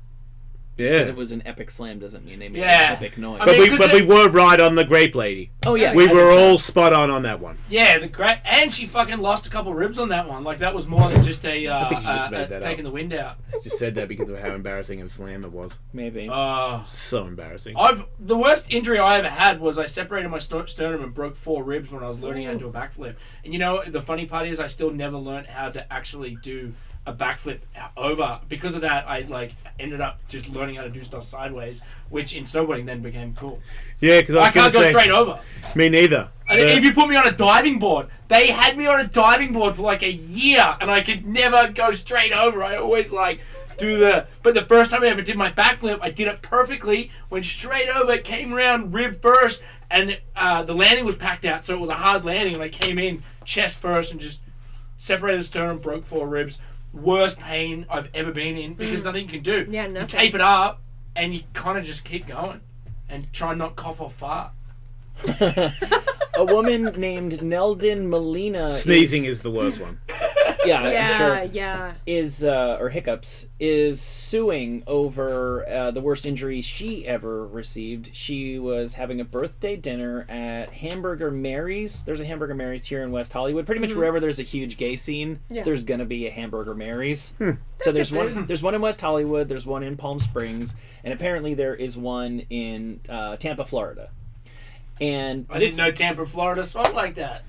Just because it was an epic slam doesn't mean they made an epic noise. I mean, But we were right on the grape lady. Oh yeah, we I were think so. all spot on that one. Yeah, the great, and she fucking lost a couple ribs on that one. Like that was more than just a I think she just made that taking up. the wind out. Just said that because of how embarrassing of a slam it was. Maybe. So embarrassing. The worst injury I ever had was I separated my sternum and broke 4 ribs when I was learning how to do a backflip. And you know the funny part is I still never learned how to actually do a backflip over. Because of that, I ended up just learning how to do stuff sideways, which in snowboarding then became cool. Yeah, because I can't go straight over. Me neither. And if you put me on a diving board, they had me on a diving board for like a year, and I could never go straight over. I always but the first time I ever did my backflip, I did it perfectly, went straight over, came around rib first, and the landing was packed out, so it was a hard landing, and I came in chest first and just separated the sternum, broke 4 ribs. Worst pain I've ever been in because nothing you can do. Yeah, You nothing. tape it up and you kind of just keep going and try and not cough or fart. A woman named Neldon Molina. Sneezing is the worst one. Yeah, I'm Yeah, sure. yeah. Is or hiccups is suing over the worst injury she ever received. She was having a birthday dinner at Hamburger Mary's. There's a Hamburger Mary's here in West Hollywood. Pretty much wherever there's a huge gay scene, Yeah. there's gonna be a Hamburger Mary's. So there's one. There's one in West Hollywood. There's one in Palm Springs, and apparently there is one in Tampa, Florida. And I didn't know Tampa, Florida smelled like that.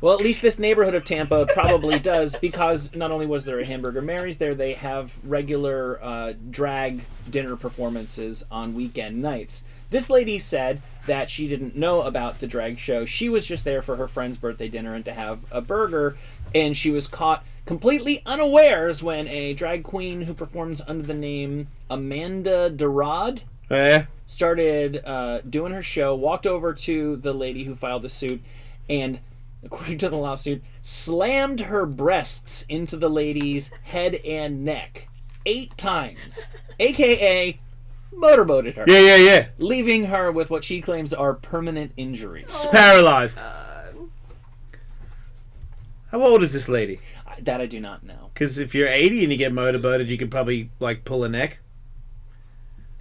well, at least this neighborhood of Tampa probably does, because not only was there a Hamburger Mary's there, they have regular drag dinner performances on weekend nights. This lady said that she didn't know about the drag show. She was just there for her friend's birthday dinner and to have a burger, and she was caught completely unawares when a drag queen who performs under the name Amanda Derod started doing her show, walked over to the lady who filed the suit, and according to the lawsuit, slammed her breasts into the lady's head and neck 8 times, aka motorboated her. Yeah. Leaving her with what she claims are permanent injuries. She's paralyzed. How old is this lady? That I do not know. Because if you're 80 and you get motorboated, you could probably pull a neck.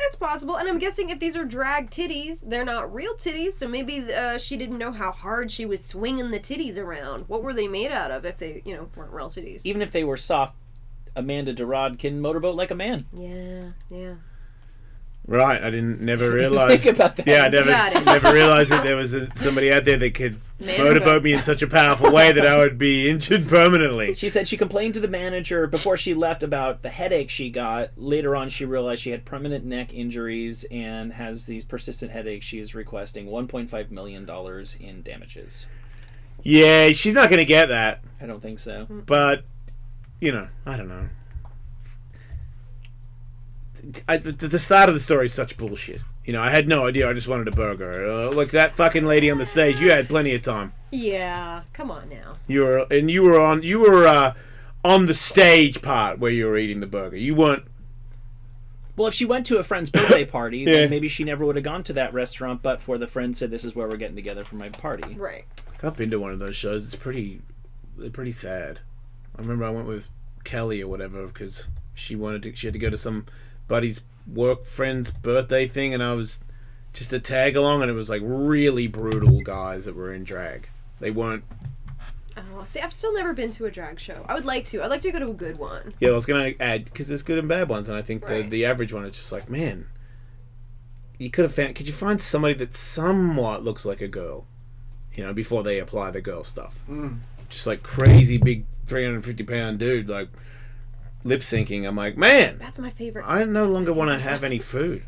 It's possible, and I'm guessing if these are drag titties, they're not real titties, so maybe she didn't know how hard she was swinging the titties around. What were they made out of if they, weren't real titties? Even if they were soft, Amanda Derod can motorboat like a man. Yeah. Right, I never realized. Think about that. Yeah, I Got it. never realized that there was somebody out there that could motorboat me in such a powerful way that I would be injured permanently. She said she complained to the manager before she left about the headache she got. Later on, she realized she had permanent neck injuries and has these persistent headaches. She is requesting $1.5 million in damages. Yeah, she's not going to get that. I don't think so. But, I don't know. The start of the story is such bullshit. I had no idea. I just wanted a burger. Look, that fucking lady on the stage. You had plenty of time. Yeah, come on now. You were on the stage part where you were eating the burger. You weren't. Well, if she went to a friend's birthday party, Yeah. then maybe she never would have gone to that restaurant, but for the friend said, this is where we're getting together for my party. Right. I've been to one of those shows. They're pretty sad. I remember I went with Kelly or whatever because she had to go to some buddy's work friend's birthday thing, and I was just a tag along, and it was like really brutal guys that were in drag. They weren't. Oh, see, I've still never been to a drag show. I would like to. I'd like to go to a good one. Yeah, I was gonna add because there's good and bad ones, and I think Right. the average one is just like, man, you could have found. Could you find somebody that somewhat looks like a girl, before they apply the girl stuff? Just like crazy big 350-pound dude, like lip syncing. I'm like, man, That's my favorite. I no longer want to have any food.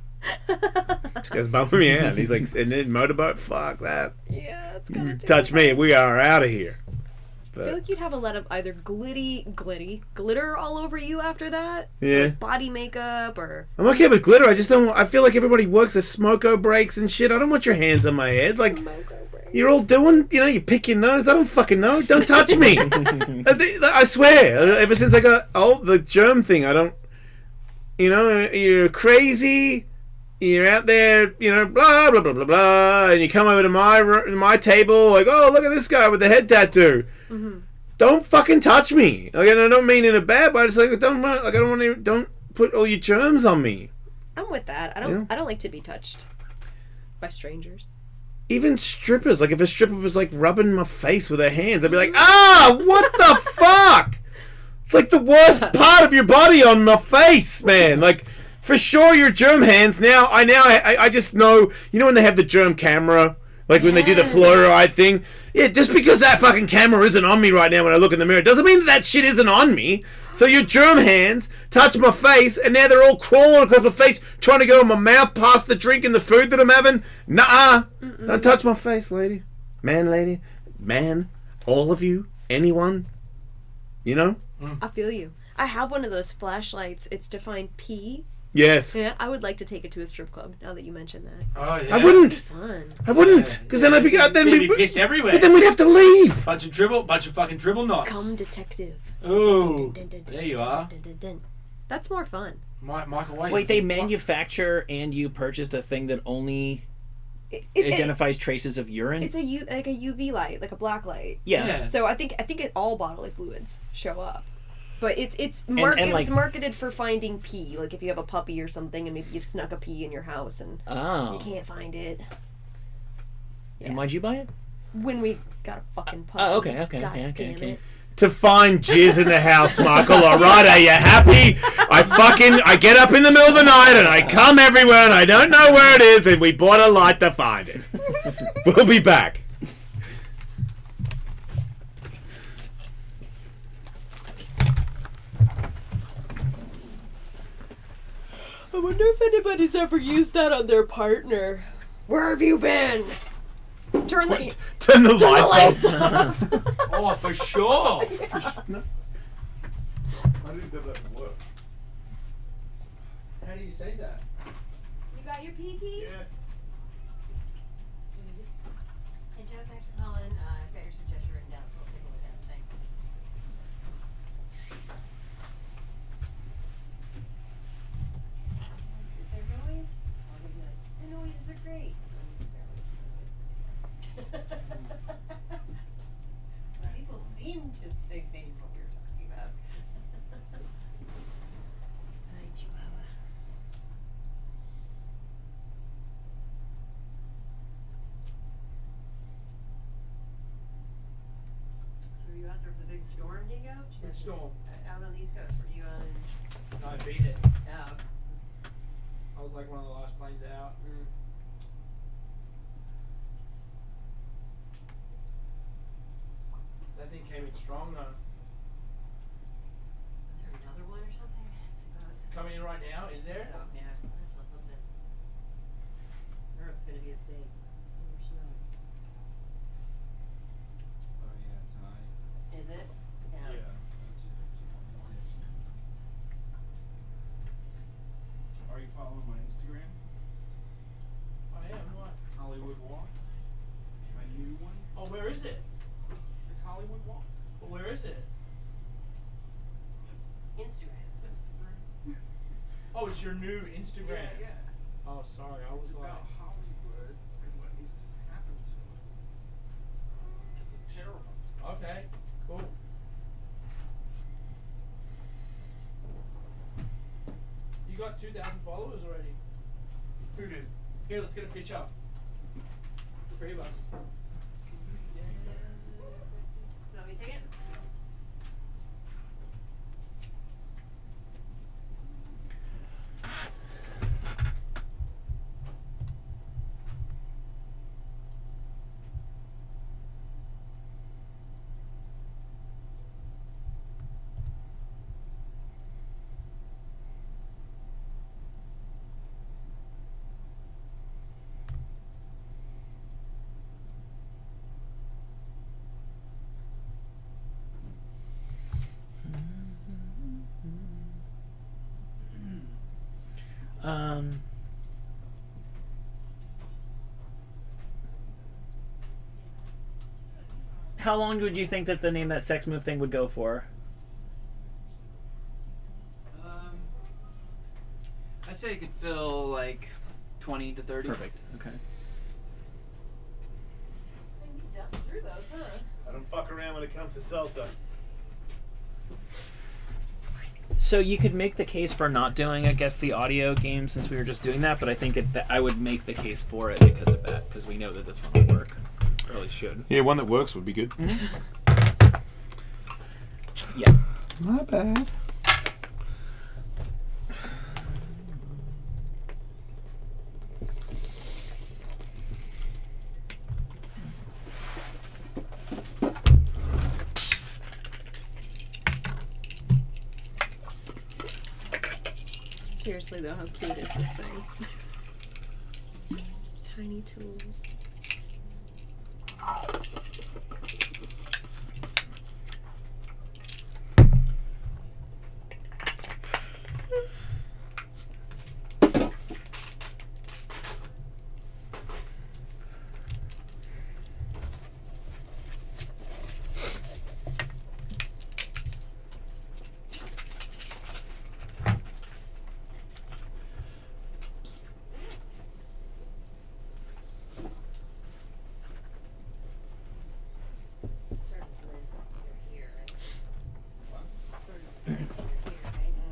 This guy's bumming me out. He's like, and then motorboat, fuck that. Yeah, it's kind of Touch me, we are out of here. I feel like you'd have a lot of either glitter all over you after that. Yeah. Like body makeup or. I'm okay with glitter. I just don't. I feel like everybody works the smoko breaks and shit. I don't want your hands on my head. Like you're all doing. You pick your nose. I don't fucking know. Don't touch me. I swear. Ever since I got the germ thing, I don't. You're crazy. You're out there, blah blah blah blah blah, and you come over to my table, like, oh, look at this guy with the head tattoo. Mm-hmm. Don't fucking touch me. Like, I don't mean in a bad way. I just don't put all your germs on me. I'm with that. I don't like to be touched by strangers. Even strippers, like if a stripper was like rubbing my face with her hands, I'd be like, what the fuck? It's like the worst part of your body on my face, man. Like, for sure, your germ hands. I just know. When they have the germ camera, like when they do the fluoride thing. Yeah, just because that fucking camera isn't on me right now when I look in the mirror doesn't mean that shit isn't on me. So your germ hands touch my face, and now they're all crawling across my face, trying to go in my mouth past the drink and the food that I'm having. Nuh-uh. Don't touch my face, lady. Man, all of you, anyone, I feel you. I have one of those flashlights. It's to find pee. Yes. Yeah, I would like to take it to a strip club now that you mentioned that. Oh yeah. I wouldn't. Fun. I wouldn't, because then I'd be piss everywhere. But then we'd have to leave. Bunch of fucking dribble knots. Come detective. Ooh, there you are. That's more fun. Michael White. Wait, they manufacture and you purchased a thing that only identifies traces of urine? It's like a UV light, like a black light. Yeah. So I think all bodily fluids show up. But it's like, marketed for finding pee. Like if you have a puppy or something and maybe you snuck a pee in your house and you can't find it. Yeah. And why'd you buy it? When we got a fucking puppy. Oh, okay. Damn it. To find jizz in the house, Michael. All right, are you happy? I get up in the middle of the night and I come everywhere and I don't know where it is, and we bought a light to find it. We'll be back. I wonder if anybody's ever used that on their partner. Where have you been? Turn the lights off. Oh, for sure. I didn't know that would work. How do you say that? You got your pee key? Yeah. Hey Joe, thanks for calling. I've got your suggestion written down, so we'll take a look at it. Thanks. Is there noise? The noises are great. People seem to think they knew what we were talking about. Hi, Chihuahua. So were you out there for the big storm, Dingo? Which storm? Out on the East Coast. Were you on? No, I beat it. Oh. I was like one of the last planes out. That thing came in strong though. Is there another one or something? It's about Coming in right now, is there? So, yeah, until something. I don't know if it's gonna be as big. More snow. Oh yeah, tonight. Is it? Yeah. Yeah. Are you following my Instagram? I am. What? Hollywood Walk. My new one. Oh, where is it? It's Hollywood Walk. Well, where is it? your new Instagram. Yeah. Oh, sorry. I was It's like, about Hollywood and what needs to happen to it. It's terrible. okay, cool. You got 2,000 followers already. Who did? Here, let's get a picture. The three of us. Want me to take it? How long would you think that the name that sex move thing would go for? I'd say it could fill like 20 to 30. Perfect. Okay. You dust through those, huh? I don't fuck around when it comes to salsa. So you could make the case for not doing, I guess, the audio game since we were just doing that, but I think I would make the case for it because of that, because we know that this one will work. Really should. Yeah, one that works would be good. Yeah. My bad. Seriously though, how cute is this thing? Tiny tools.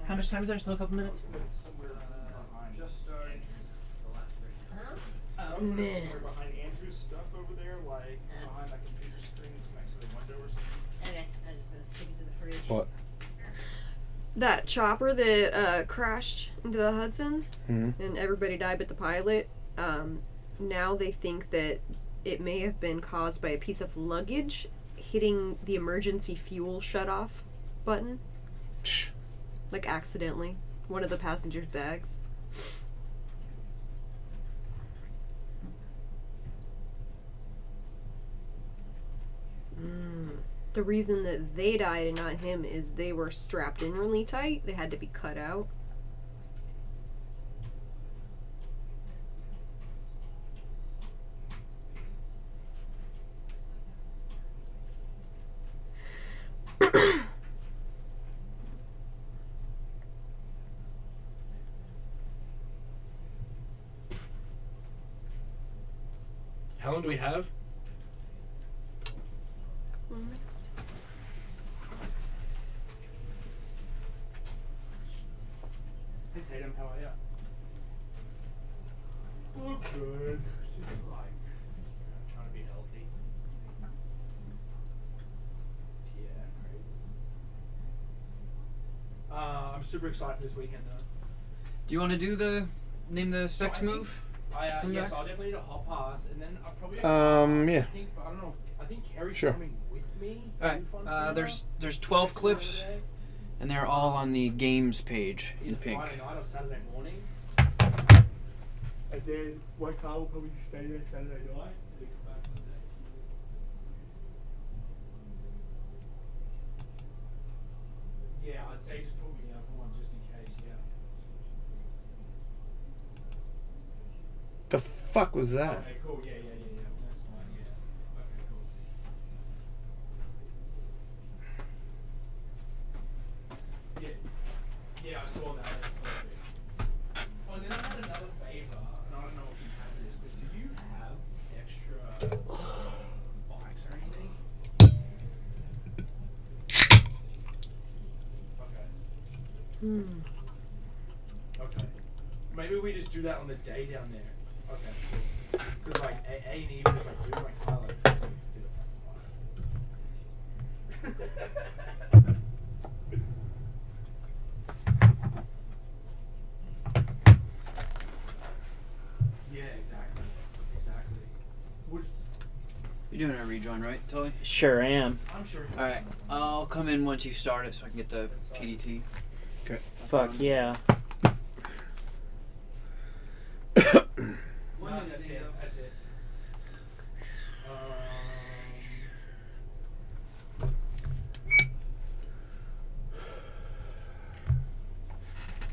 How much time is there? Still a couple minutes? Somewhere behind. Just Man. somewhere behind Andrew's stuff over there, like behind that computer screen that's next to the window or something. Okay, I'm just gonna stick it to the fridge. What? That chopper that crashed into the Hudson Mm-hmm. and everybody died but the pilot, now they think that it may have been caused by a piece of luggage hitting the emergency fuel shut-off button. Like accidentally. One of the passengers' bags. The reason that they died and not him is they were strapped in really tight. They had to be cut out. How long do we have? Hey Tatum, how are ya? Oh, good. Just like, trying to be healthy. Yeah, crazy. I'm super excited for this weekend though. Do you want to do the name the sex So I think- move? Yes, back? I'll definitely need a hot pass, and then I'll probably. Yeah. I think, but I don't know. I think Carrie's Sure. coming with me. Alright. There's 12 clips, and they're all on the games page in Either pink. Friday night or Saturday morning. And then my car will probably stay there Saturday night. And we come back Sunday. Yeah, I'd say just put me down for one just in case. Yeah. The fuck was that? Okay, cool. Yeah. That's fine. Yeah. Okay, cool. Yeah, I saw that. That's perfect. Okay. Maybe we just do that on the day down there. Okay, cool. Because, like, A&E, even if I do, like, highlights. Yeah, exactly. You're doing a rejoin, right, Tully? Sure am. I'm sure. All right. I'll come in once you start it so I can get the KDT. Okay. Fuck yeah. No, that's it. That's it.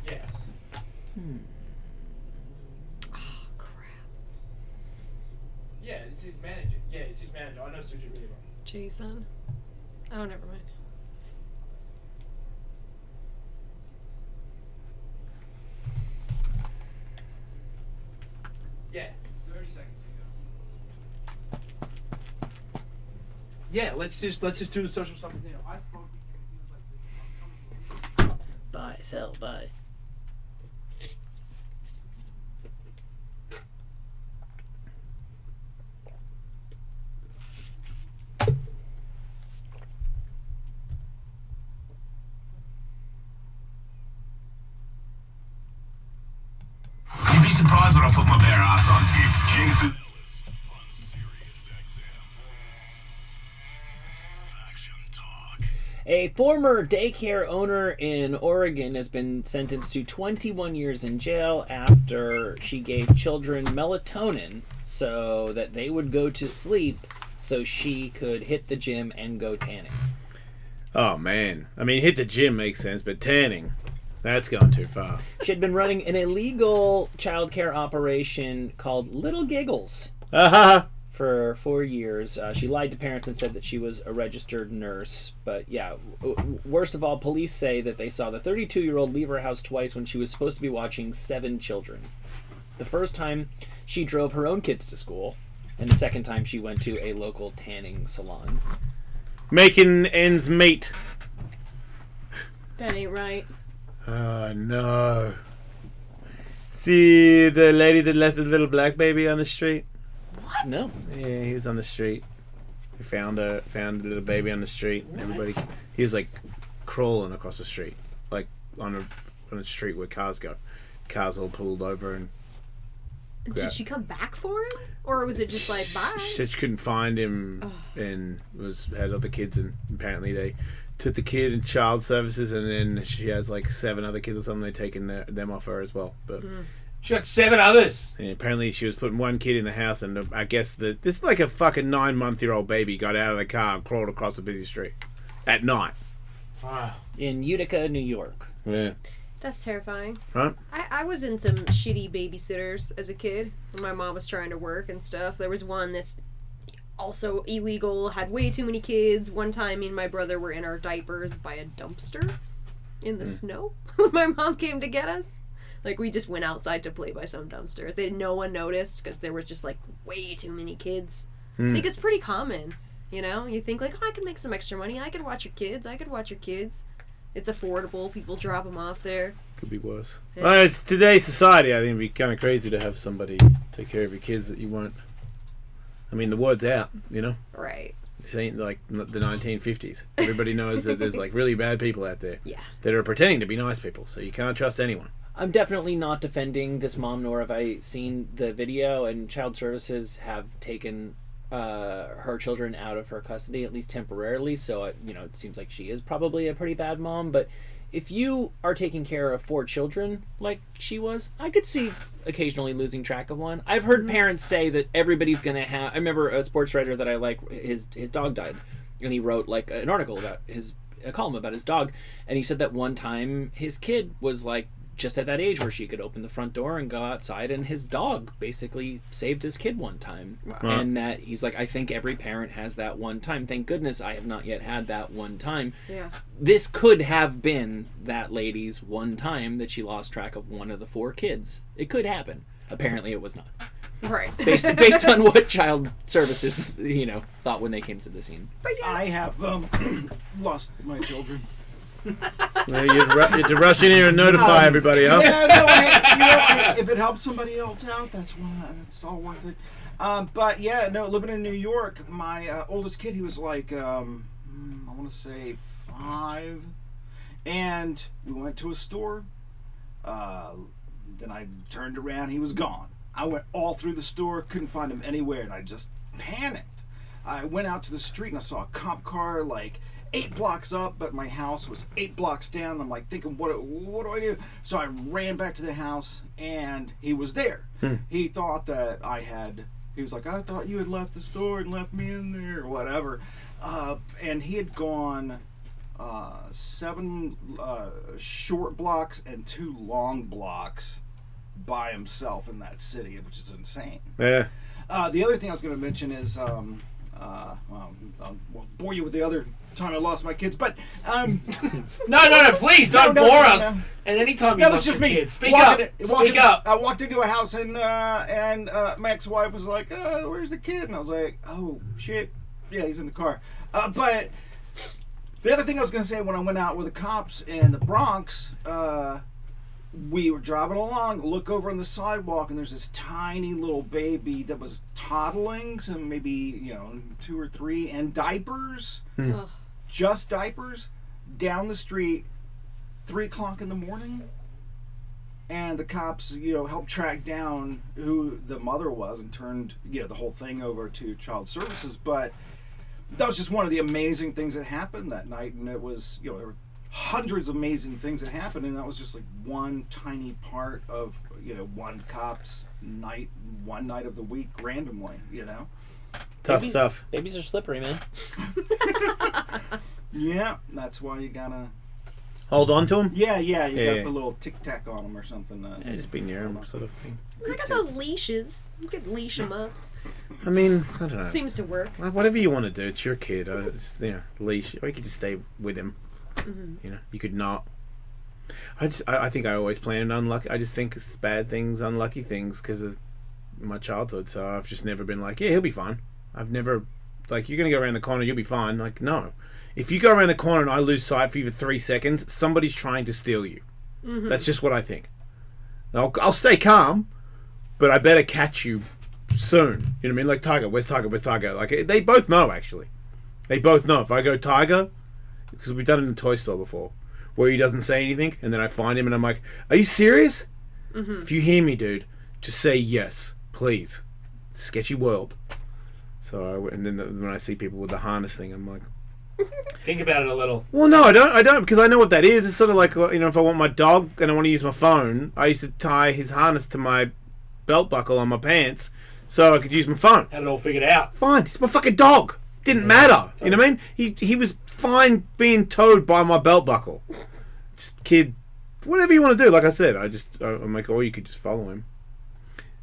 Yes. Oh crap. Yeah, it's his manager. Yeah, it's his manager. I know Suji really well. Jason. Oh, never mind. Yeah. 30 seconds to go. Yeah, let's just do the social something thing. I spoke to him. He was like, "I'm coming here." Buy, sell, buy. You'd be surprised what I put my bare ass on. It's Jason Ellis on Sirius XM. Faction Talk. A former daycare owner in Oregon has been sentenced to 21 years in jail after she gave children melatonin so that they would go to sleep so she could hit the gym and go tanning. Oh man, I mean, hit the gym makes sense, but tanning, that's gone too far. She had been running an illegal childcare operation called Little Giggles for 4 years. She lied to parents and said that she was a registered nurse. But yeah, worst of all, police say that they saw the 32-year-old leave her house twice when she was supposed to be watching 7 children. The first time, she drove her own kids to school, and the second time she went to a local tanning salon. Making ends meet. That ain't right. Oh no. See the lady that left the little black baby on the street? What? No. Yeah, he was on the street. He found a little baby on the street. And everybody, he was like crawling across the street, like on a street where cars go. Cars all pulled over and. Did she come back for him, or was it just like bye? She said she couldn't find him and had other kids, and apparently they took the kid in child services, and then she has like 7 other kids or something. They're taking them off her as well, but. She got 7 others. And apparently she was putting 1 kid in the house, and I guess this is like a fucking 9-month-old baby got out of the car and crawled across a busy street at night. Wow. In Utica, New York. Yeah. That's terrifying. Right? I was in some shitty babysitters as a kid when my mom was trying to work and stuff. There was one that's also illegal, had way too many kids. One time me and my brother were in our diapers by a dumpster in the snow when my mom came to get us. Like, we just went outside to play by some dumpster. No one noticed because there was just, like, way too many kids. I think it's pretty common, you know? You think, like, oh, I could make some extra money. I could watch your kids. It's affordable. People drop them off there. Could be worse. Yeah. Well, it's today's society. I think it'd be kind of crazy to have somebody take care of your kids that you won't. I mean, the word's out, you know? Right. This ain't like the 1950s. Everybody knows that there's, like, really bad people out there. Yeah. That are pretending to be nice people, so you can't trust anyone. I'm definitely not defending this mom, nor have I seen the video, and child services have taken her children out of her custody, at least temporarily, so it seems like she is probably a pretty bad mom. But if you are taking care of 4 children like she was, I could see occasionally losing track of one. I've heard parents say that everybody's gonna have. I remember a sports writer that I like, his dog died, and he wrote like an article about a column about his dog, and he said that one time his kid was like just at that age where she could open the front door and go outside, and his dog basically saved his kid one time. Wow. And that he's like, I think every parent has that one time. Thank goodness I have not yet had that one time. Yeah. This could have been that lady's one time that she lost track of one of the 4 kids. It could happen. Apparently it was not. Right. Based on what child services, thought when they came to the scene. But yeah. I have lost my children. Well, you had to rush in here and notify everybody, huh? Yeah, no, if it helps somebody else out, that's all worth it. But yeah, no, living in New York, my oldest kid, he was like, I want to say 5, and we went to a store. Then I turned around, he was gone. I went all through the store, couldn't find him anywhere, and I just panicked. I went out to the street and I saw a cop car like 8 blocks up, but my house was 8 blocks down. I'm like thinking, what do I do? So I ran back to the house, and he was there. He thought that he was like, I thought you had left the store and left me in there or whatever. And he had gone 7 short blocks and 2 long blocks by himself in that city, which is insane. Yeah. The other thing I was going to mention is, well, I'll bore you with the other time I lost my kids, but No, please don't bore us. And anytime you lost your kids, speak up. I walked into a house and my ex-wife was like, "Where's the kid?" And I was like, "Oh shit, yeah, he's in the car." But the other thing I was going to say, when I went out with the cops in the Bronx, we were driving along, look over on the sidewalk, and there's this tiny little baby that was toddling, so maybe 2 or 3, and diapers, just diapers, down the street, 3 o'clock in the morning. And the cops, helped track down who the mother was and turned, the whole thing over to Child Services. But that was just one of the amazing things that happened that night, and it was, there were hundreds of amazing things that happened, and that was just like one tiny part of one cop's night, one night of the week randomly. Tough stuff. Babies are slippery, man. Yeah, that's why you gotta hold on to them. Yeah, you gotta put a little tic tac on them or something. Just be near them, sort of thing. I got those leashes. You could leash them up. I mean, I don't know. Seems to work. Whatever you want to do, it's your kid. Leash, or you could just stay with him. Mm-hmm. You could not. I think I always planned unlucky. I just think it's bad things, unlucky things, because of my childhood. So I've just never been like, yeah, he'll be fine. I've never, like, you're gonna go around the corner, you'll be fine. Like, no. If you go around the corner and I lose sight for you for 3 seconds, somebody's trying to steal you. Mm-hmm. That's just what I think. I'll stay calm, but I better catch you soon. You know what I mean? Like, Tiger, where's Tiger? Where's Tiger? Like, they both know, actually. They both know. If I go Tiger, because we've done it in the toy store before, where he doesn't say anything, and then I find him and I'm like, are you serious? Mm-hmm. If you hear me, dude, just say yes, please. Sketchy world. So, and then when I see people with the harness thing, I'm like, think about it a little. Well, no, I don't, because I know what that is. It's sort of like, if I want my dog and I want to use my phone, I used to tie his harness to my belt buckle on my pants so I could use my phone. Had it all figured out. Fine, it's my fucking dog. Didn't matter. You know what I mean? He was fine being towed by my belt buckle. Just kid, whatever you want to do. Like I said, I'm like, or you could just follow him.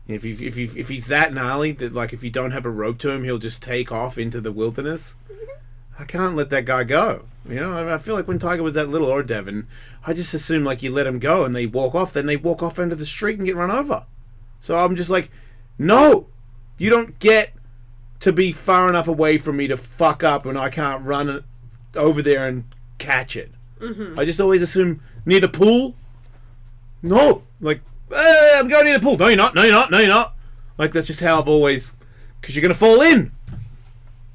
If he's that gnarly that, like, if you don't have a rope to him, he'll just take off into the wilderness. I can't let that guy go. I feel like when Tiger was that little, or Devin, I just assumed like you let him go and they walk off, then they walk off into the street and get run over. So I'm just like, no, you don't get to be far enough away from me to fuck up and I can't run over there and catch it. Mm-hmm. I just always assume near the pool. No, like, hey, I'm going near the pool. No, you're not. No, you're not. No, you're not. Like, that's just how I've always, because you're gonna fall in.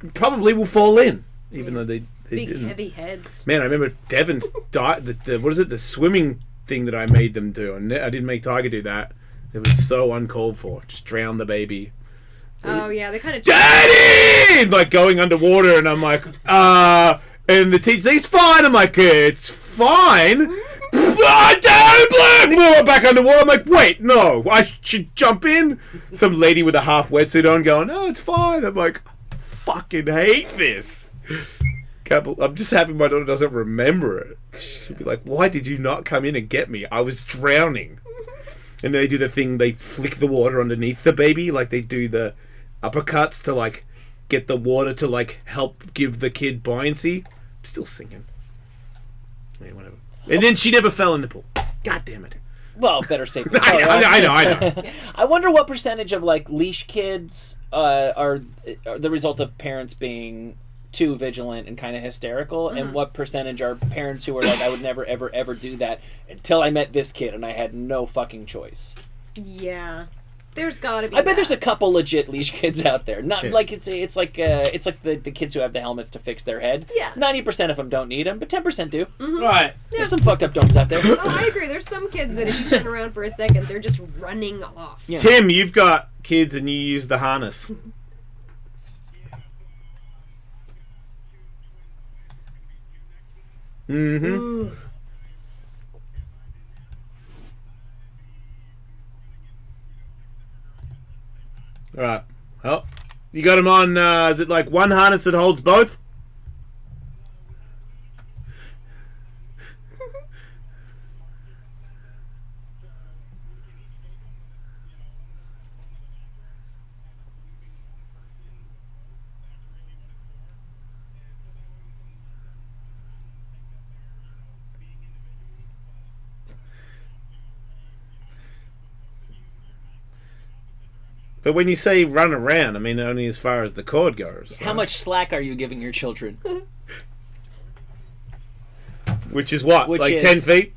You probably will fall in, even though they big didn't. Heavy heads. Man, I remember Devin's the swimming thing that I made them do. And I didn't make Tiger do that. It was so uncalled for. Just drown the baby. Oh yeah, they kind of. Daddy! Like going underwater, and I'm like, and the teacher says, it's fine. I'm like, it's fine. More back underwater. I'm like, wait, no, I should jump in. Some lady with a half wetsuit on going, no, it's fine. I'm like, fucking hate this. I'm just happy my daughter doesn't remember it. She'll be like, why did you not come in and get me? I was drowning. And they do the thing, they flick the water underneath the baby, like they do the uppercuts to, like, get the water to, like, help give the kid buoyancy. I'm still singing. Yeah, whatever. And then she never fell in the pool. God damn it. Well, better safe than sorry. I know. I wonder what percentage of, like, leash kids are the result of parents being too vigilant and kind of hysterical, Mm-hmm. and what percentage are parents who are like, I would never, ever, ever do that until I met this kid and I had no fucking choice. Yeah. There's gotta be I bet that. there's a couple legit leash kids out there. Not Yeah. like it's like the kids who have the helmets to fix their head. Yeah. 90% of them don't need them, but 10% do. Right. There's some fucked up domes out there. Oh, I agree. There's some kids that if you turn around for a second, they're just running off. Yeah. Tim, you've got kids and you use the harness. Mm-hmm. All right. Well, you got them on. Is it like one harness that holds both? But when you say run around, I mean only as far as the cord goes. How much slack are you giving your children? Which is what? Which like is- 10 feet?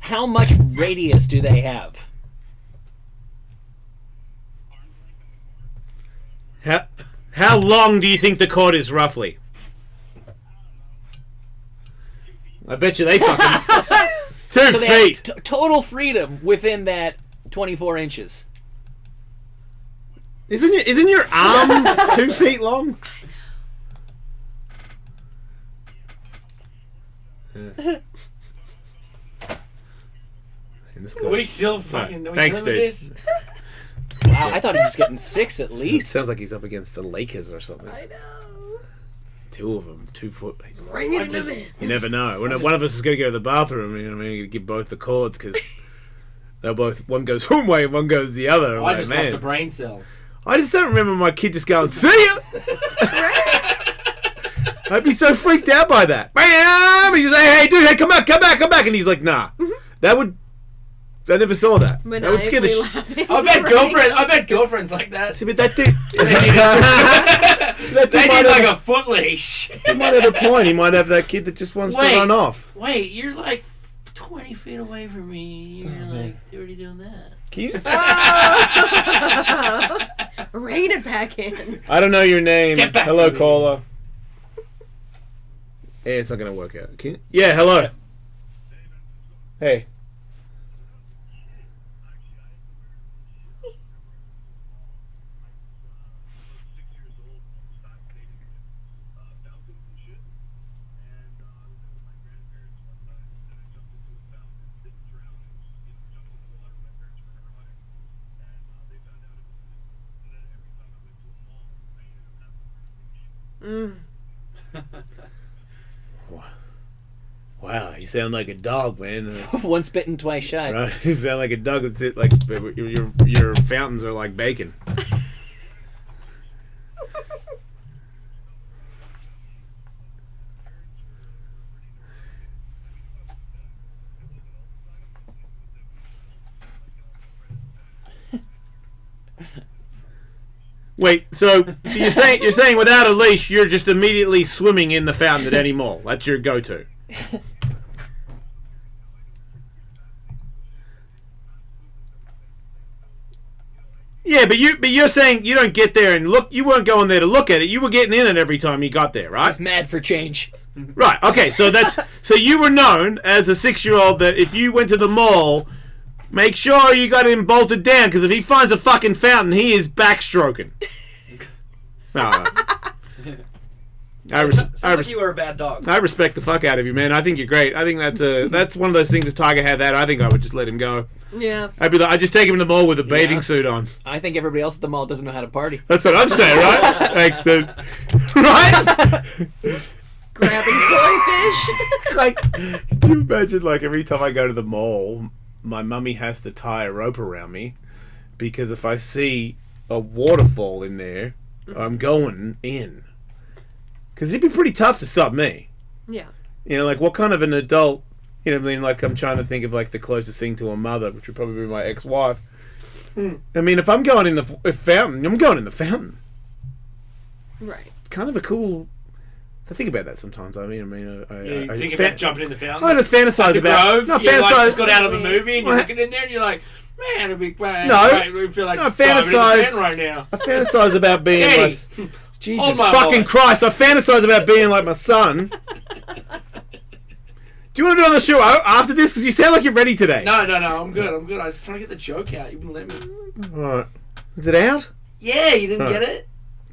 How much radius do they have? How long do you think the cord is roughly? I bet you they fucking 2 So they have feet. total freedom within that 24 inches. Isn't your arm 2 feet long? Yeah. Man, this guy- We still fucking. Are we Thanks, done with dude. this? Wow, I thought he was getting 6 at It least. sounds like he's up against the Lakers or something. I know. 2 of them, 2 foot. Bring it I in just- the You never know. One of us is going to go to the bathroom. You know what I mean? You give both the cords because they'll both. One goes one way and one goes the other. I'm I like, just man. lost a brain cell. I just don't remember my kid just going, "See ya." I'd be so freaked out by that. Bam! He's like, "Hey, dude, hey, come back, and he's like, "Nah." That would. I never saw that. That would scare the Maniacally shit. laughing. I've had girlfriends. I've had girlfriends like that. See, but that dude. They dude need might like have a foot leash. He might have a point. He might have that kid that just wants to Wait. run off. Wait, you're like 20 feet away from me. You're like already doing that. Can you? Rein it back in. I don't know your name. Get back Hello, to me. caller. Hey, it's not gonna work out. Can you? Yeah, hello. Hey. Mm. Wow, you sound like a dog, man. Once bitten, twice shy. Right? You sound like a dog. That's it. Like your fountains are like bacon. Wait, so you're saying without a leash, you're just immediately swimming in the fountain at any mall. That's your go-to. Yeah, but you're saying you don't get there and look. You weren't going there to look at it. You were getting in it every time you got there, right? He's mad for change. Right. Okay. So so you were known as a 6-year-old that if you went to the mall, make sure you got him bolted down because if he finds a fucking fountain, he is backstroking. All right. Sounds like you were a bad dog. I respect the fuck out of you, man. I think you're great. I think that's one of those things. If Tiger had that, I think I would just let him go. Yeah. I'd be like, I'd just take him to the mall with a bathing Yeah. suit on. I think everybody else at the mall doesn't know how to party. That's what I'm saying, right? Thanks, dude. Right? Grabbing koi fish. Like, can you imagine, like, every time I go to the mall, my mummy has to tie a rope around me because if I see a waterfall in there, I'm going in. Because it'd be pretty tough to stop me. Yeah. You know, like, what kind of an adult You know what I mean? Like, I'm trying to think of, like, the closest thing to a mother, which would probably be my ex-wife. I mean, if I'm going in the fountain, I'm going in the fountain. Right. Kind of a cool... I think about that sometimes. I You think about jumping in the fountain? I just fantasize the about... Grove, No, you like fantasize... just got out of a movie and you're looking in there and you're like, man, it'd be great. We feel like No, diving in the fantasize... pen right now. I fantasize about being Katie, like... Jesus my fucking wallet. Christ! I fantasize about being like my son. Do you want to do on the show after this? Because you sound like you're ready today. No, I'm good. I was trying to get the joke out. You wouldn't let me. Alright. Is it out? Yeah, you didn't get it?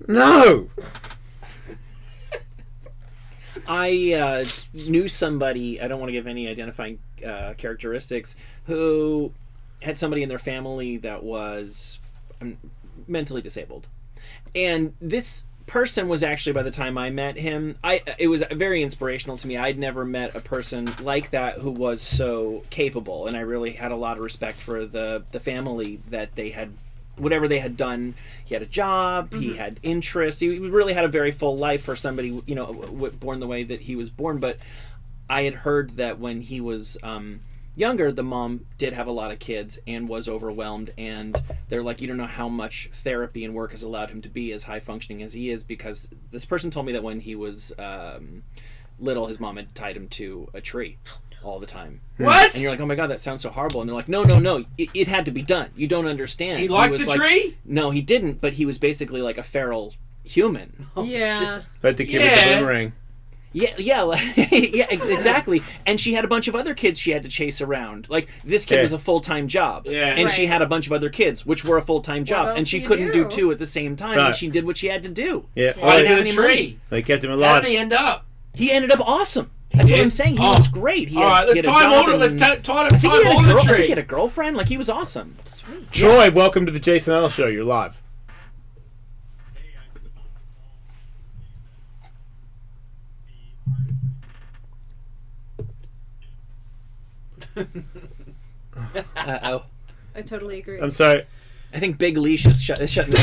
No! I knew somebody, I don't want to give any identifying characteristics, who had somebody in their family that was mentally disabled. And this person was actually, by the time I met him, it was very inspirational to me. I'd never met a person like that who was so capable, and I really had a lot of respect for the family that they had. Whatever they had done, he had a job, he had interests, he really had a very full life for somebody, born the way that he was born. But I had heard that when he was younger, the mom did have a lot of kids and was overwhelmed, and they're like, you don't know how much therapy and work has allowed him to be as high functioning as he is, because this person told me that when he was little, his mom had tied him to a tree all the time. What? And you're like, oh my god, that sounds so horrible. And they're like, no, it had to be done. You don't understand. He liked was the like, tree? No, he didn't, but he was basically like a feral human. Yeah. Like the kid with the boomerang. Exactly. And she had a bunch of other kids she had to chase around. Like, this kid was a full-time job. Yeah. And she Right. had a bunch of other kids, which were a full-time job. else And she do you couldn't do do? two at the same time, Right. and she did what she had to do. Yeah. Why didn't have did any the money. tree? They kept him How alive. did he end up? He ended up awesome. That's what did? I'm saying. He Oh. was great. He All had, right, he let's had a time job order. Let's and- time I think he had order a the I think tree. he had a girlfriend. Like, he was awesome. Troy, welcome to the Jason Ellis Show. You're live. Uh-oh. I totally agree. I'm sorry. I think Big Leash is shutting the show down.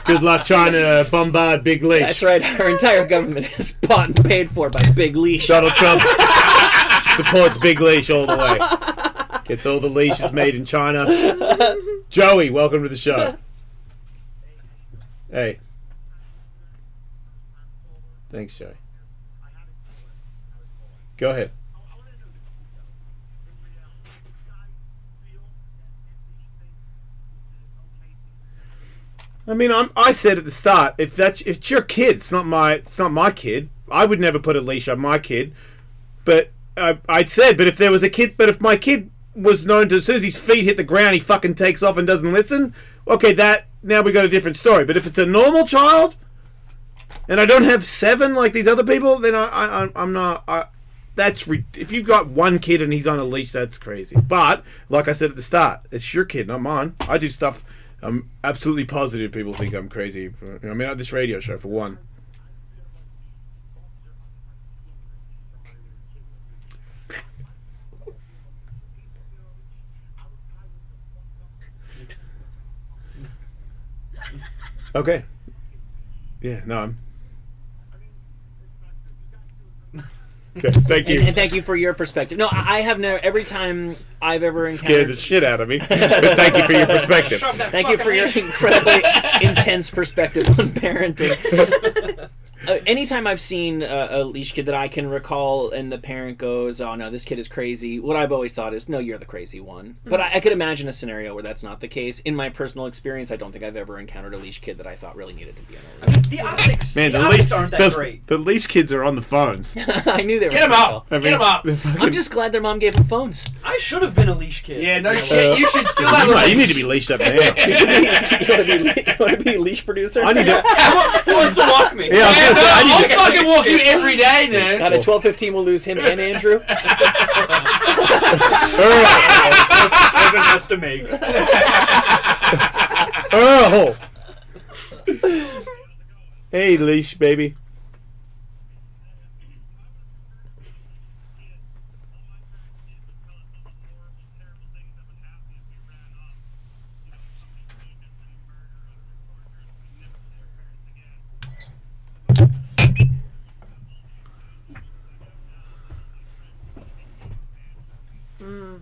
Good luck trying to bombard Big Leash. That's right. Our entire government is bought and paid for by Big Leash. Donald Trump supports Big Leash all the way. Gets all the leashes made in China. Joey, welcome to the show. Hey. Thanks, Joey. Go ahead. I mean, I said at the start, if it's your kid, it's not my kid. I would never put a leash on my kid. But I'd said, but if there was a kid, but if my kid was known to, as soon as his feet hit the ground, he fucking takes off and doesn't listen. Okay, now we got a different story. But if it's a normal child, and I don't have 7 like these other people, then I'm not. If you've got one kid and he's on a leash, that's crazy. But like I said at the start, it's your kid, not mine. I do stuff. I'm absolutely positive people think I'm crazy. I mean, at this radio show, for one. Okay. Yeah, no, I'm... Okay, thank you. And thank you for your perspective. No, I have never. Every time I've ever encountered, Scared the shit out of me. But thank you for your perspective. Thank you for your incredibly intense perspective on parenting. Anytime I've seen a leash kid that I can recall, and the parent goes, "Oh no, this kid is crazy," what I've always thought is, "No, you're the crazy one." But I could imagine a scenario where that's not the case. In my personal experience, I don't think I've ever encountered a leash kid that I thought really needed to be on a leash. The optics, Man, the the optics leash, aren't that great. the leash kids are on the phones. I knew they were. Get him up! I mean, Get him up! they're fucking- I'm just glad their mom gave them phones. I should have been a leash kid. Yeah, no shit. You should still have a leash. You need to be leashed up now. You want to be a leash producer? I need to. Who wants to walk me? Yeah, I was Yeah, gonna say, I I'll need to. fucking walk you every day, dude. God, at 12:15 we'll lose him and Andrew. Kevin has to make. Earl. Hey, leash, baby.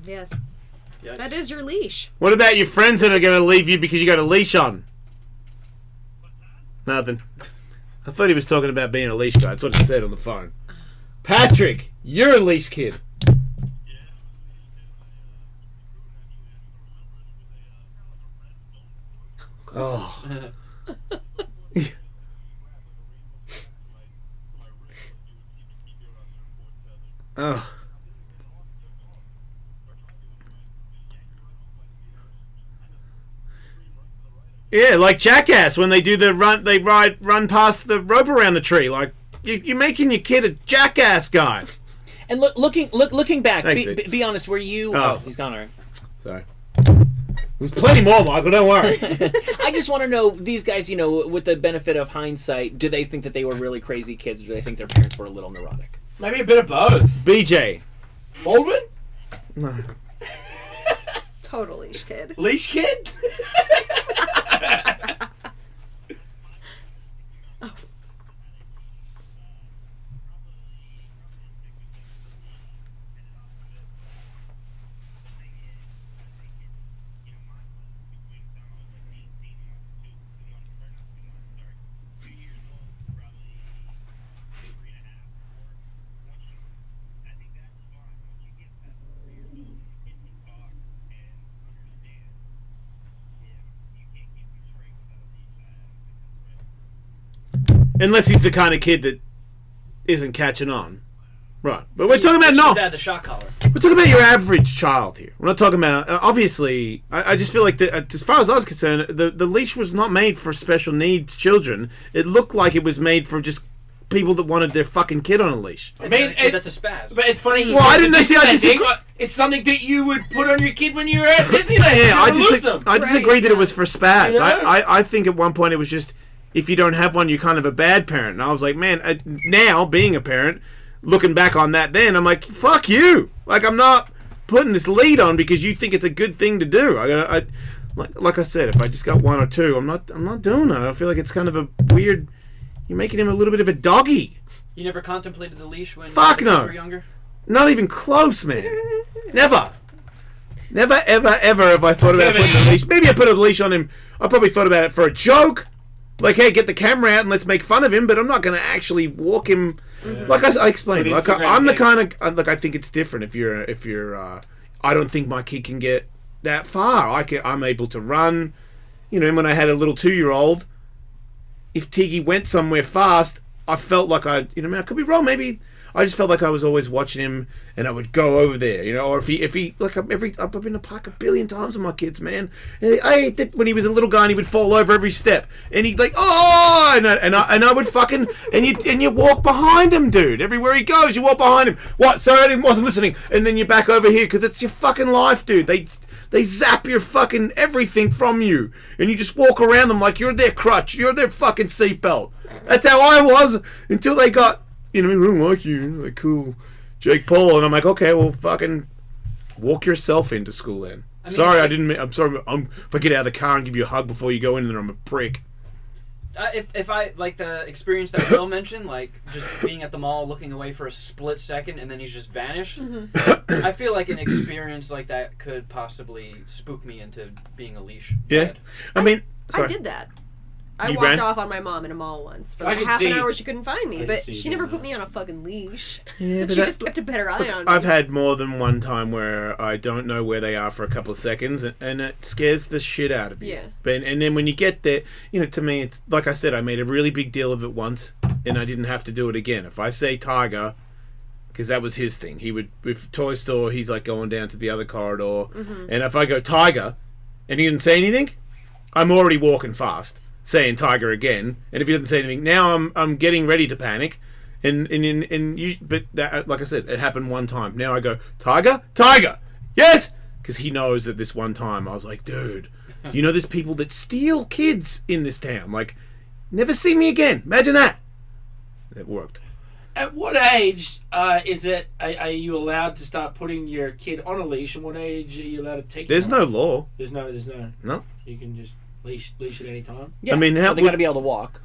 Yes. Yikes. That is your leash. What about your friends that are going to leave you because you got a leash on? Nothing. I thought he was talking about being a leash guy. That's what he said on the phone. Patrick, you're a leash kid. Oh. Oh. Yeah, like Jackass when they do the run, they run past the rope around the tree. Like you're making your kid a jackass guy. And looking back, Thanks, be honest. Were you? Oh. He's gone already. Sorry. There's plenty more, Michael. Don't worry. I just want to know, these guys, you know, with the benefit of hindsight, do they think that they were really crazy kids, or do they think their parents were a little neurotic? Maybe a bit of both. BJ. Baldwin? No. Total leash kid. Leash kid? Unless he's the kind of kid that isn't catching on. Right. But we're talking about He's at the shock collar. We're talking about your average child here. We're not talking about... obviously, I just feel like, as far as I was concerned, the leash was not made for special needs children. It looked like it was made for just people that wanted their fucking kid on a leash. I mean, that's a spaz. But it's funny. Well, I didn't know. See, I disagree. It's something that you would put on your kid when you were at Disneyland. Yeah, I I disagree that it was for spaz. You know? I think at one point it was just, if you don't have one, you're kind of a bad parent. And I was like, man, now being a parent, looking back on that, then I'm like, fuck you. Like, I'm not putting this lead on because you think it's a good thing to do. Like I said, if I just got one or two, I'm not doing it. I feel like it's kind of a weird. You're making him a little bit of a doggy. You never contemplated the leash when Fuck you no. were younger? Not even close, man. Never, ever have I thought about putting a leash. Maybe I put a leash on him. I probably thought about it for a joke. Like, hey, get the camera out and let's make fun of him. But I'm not going to actually walk him. Yeah. Like I explained. Like I'm the kind of like I think it's different. If you're, I don't think my kid can get that far. I'm able to run. You know, when I had a little 2-year-old, if Tiggy went somewhere fast, I felt like I could be wrong. Maybe I just felt like I was always watching him, and I would go over there, you know. Or if he like I've been in the park a billion times with my kids, man. And I hate that when he was a little guy and he would fall over every step, and he'd like, oh, and I would fucking and you walk behind him, dude. Everywhere he goes, you walk behind him. What? Sorry, I wasn't listening. And then you're back over here because it's your fucking life, dude. They zap your fucking everything from you, and you just walk around them like you're their crutch, you're their fucking seatbelt. That's how I was until they got, you know, I don't like you, like cool, Jake Paul, and I'm like, okay, well, fucking walk yourself into school then. I'm sorry, if I get out of the car and give you a hug before you go in there, I'm a prick. If I like the experience that Bill mentioned, like just being at the mall, looking away for a split second, and then he's just vanished. Mm-hmm. I feel like an experience like that could possibly spook me into being a leash. Yeah, I mean, I did that. I You walked ran? off on my mom in a mall once for I like could half an see- hour. She couldn't find me, I but could see she you never doing put me on a fucking leash. Yeah, but She just kept a better eye on me. I've had more than one time where I don't know where they are for a couple of seconds, and it scares the shit out of you. Yeah. And then when you get there, you know, to me, it's like I said, I made a really big deal of it once, and I didn't have to do it again. If I say Tiger, because that was his thing, he would, with toy store, he's like going down to the other corridor, and if I go Tiger, and he didn't say anything, I'm already walking fast, saying Tiger again, and if he doesn't say anything, now I'm getting ready to panic, and you, but that, like I said, it happened one time. Now I go Tiger, yes, because he knows that this one time I was like, dude, you know, there's people that steal kids in this town. Like, never see me again. Imagine that. It worked. At what age is it? Are you allowed to start putting your kid on a leash? And what age are you allowed to take? There's them no off? law. There's no. No. You can just leash at any time. Yeah, I mean, they got to be able to walk.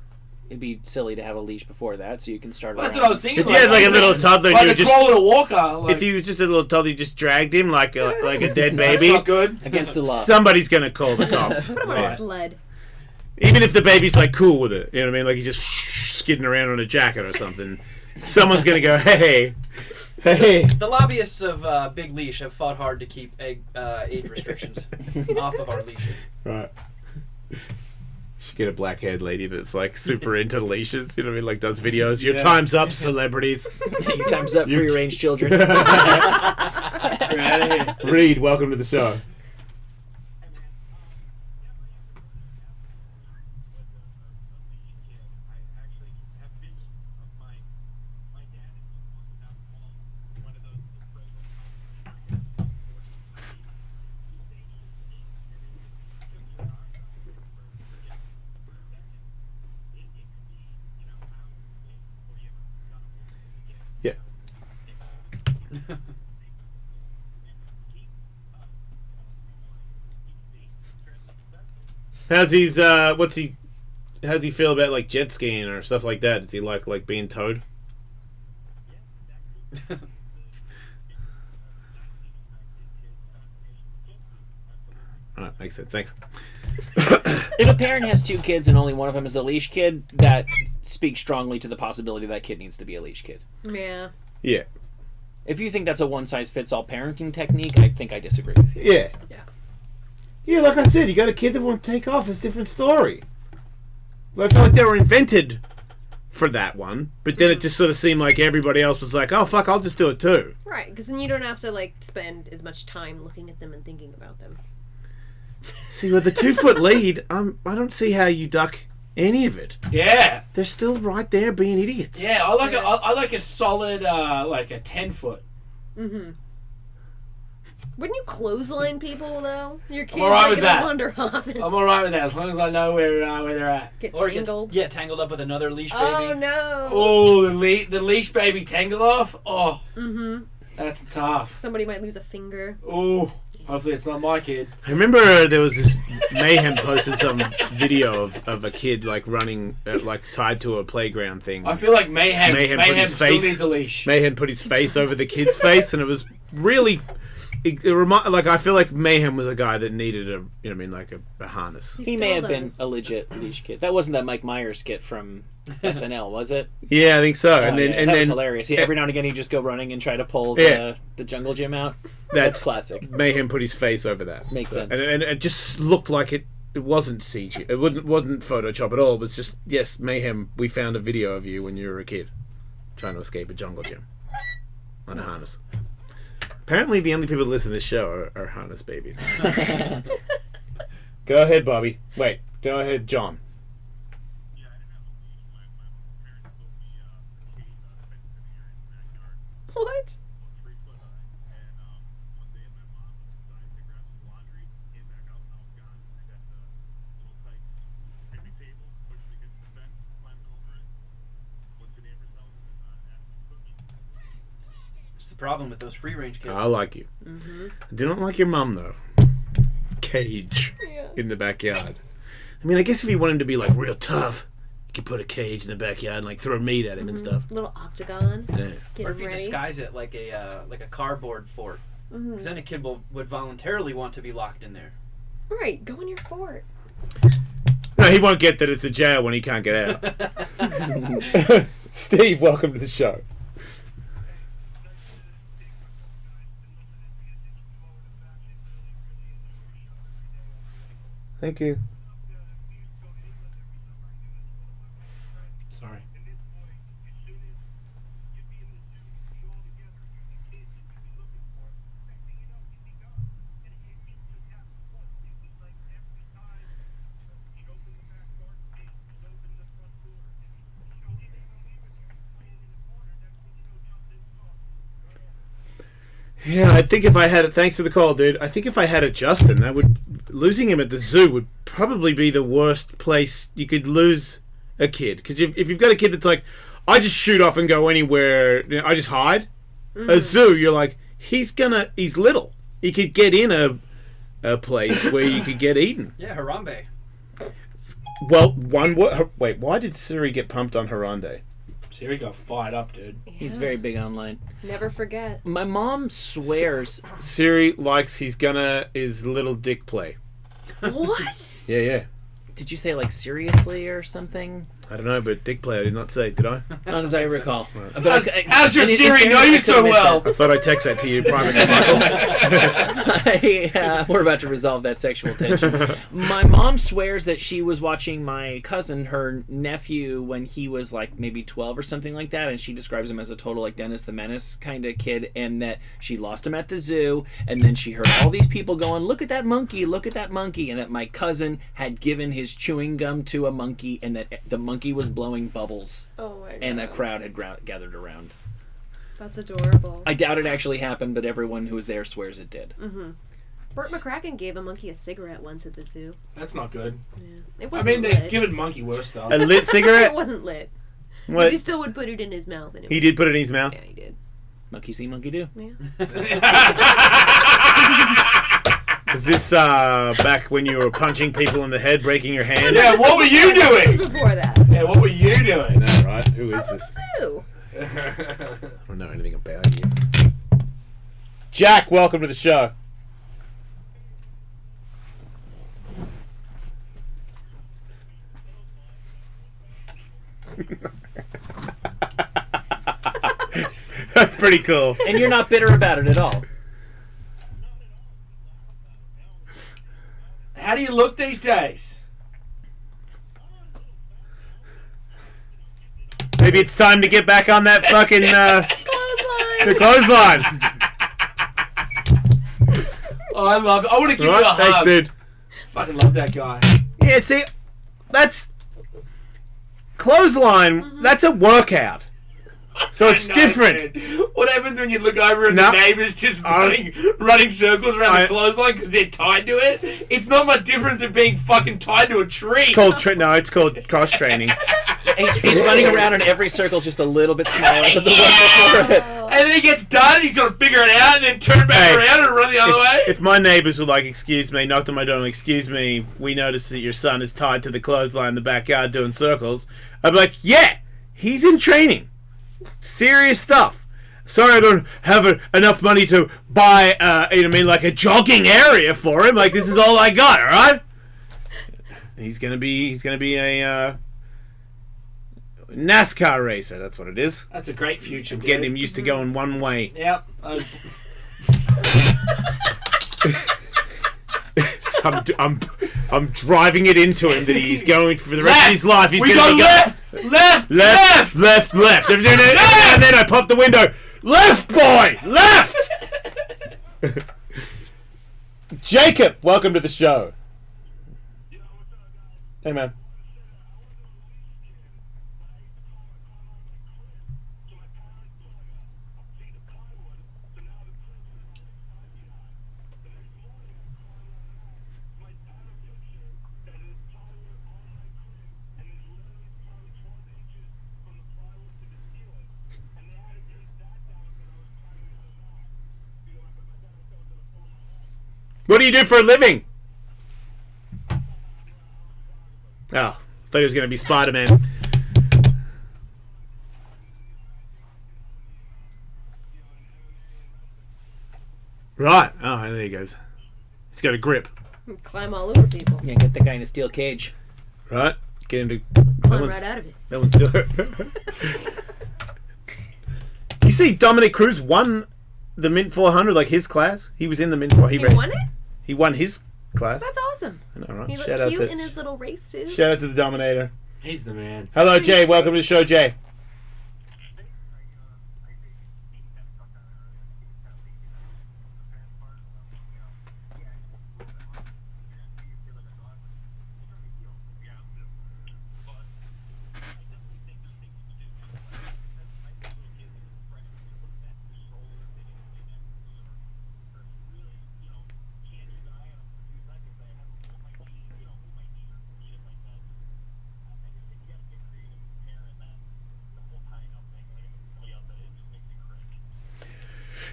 it'd be silly to have a leash before that, so you can start. Well, that's around. what I was thinking. If you had like a little toddler, like you a just crawl in a walker. Like, if he was just a little toddler, you just dragged him like a dead that's baby. not good. against the law. Somebody's gonna call the cops. Put him on a sled. Even if the baby's like cool with it, you know what I mean? Like he's just skidding around on a jacket or something. Someone's gonna go, hey. The lobbyists of Big Leash have fought hard to keep age restrictions off of our leashes. Right. Should get a black-haired lady that's like super into leashes. You know what I mean? Like does videos. Your time's up, celebrities. Your time's up, free-range children. Reed, welcome to the show. Yeah. How's he feel about like jet skiing or stuff like that? Does he like being towed? Alright, makes sense. Thanks. If a parent has 2 kids and only one of them is a leash kid, that speaks strongly to the possibility that kid needs to be a leash kid. Yeah. Yeah. If you think that's a one-size-fits-all parenting technique, I think I disagree with you. Yeah. Yeah. Yeah, like I said, you got a kid that won't take off. It's a different story. But I feel like they were invented for that one, but then it just sort of seemed like everybody else was like, oh, fuck, I'll just do it too. Right, because then you don't have to, like, spend as much time looking at them and thinking about them. See, with the 2-foot lead, I don't see how you duck any of it. Yeah. They're still right there being idiots. Yeah, I like a solid like a 10-foot. Mm-hmm. Wouldn't you clothesline people though? Your kids alright like with gonna that. wander off and I'm alright with that as long as I know where they're at. get Or it gets tangled. tangled up with another leash baby. Oh no! Oh, the leash baby tangle off. Oh, Mm-hmm. that's tough. Somebody might lose a finger. Oh, hopefully it's not my kid. I remember there was this Mayhem posted some video of a kid like running like tied to a playground thing. I feel like Mayhem put his still face. needs a leash. Mayhem put his face over the kid's face, and it was really. Like I feel like Mayhem was a guy that needed a, you know what I mean, like a harness. He may have been a legit leash kid. That wasn't that Mike Myers skit from SNL, was it? Yeah, I think so. Oh, and then that was hilarious. Yeah, every now and again he'd just go running and try to pull the jungle gym out. That's classic. Mayhem put his face over that. Makes sense. And it just looked like it wasn't CG. It wasn't Photoshop at all. It was just, yes, Mayhem, we found a video of you when you were a kid trying to escape a jungle gym on a harness. Apparently, the only people that listen to this show are harness babies. Go ahead, Bobby. Wait, go ahead, John. What? It's the problem with those free range kids. I like you. Mm-hmm. I do not like your mum, though. Cage in the backyard. I mean, I guess if you want him to be, like, real tough, you could put a cage in the backyard and, like, throw meat at him and stuff. Little octagon. Yeah. Get Or him if you ready. disguise it like a cardboard fort. Because then a kid would voluntarily want to be locked in there. Right, go in your fort. No, he won't get that it's a jail when he can't get out. Steve, welcome to the show. Thank you. Sorry. Yeah, I think if I had it, thanks for the call, dude. I think if I had a Justin, losing him at the zoo would probably be the worst place you could lose a kid. Because if you've got a kid that's like, I just shoot off and go anywhere, you know, I just hide. A zoo, you're like, he's little. He could get in a place where you could get eaten. Yeah, Harambe. Well, wait, why did Siri get pumped on Harambe? Siri got fired up, dude. He's very big online. Never forget. My mom swears. Siri likes his little dick play. What? Yeah. Did you say like seriously or something? I don't know, but dick play I did not say, did I? Not as I recall. But How's your Siri know you so well? I thought I'd text that to you privately, Michael. We're about to resolve that sexual tension. My mom swears that she was watching my cousin, her nephew, when he was like maybe 12 or something like that, and she describes him as a total like Dennis the Menace kind of kid, and that she lost him at the zoo, and then she heard all these people going, look at that monkey, and that my cousin had given his chewing gum to a monkey, and that the monkey was blowing bubbles. Oh my god. And a crowd had gathered around. That's adorable. I doubt it actually happened, but everyone who was there swears it did. Mm-hmm. Burt McCracken gave a monkey a cigarette once at the zoo. That's not good. Yeah. It I wasn't mean, lit. they've given monkey worse stuff. A lit cigarette? It wasn't lit. What? He still would put it in his mouth. And He did put it in his mouth? Yeah, he did. Monkey see, monkey do. Yeah. Is this back when you were punching people in the head, breaking your hand? Yeah, what were you doing? Before that. Yeah, what were you doing? All right, who is I was this? at the zoo. I don't know anything about you. Jack, welcome to the show. That's pretty cool. And you're not bitter about it at all. How do you look these days? Maybe it's time to get back on that fucking clothesline. Oh, I love it. I want to give you a hug. Thanks, dude. Fucking love that guy. Yeah, see, that's clothesline. That's a workout. So it's I know, different. dude. What happens when you look over and No. the neighbours just running circles around the clothesline because they're tied to it? It's not much different than being fucking tied to a tree. It's called it's called cross training. He's running around and every circle's just a little bit smaller than the one before it. And then he gets done, he's got to figure it out and then turn back around and run the other way. If my neighbours were like, excuse me, knocked on my door, excuse me, we noticed that your son is tied to the clothesline in the backyard doing circles, I'd be like, yeah, he's in training. Serious stuff. Sorry I don't have enough money to buy, like a jogging area for him. Like, this is all I got, alright? He's gonna be a NASCAR racer, that's what it is. That's a great future, dude. Getting him used to going one way. Yep. So I'm driving it into him that he's going for the rest of his life. He's We going go to left! And then I pop the window. Left, boy! Left! Jacob, welcome to the show. Hey, man. What do you do for a living? Oh, thought he was going to be Spider-Man. Right. Oh, there he goes. He's got a grip. Climb all over people. Yeah, get the guy in a steel cage. Right. Get him to... Climb right out of it. That one's still... You see Dominic Cruz won the Mint 400, like his class? He was in the Mint 400. He won it? He won his class. That's awesome. I know, right? He looked cute in his little race suit. Shout out to the Dominator. He's the man. Hello, Jay. Welcome to the show, Jay.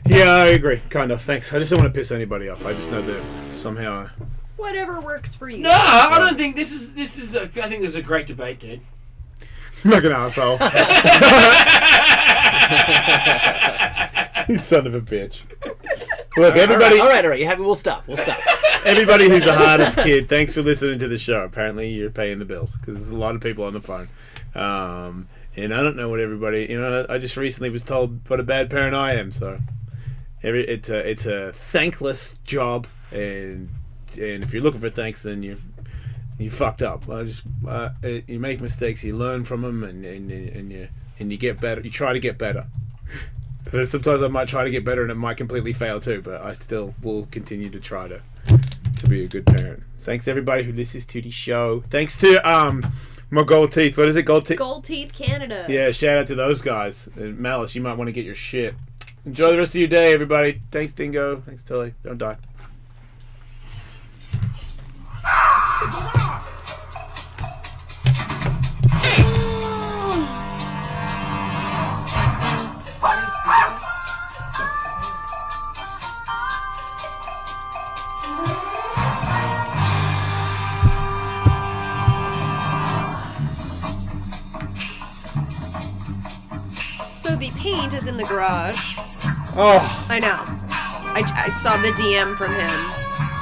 Yeah, I agree. Kind of. Thanks. I just don't want to piss anybody off. I just know that somehow Whatever works for you. No, I don't think this is. I think this is a great debate, dude. You're like an asshole. You son of a bitch. Look, everybody. All right. You happy? We'll stop. Everybody who's the hardest kid, thanks for listening to the show. Apparently, you're paying the bills because there's a lot of people on the phone. And I don't know what everybody. I just recently was told what a bad parent I am. So, it's a thankless job, and if you're looking for thanks, then you fucked up. You make mistakes, you learn from them, and you get better. You try to get better. Sometimes I might try to get better, and it might completely fail too. But I still will continue to try to be a good parent. Thanks to everybody who listens to the show. Thanks to my Gold Teeth. What is it? Gold Teeth. Gold Teeth Canada. Yeah, shout out to those guys. And Malice, you might want to get your shit. Enjoy the rest of your day, everybody. Thanks, Dingo. Thanks, Tilly. Don't die. So the paint is in the garage. Oh. I know. I saw the DM from him.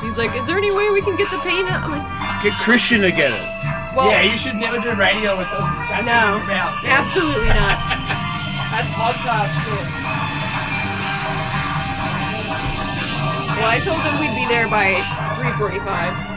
He's like, is there any way we can get the paint out? I'm like, Get Christian to get it. well, Yeah, you should never do radio with those. no, absolutely not. That's podcast shit. Well, I told him we'd be there by 3:45.